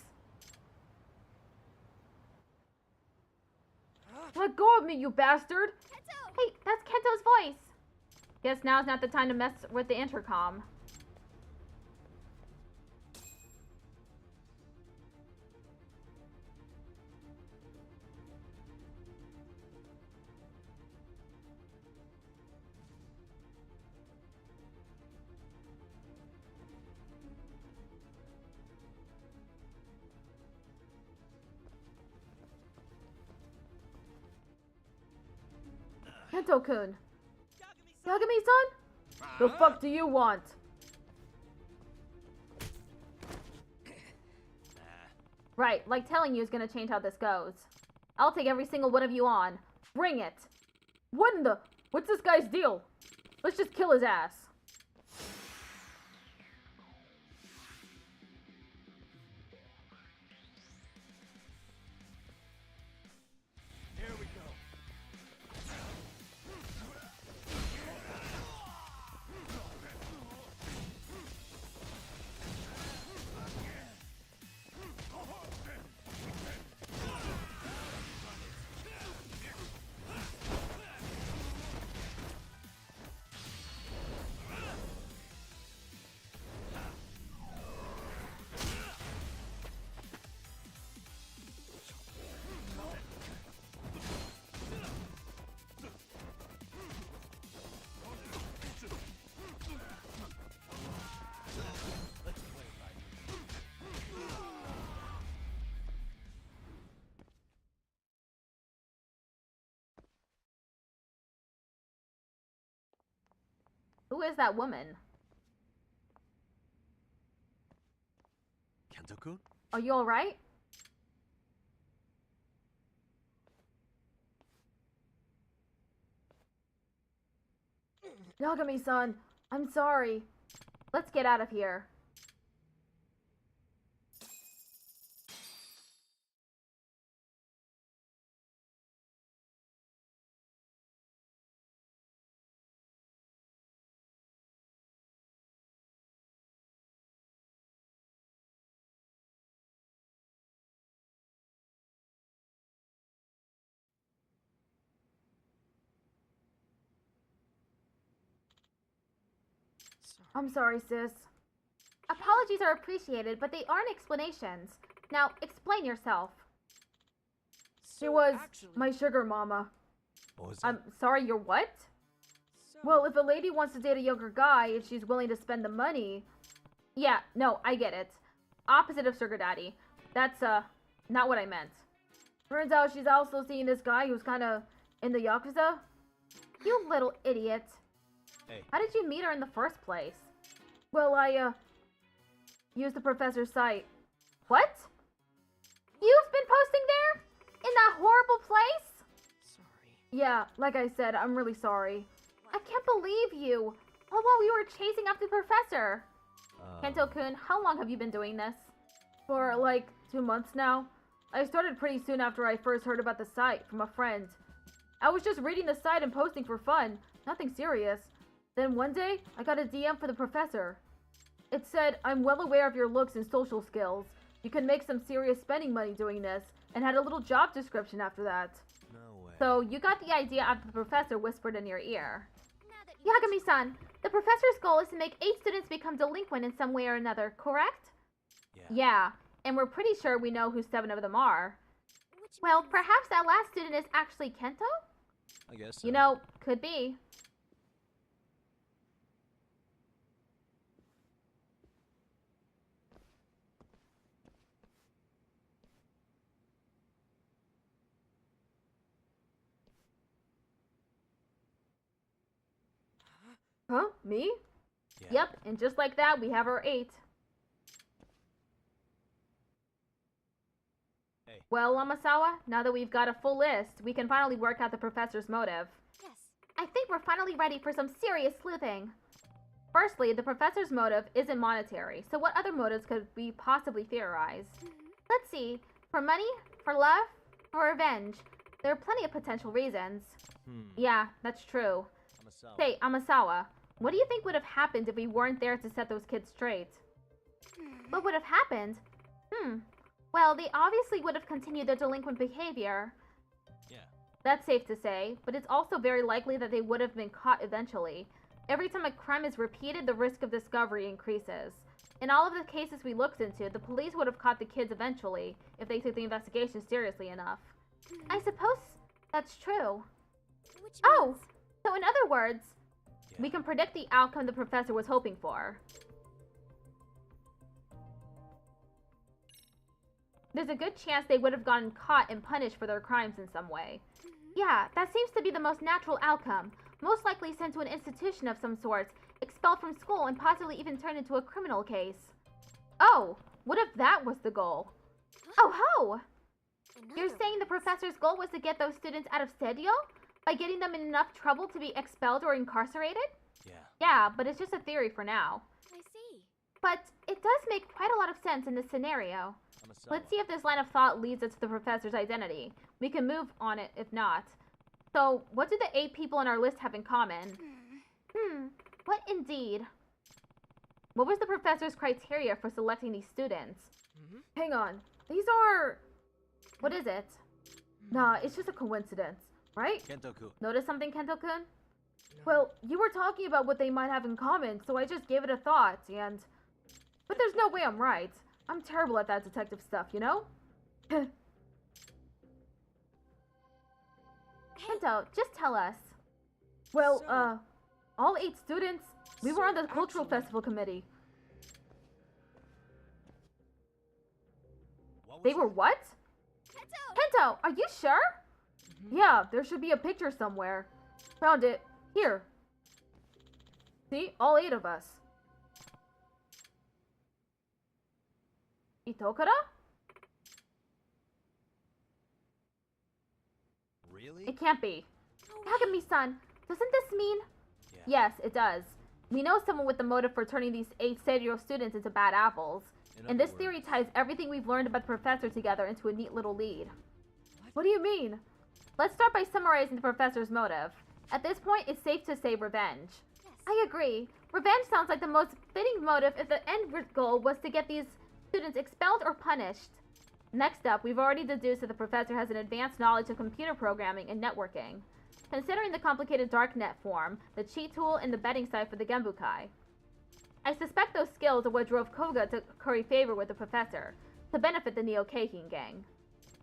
Let go of me, you bastard! Kento! Hey, that's Kento's voice. Guess now's not the time to mess with the intercom. Kento-kun! Yagami-san? The fuck do you want? Right, like telling you is gonna change how this goes. I'll take every single one of you on. Bring it! What in the... What's this guy's deal? Let's just kill his ass. Here we go. Who is that woman? Kento-kun? Are you alright? Yagami-san, I'm sorry. Let's get out of here. I'm sorry, sis. Apologies are appreciated, but they aren't explanations. Now, explain yourself. She was my sugar mama. What was that? I'm sorry, you're what? Well, if a lady wants to date a younger guy and she's willing to spend the money... Yeah, no, I get it. Opposite of sugar daddy. That's, not what I meant. Turns out she's also seeing this guy who's kinda in the yakuza. You little idiot. Hey. How did you meet her in the first place? Well, I, used the professor's site. What? You've been posting there? In that horrible place? Yeah, like I said, I'm really sorry. I can't believe you. All while we were chasing after the professor. Kento-kun, how long have you been doing this? For, like, 2 months now. I started pretty soon after I first heard about the site from a friend. I was just reading the site and posting for fun. Nothing serious. Then one day, I got a DM for the professor. It said, I'm well aware of your looks and social skills. You can make some serious spending money doing this, and had a little job description after that. No way. So you got the idea after the professor whispered in your ear. Yagami-san, the professor's goal is to make 8 students become delinquent in some way or another, correct? Yeah, and we're pretty sure we know who 7 of them are. Well, perhaps that last student is actually Kento? I guess so. You know, could be. Huh? Me? Yeah. Yep, and just like that, we have our 8. Hey. Well, Amasawa, now that we've got a full list, we can finally work out the professor's motive. Yes. I think we're finally ready for some serious sleuthing. Firstly, the professor's motive isn't monetary, so what other motives could we possibly theorize? Let's see. For money? For love? For revenge? There are plenty of potential reasons. Yeah, that's true. Amasawa. Say, Amasawa, what do you think would have happened if we weren't there to set those kids straight? What would have happened? Well, they obviously would have continued their delinquent behavior. Yeah. That's safe to say, but it's also very likely that they would have been caught eventually. Every time a crime is repeated, the risk of discovery increases. In all of the cases we looked into, the police would have caught the kids eventually, if they took the investigation seriously enough. I suppose that's true. Which Oh! means- So in other words, Yeah. we can predict the outcome the professor was hoping for. There's a good chance they would have gotten caught and punished for their crimes in some way. Yeah, that seems to be the most natural outcome. Most likely sent to an institution of some sort, expelled from school, and possibly even turned into a criminal case. Oh, what if that was the goal? Oh ho! You're Another saying the one. professor's goal was to get those students out of Sedio? By getting them in enough trouble to be expelled or incarcerated? Yeah. Yeah, but it's just a theory for now. I see. But it does make quite a lot of sense in this scenario. Amasawa. Let's see if this line of thought leads us to the professor's identity. We can move on it if not. So, what do the 8 people on our list have in common? What indeed? What was the professor's criteria for selecting these students? Hang on. These are... What is it? Nah, it's just a coincidence, right? Kento-kun. Notice something, Kento-kun? Well, you were talking about what they might have in common, so I just gave it a thought, and... But there's no way I'm right. I'm terrible at that detective stuff, you know? Kento, just tell us. Well, So- all 8 students, we were on the So cultural actually- festival committee. What was They were it? what? Kento, are you sure? Yeah, there should be a picture somewhere. Found it. Here. See? All 8 of us. Itokura? Really? It can't be. Kagami-san, doesn't this mean... Yeah. Yes, it does. We know someone with the motive for turning these 8 Serio students into bad apples. In And other this theory words- ties everything we've learned about the professor together into a neat little lead. What do you mean? Let's start by summarizing the professor's motive. At this point, it's safe to say revenge. I agree. Revenge sounds like the most fitting motive if the end goal was to get these students expelled or punished. Next up, we've already deduced that the professor has an advanced knowledge of computer programming and networking. Considering the complicated darknet form, the cheat tool, and the betting site for the Genbukai. I suspect those skills are what drove Koga to curry favor with the professor, to benefit the Neo-Keikin gang.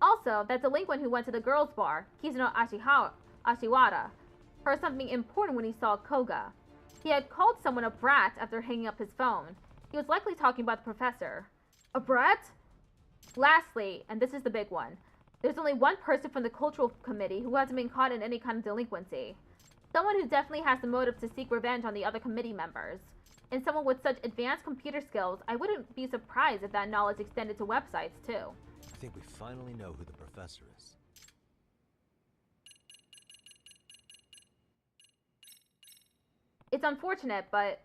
Also, that delinquent who went to the girls' bar, Kizuno Ashiwara, heard something important when he saw Koga. He had called someone a brat after hanging up his phone. He was likely talking about the professor. A brat? Lastly, and this is the big one, there's only one person from the cultural committee who hasn't been caught in any kind of delinquency. Someone who definitely has the motive to seek revenge on the other committee members. And someone with such advanced computer skills, I wouldn't be surprised if that knowledge extended to websites too. I think we finally know who the professor is. It's unfortunate, but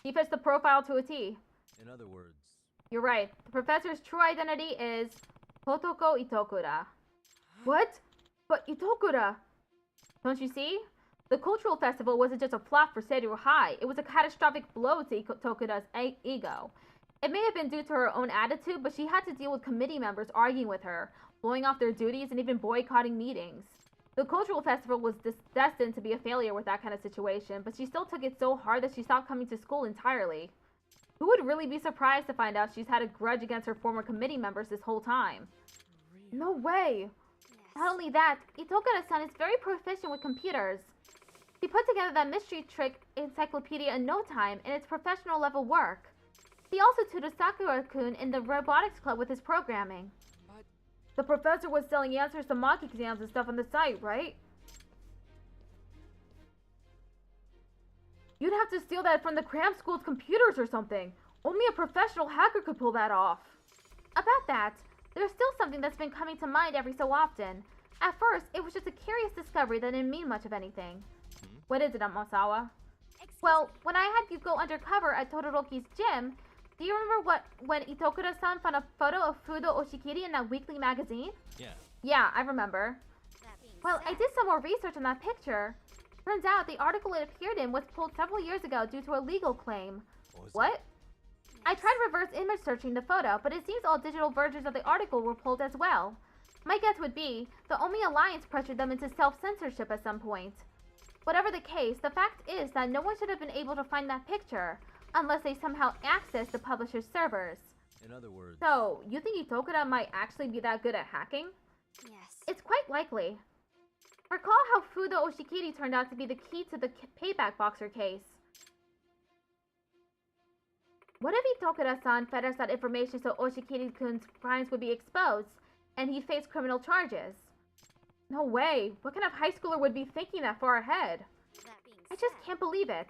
he fits the profile to a T. In other words, You're right. The professor's true identity is Totoko Itokura. What? But Itokura... Don't you see? The cultural festival wasn't just a flop for Seiru High, it was a catastrophic blow to Tokura's ego. It may have been due to her own attitude, but she had to deal with committee members arguing with her, blowing off their duties, and even boycotting meetings. The cultural festival was destined to be a failure with that kind of situation, but she still took it so hard that she stopped coming to school entirely. Who would really be surprised to find out she's had a grudge against her former committee members this whole time? No way! Not only that, Itokura-san is very proficient with computers. He put together that mystery trick encyclopedia in no time, and it's professional level work. He also tutored Sakura-kun in the robotics club with his programming. But the professor was selling answers to mock exams and stuff on the site, right? You'd have to steal that from the cram school's computers or something. Only a professional hacker could pull that off. About that, there's still something that's been coming to mind every so often. At first, it was just a curious discovery that didn't mean much of anything. What is it, Amasawa? Well, when I had you go undercover at Todoroki's gym, do you remember when Itokura-san found a photo of Fudo Oshikiri in that weekly magazine? Yeah. Yeah, I remember. Well, I did some more research on that picture. Turns out the article it appeared in was pulled several years ago due to a legal claim. What? I tried reverse image searching the photo, but it seems all digital versions of the article were pulled as well. My guess would be the Omi Alliance pressured them into self-censorship at some point. Whatever the case, the fact is that no one should have been able to find that picture, unless they somehow accessed the publisher's servers. In other words... So, you think Itokura might actually be that good at hacking? Yes. It's quite likely. Recall how Fudo Oshikiri turned out to be the key to the payback boxer case. What if Itokura-san fed us that information so Oshikiri-kun's crimes would be exposed, and he'd face criminal charges? No way! What kind of high schooler would be thinking that far ahead? I just can't believe it.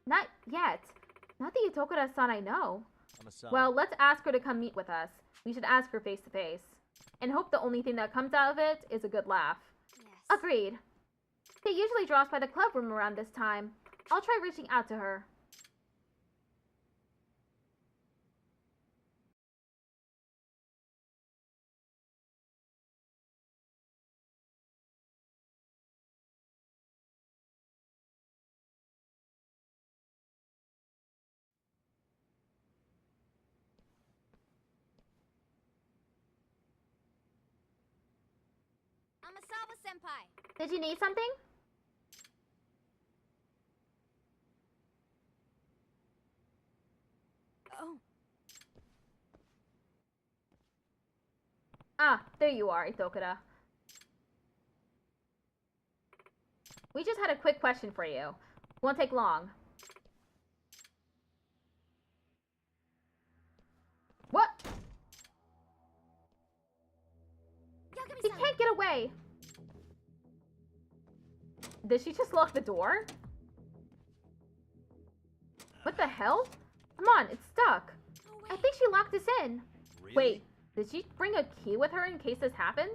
Not yet. Not the Itokura-san I know. Well, let's ask her to come meet with us. We should ask her face to face. And hope the only thing that comes out of it is a good laugh. Yes. Agreed. They usually drops by the club room around this time. I'll try reaching out to her. Amasawa-senpai. Did you need something? Oh. Ah, there you are, Itokura. We just had a quick question for you. Won't take long. What? He can't get away! Did she just lock the door? What the hell? Come on, it's stuck. I think she locked us in. Really? Wait, did she bring a key with her in case this happened?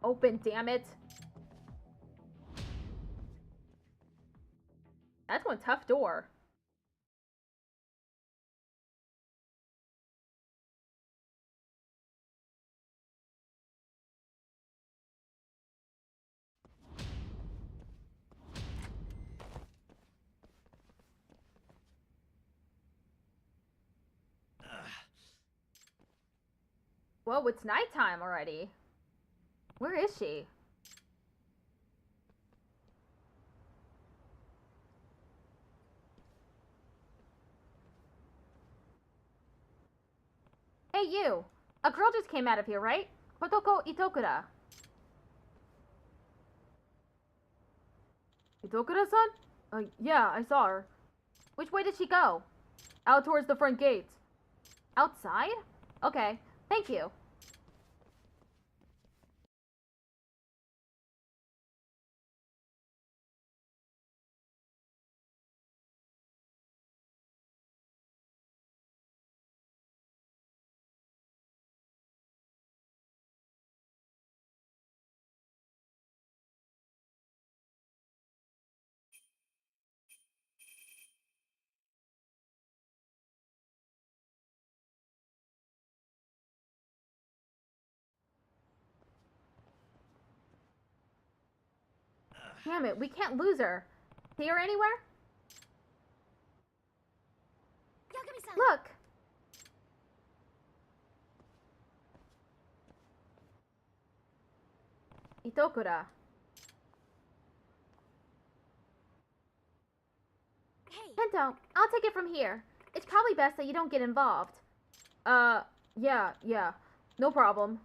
Open, damn it. That's one tough door. Whoa, it's nighttime already. Where is she? Hey, you! A girl just came out of here, right? Kotoko Itokura. Itokura-san? Yeah, I saw her. Which way did she go? Out towards the front gate. Outside? Okay, thank you. Damn it, we can't lose her. See her anywhere? Yagami-san! Look! Itokura. Hey! Kento, I'll take it from here. It's probably best that you don't get involved. Yeah. No problem.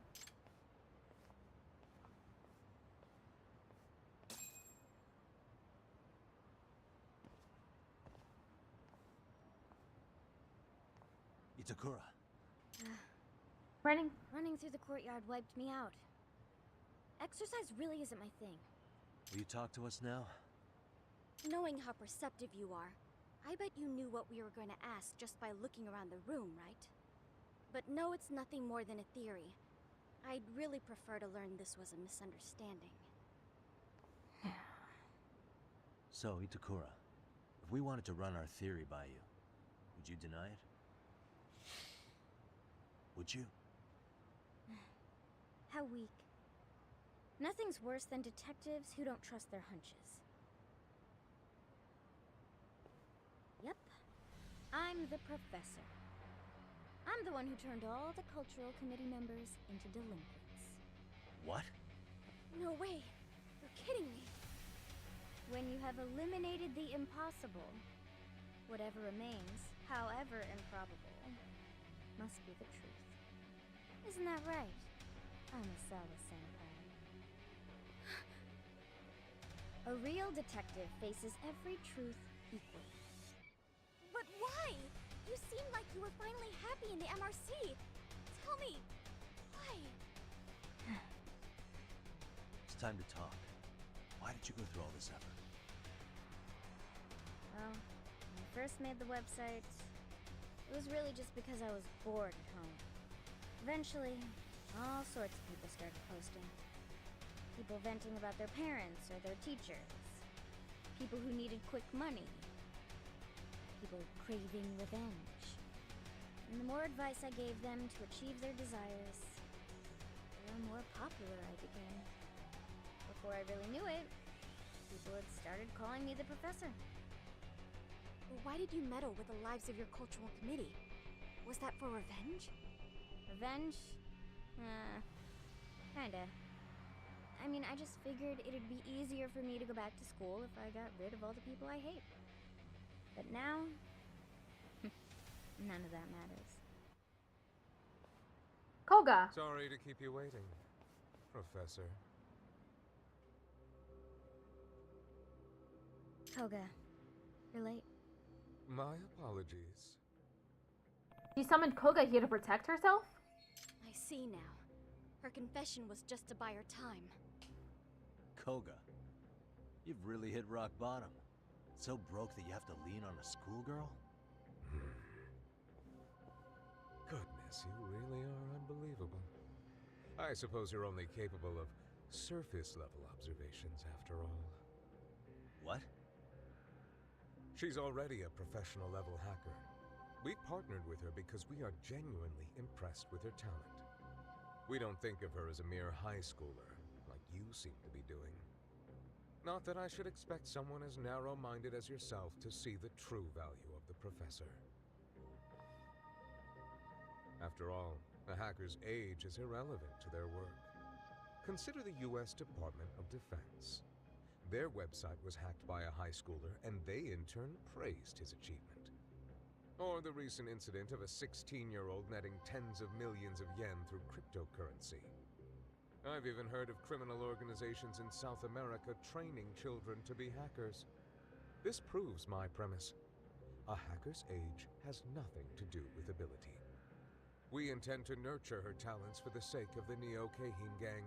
Itakura. Running through the courtyard wiped me out. Exercise really isn't my thing. Will you talk to us now? Knowing how perceptive you are, I bet you knew what we were going to ask just by looking around the room, right? But no, it's nothing more than a theory. I'd really prefer to learn this was a misunderstanding. So, Itakura, if we wanted to run our theory by you, would you deny it? Would you? How weak. Nothing's worse than detectives who don't trust their hunches. Yep. I'm the professor. I'm the one who turned all the cultural committee members into delinquents. What? No way! You're kidding me! When you have eliminated the impossible, whatever remains, however improbable, must be the truth. Isn't that right? I'm a Sawa-senpai. A real detective faces every truth equally. But why? You seemed like you were finally happy in the MRC. Tell me, why? It's time to talk. Why did you go through all this effort? Well, when I first made the website, it was really just because I was bored at home. Eventually, all sorts of people started posting. People venting about their parents or their teachers. People who needed quick money. People craving revenge. And the more advice I gave them to achieve their desires, the more popular I became. Before I really knew it, people had started calling me the professor. Why did you meddle with the lives of your cultural committee? Was that for revenge? Revenge? Kinda. I mean, I just figured it'd be easier for me to go back to school if I got rid of all the people I hate. But now, none of that matters. Koga. Sorry to keep you waiting, Professor. Koga, you're late. My apologies. She summoned Koga here to protect herself? I see now. Her confession was just to buy her time. Koga, you've really hit rock bottom. So broke that you have to lean on a schoolgirl? Goodness, you really are unbelievable. I suppose you're only capable of surface-level observations after all. What? She's already a professional-level hacker. We partnered with her because we are genuinely impressed with her talent. We don't think of her as a mere high schooler, like you seem to be doing. Not that I should expect someone as narrow-minded as yourself to see the true value of the professor. After all, a hacker's age is irrelevant to their work. Consider the U.S. Department of Defense. Their website was hacked by a high schooler, and they in turn praised his achievement. Or the recent incident of a 16-year-old netting tens of millions of yen through cryptocurrency. I've even heard of criminal organizations in South America training children to be hackers. This proves my premise. A hacker's age has nothing to do with ability. We intend to nurture her talents for the sake of the Neo-Keihin gang,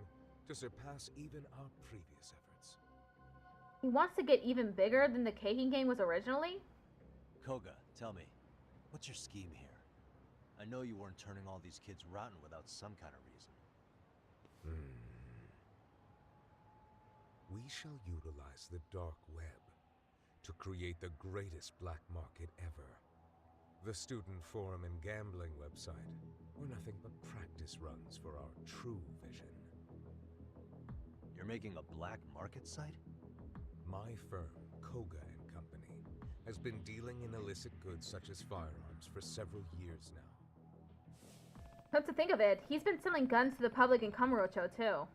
to surpass even our previous efforts. He wants to get even bigger than the Keihin gang was originally? Koga, tell me, what's your scheme here? I know you weren't turning all these kids rotten without some kind of reason. We shall utilize the dark web to create the greatest black market ever. The student forum and gambling website were nothing but practice runs for our true vision. You're making a black market site? My firm, Koga and Company, has been dealing in illicit goods such as firearms for several years now. Come to think of it, he's been selling guns to the public in Kamurocho too.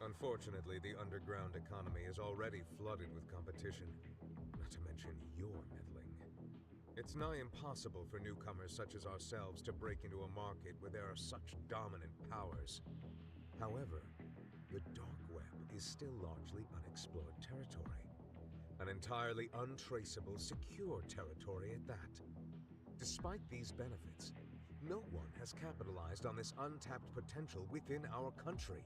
Unfortunately, the underground economy is already flooded with competition, not to mention your meddling. It's nigh impossible for newcomers such as ourselves to break into a market where there are such dominant powers. However, the dark web is still largely unexplored territory. An entirely untraceable, secure territory at that. Despite these benefits, no one has capitalized on this untapped potential within our country.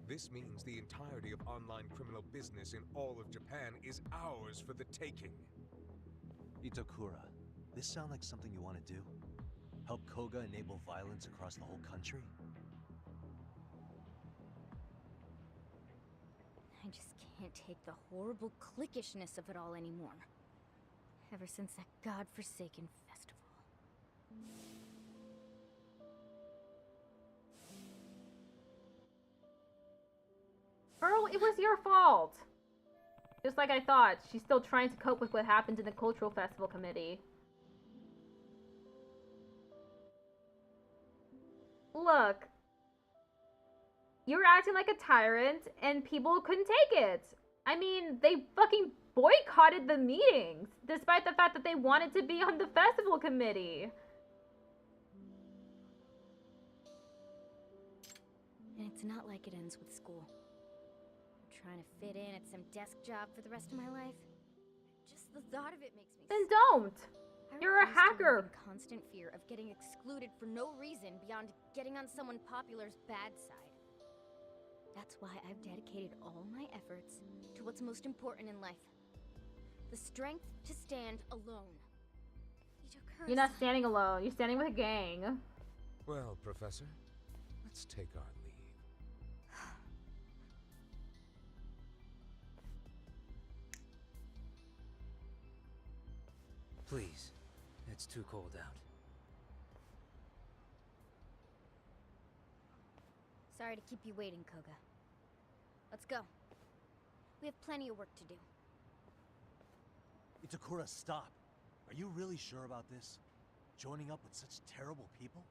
This means the entirety of online criminal business in all of Japan is ours for the taking. Itokura, this sound like something you want to do? Help Koga enable violence across the whole country? I just can't take the horrible cliquishness of it all anymore. Ever since that godforsaken festival. Girl, it was your fault! Just like I thought, she's still trying to cope with what happened in the Cultural Festival Committee. Look. You were acting like a tyrant, and people couldn't take it. I mean, they fucking boycotted the meetings, despite the fact that they wanted to be on the festival committee. And it's not like it ends with school. Trying to fit in at some desk job for the rest of my life. Just the thought of it makes me Then sick. don't. I You're a refuse to live hacker. in constant fear of getting excluded for no reason beyond getting on someone popular's bad side. That's why I've dedicated all my efforts to what's most important in life. The strength to stand alone. You're not standing alone. You're standing with a gang. Well, Professor, let's take our leave. Please, it's too cold out. Sorry to keep you waiting, Koga. Let's go. We have plenty of work to do. Itakura, stop. Are you really sure about this? Joining up with such terrible people?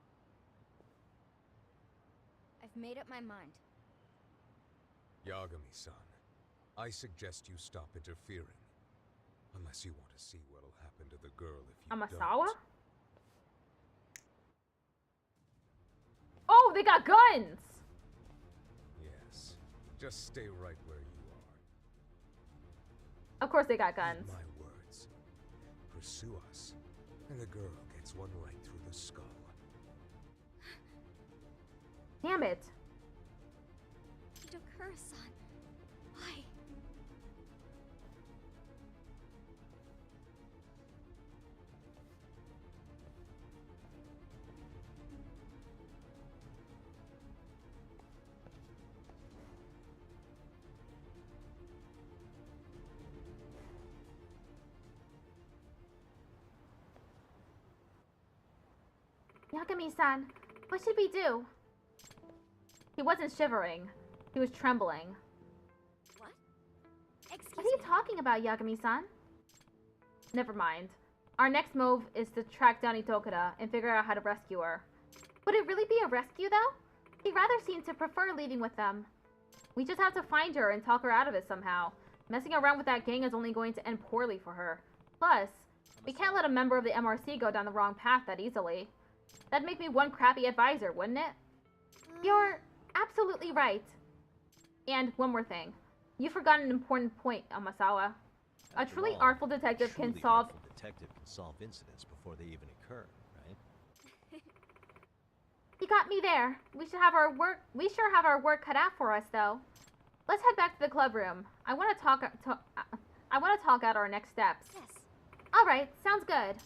I've made up my mind. Yagami-san, I suggest you stop interfering. Unless you want to see what'll happen to the girl if you Amasawa? don't. Oh, they got guns! Yes. Just stay right where you are. Of course they got guns. Heed my words. Pursue us, and the girl gets one right through the skull. Damn it. Itokura-san, why? Yagami-san, what should we do? He wasn't shivering. He was trembling. What? What Excuse are you me. talking about, Yagami-san? Never mind. Our next move is to track down Itokura and figure out how to rescue her. Would it really be a rescue, though? He rather seemed to prefer leaving with them. We just have to find her and talk her out of it somehow. Messing around with that gang is only going to end poorly for her. Plus, we can't let a member of the MRC go down the wrong path that easily. That'd make me one crappy advisor, wouldn't it? You're absolutely right. And one more thing. You forgot an important point, Amasawa. A After truly all, artful detective can truly solve... artful detective can solve incidents before they even occur, right? You got me there. We sure have our work cut out for us, though. Let's head back to the club room. I want to talk out our next steps. Yes. All right, sounds good.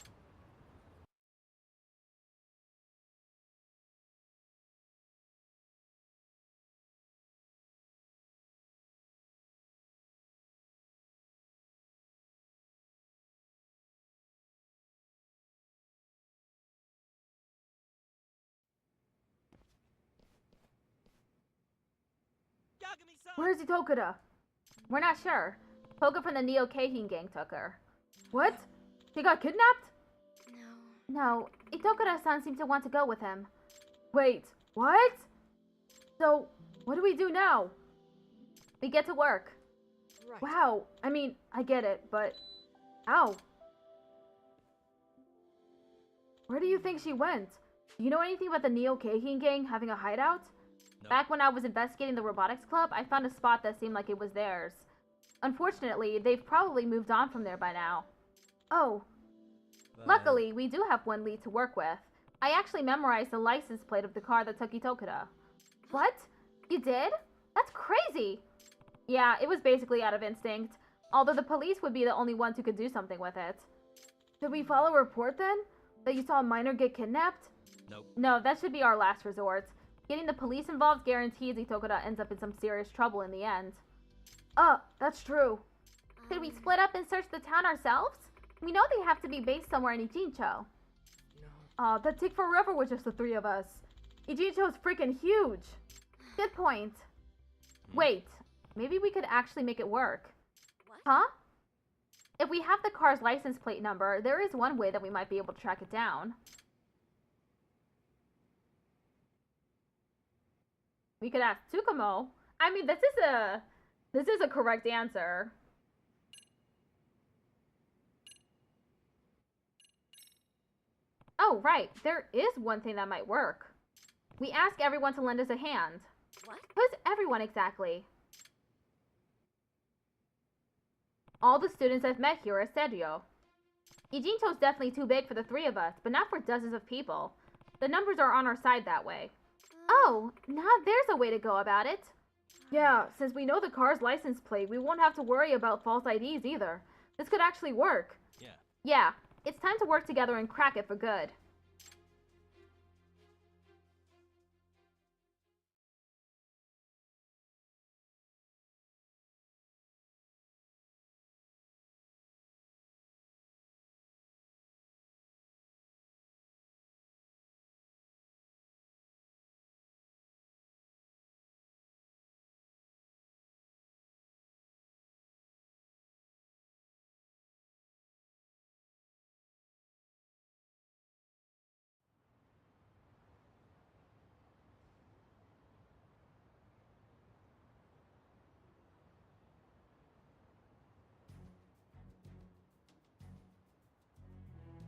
Where's Itokura? We're not sure. Poga from the Neo Keihin gang took her. What? She got kidnapped? No, Itokura-san seemed to want to go with him. Wait, what? So, what do we do now? We get to work. Right. Wow, I mean, I get it, but how? Where do you think she went? Do you know anything about the Neo Keihin gang having a hideout? No. Back when I was investigating the robotics club, I found a spot that seemed like it was theirs. Unfortunately, they've probably moved on from there by now. Oh, But luckily, we do have one lead to work with. I actually memorized the license plate of the car that took Itokura. What? You did? That's crazy! Yeah, it was basically out of instinct. Although the police would be the only ones who could do something with it. should we file a report then? That you saw a minor get kidnapped? Nope. No, that should be our last resort. Getting the police involved guarantees Itokura ends up in some serious trouble in the end. That's true. Should we split up and search the town ourselves? We know they have to be based somewhere in Ijincho. That'd take forever with just the three of us. Ijincho's freaking huge. Good point. Wait, maybe we could actually make it work. What? Huh? If we have the car's license plate number, there is one way that we might be able to track it down. We could ask Tsukumo. I mean, this is a correct answer. Oh, right. There is one thing that might work. We ask everyone to lend us a hand. What? Who's everyone exactly? All the students I've met here at Serio. Ijincho's definitely too big for the three of us, but not for dozens of people. The numbers are on our side that way. Oh, now there's a way to go about it. Yeah, since we know the car's license plate, we won't have to worry about false IDs either. This could actually work. Yeah. Yeah, it's time to work together and crack it for good.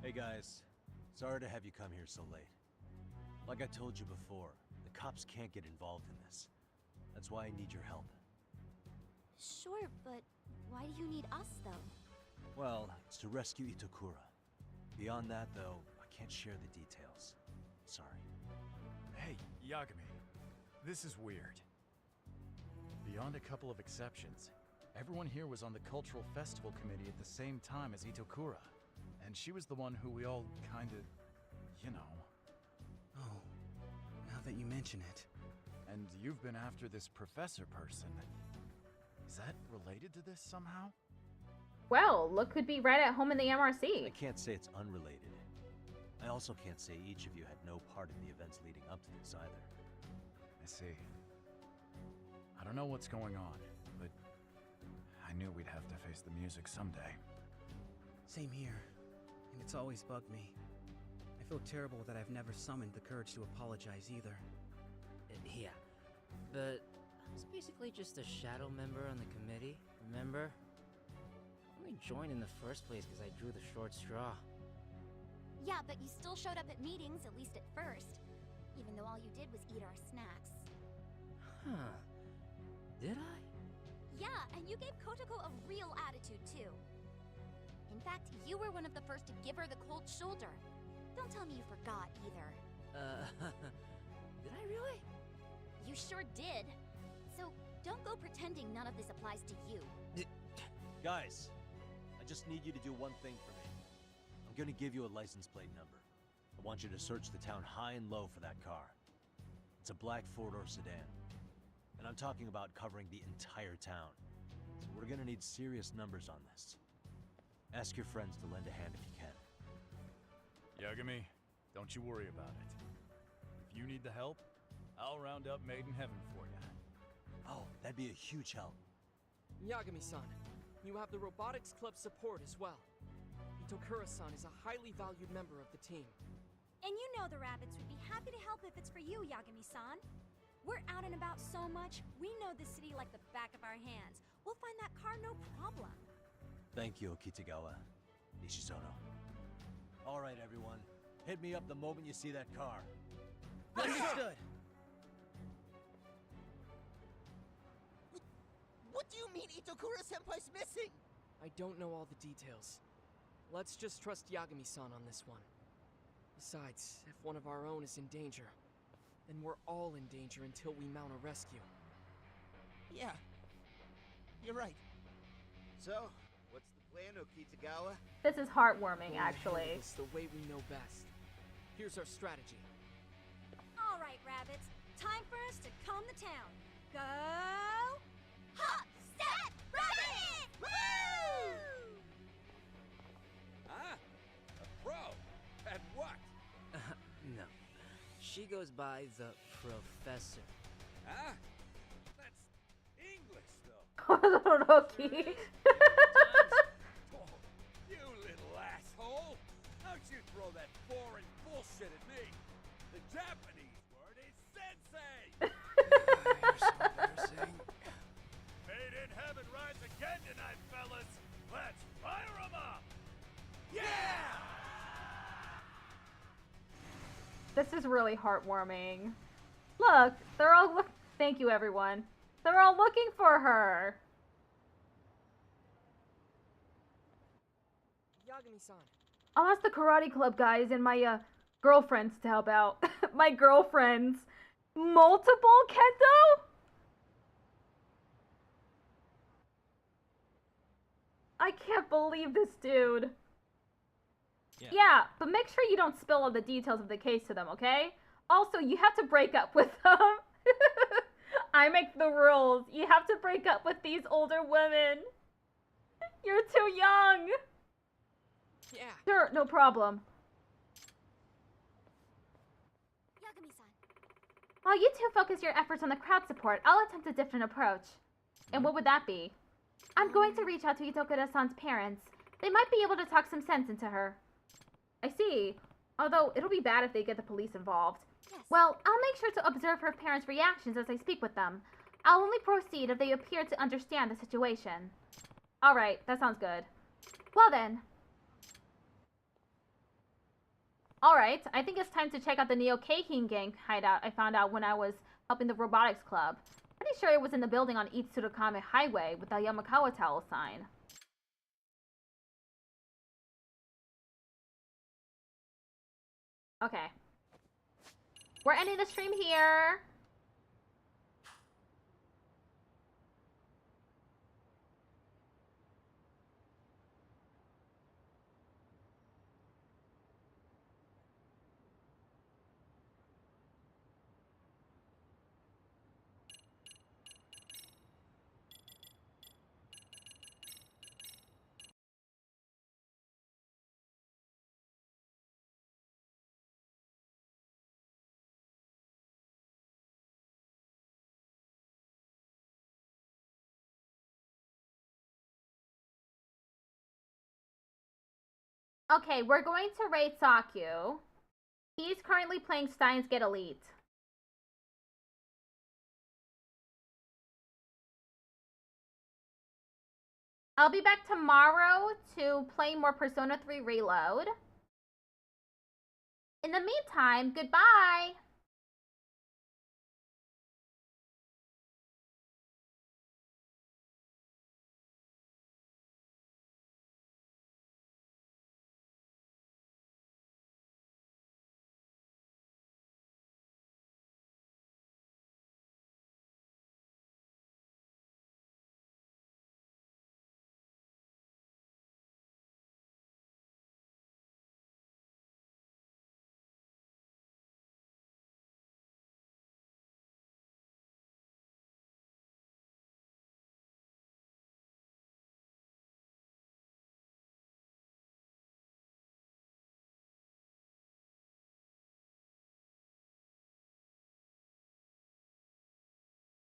Hey guys, sorry to have you come here so late. Like I told you before, the cops can't get involved in this. That's why I need your help. Sure, but why do you need us, though? Well, it's to rescue Itokura. Beyond that, though, I can't share the details. Sorry. Hey, Yagami. This is weird. Beyond a couple of exceptions, everyone here was on the cultural festival committee at the same time as Itokura. And she was the one who we all kinda, you know. Oh, now that you mention it. And you've been after this professor person. Is that related to this somehow? Well, look who'd be right at home in the I MRC. can't say it's unrelated. I also can't say each of you had no part in the events leading up to this either. I see. I don't know what's going on, but I knew we'd have to face the music someday. Same here. And it's always bugged me. I feel terrible that I've never summoned the courage to apologize either. Yeah, but I was basically just a shadow member on the committee, remember? I only joined in the first place because I drew the short straw. Yeah, but you still showed up at meetings, at least at first. Even though all you did was eat our snacks. Huh. Did I? Yeah, and you gave Kotoko a real attitude, too. In fact, you were one of the first to give her the cold shoulder. Don't tell me you forgot, either. Did I really? You sure did. So, don't go pretending none of this applies to you. Guys, I just need you to do one thing for me. I'm gonna give you a license plate number. I want you to search the town high and low for that car. It's a black four-door sedan. And I'm talking about covering the entire town. So we're gonna need serious numbers on this. Ask your friends to lend a hand if you can. Yagami, don't you worry about it. If you need the help, I'll round up Made in Heaven for you. Oh, that'd be a huge help. Yagami-san, you have the Robotics Club support as well. Itokura-san is a highly valued member of the team. And you know the rabbits would be happy to help if it's for you, Yagami-san. We're out and about so much, we know the city like the back of our hands. We'll find that car no problem. Thank you, Kitagawa. Nishizono. All right, everyone. Hit me up the moment you see that car. Understood. What do you mean Itokura-senpai's missing? I don't know all the details. Let's just trust Yagami-san on this one. Besides, if one of our own is in danger, then we're all in danger until we mount a rescue. Yeah. You're right. So, what's the plan, Okitagawa? This is heartwarming, actually. It's the way we know best. Here's our strategy. All right, rabbits. Time for us to calm the town. Go! Hop, set, rabbit! Woo! Huh? A pro? At what? No. She goes by the Professor. Huh? That's English, though. Todoroki. Oh, you little asshole! How'd you throw that foreign bullshit at me? The Japanese word is sensei! You're so embarrassing. Made in heaven rise again tonight, fellas! Let's fire 'em up! Yeah! This is really heartwarming. Look, they're all thank you, everyone. They're all looking for her. Yagami-san. I'll ask the karate club guys and my girlfriends to help out. My girlfriends. Multiple kendo? I can't believe this dude. Yeah, but make sure you don't spill all the details of the case to them, okay? Also, you have to break up with them. I make the rules. You have to break up with these older women. You're too young. Yeah. Sure, no problem. Yagami-san. While you two focus your efforts on the crowd support, I'll attempt a different approach. And what would that be? I'm going to reach out to Itokura-san's parents. They might be able to talk some sense into her. I see. Although, it'll be bad if they get the police involved. Yes. Well, I'll make sure to observe her parents' reactions as I speak with them. I'll only proceed if they appear to understand the situation. Alright, that sounds good. Well then. Alright, I think it's time to check out the Neo Keihin gang hideout I found out when I was helping the robotics club. Pretty sure it was in the building on East Tsurukame Highway with the Yamakawa Towel sign. Okay. We're ending the stream here. Okay, we're going to rate Sakyu. He's currently playing Steins Gate Elite. I'll be back tomorrow to play more Persona 3 Reload. In the meantime, goodbye!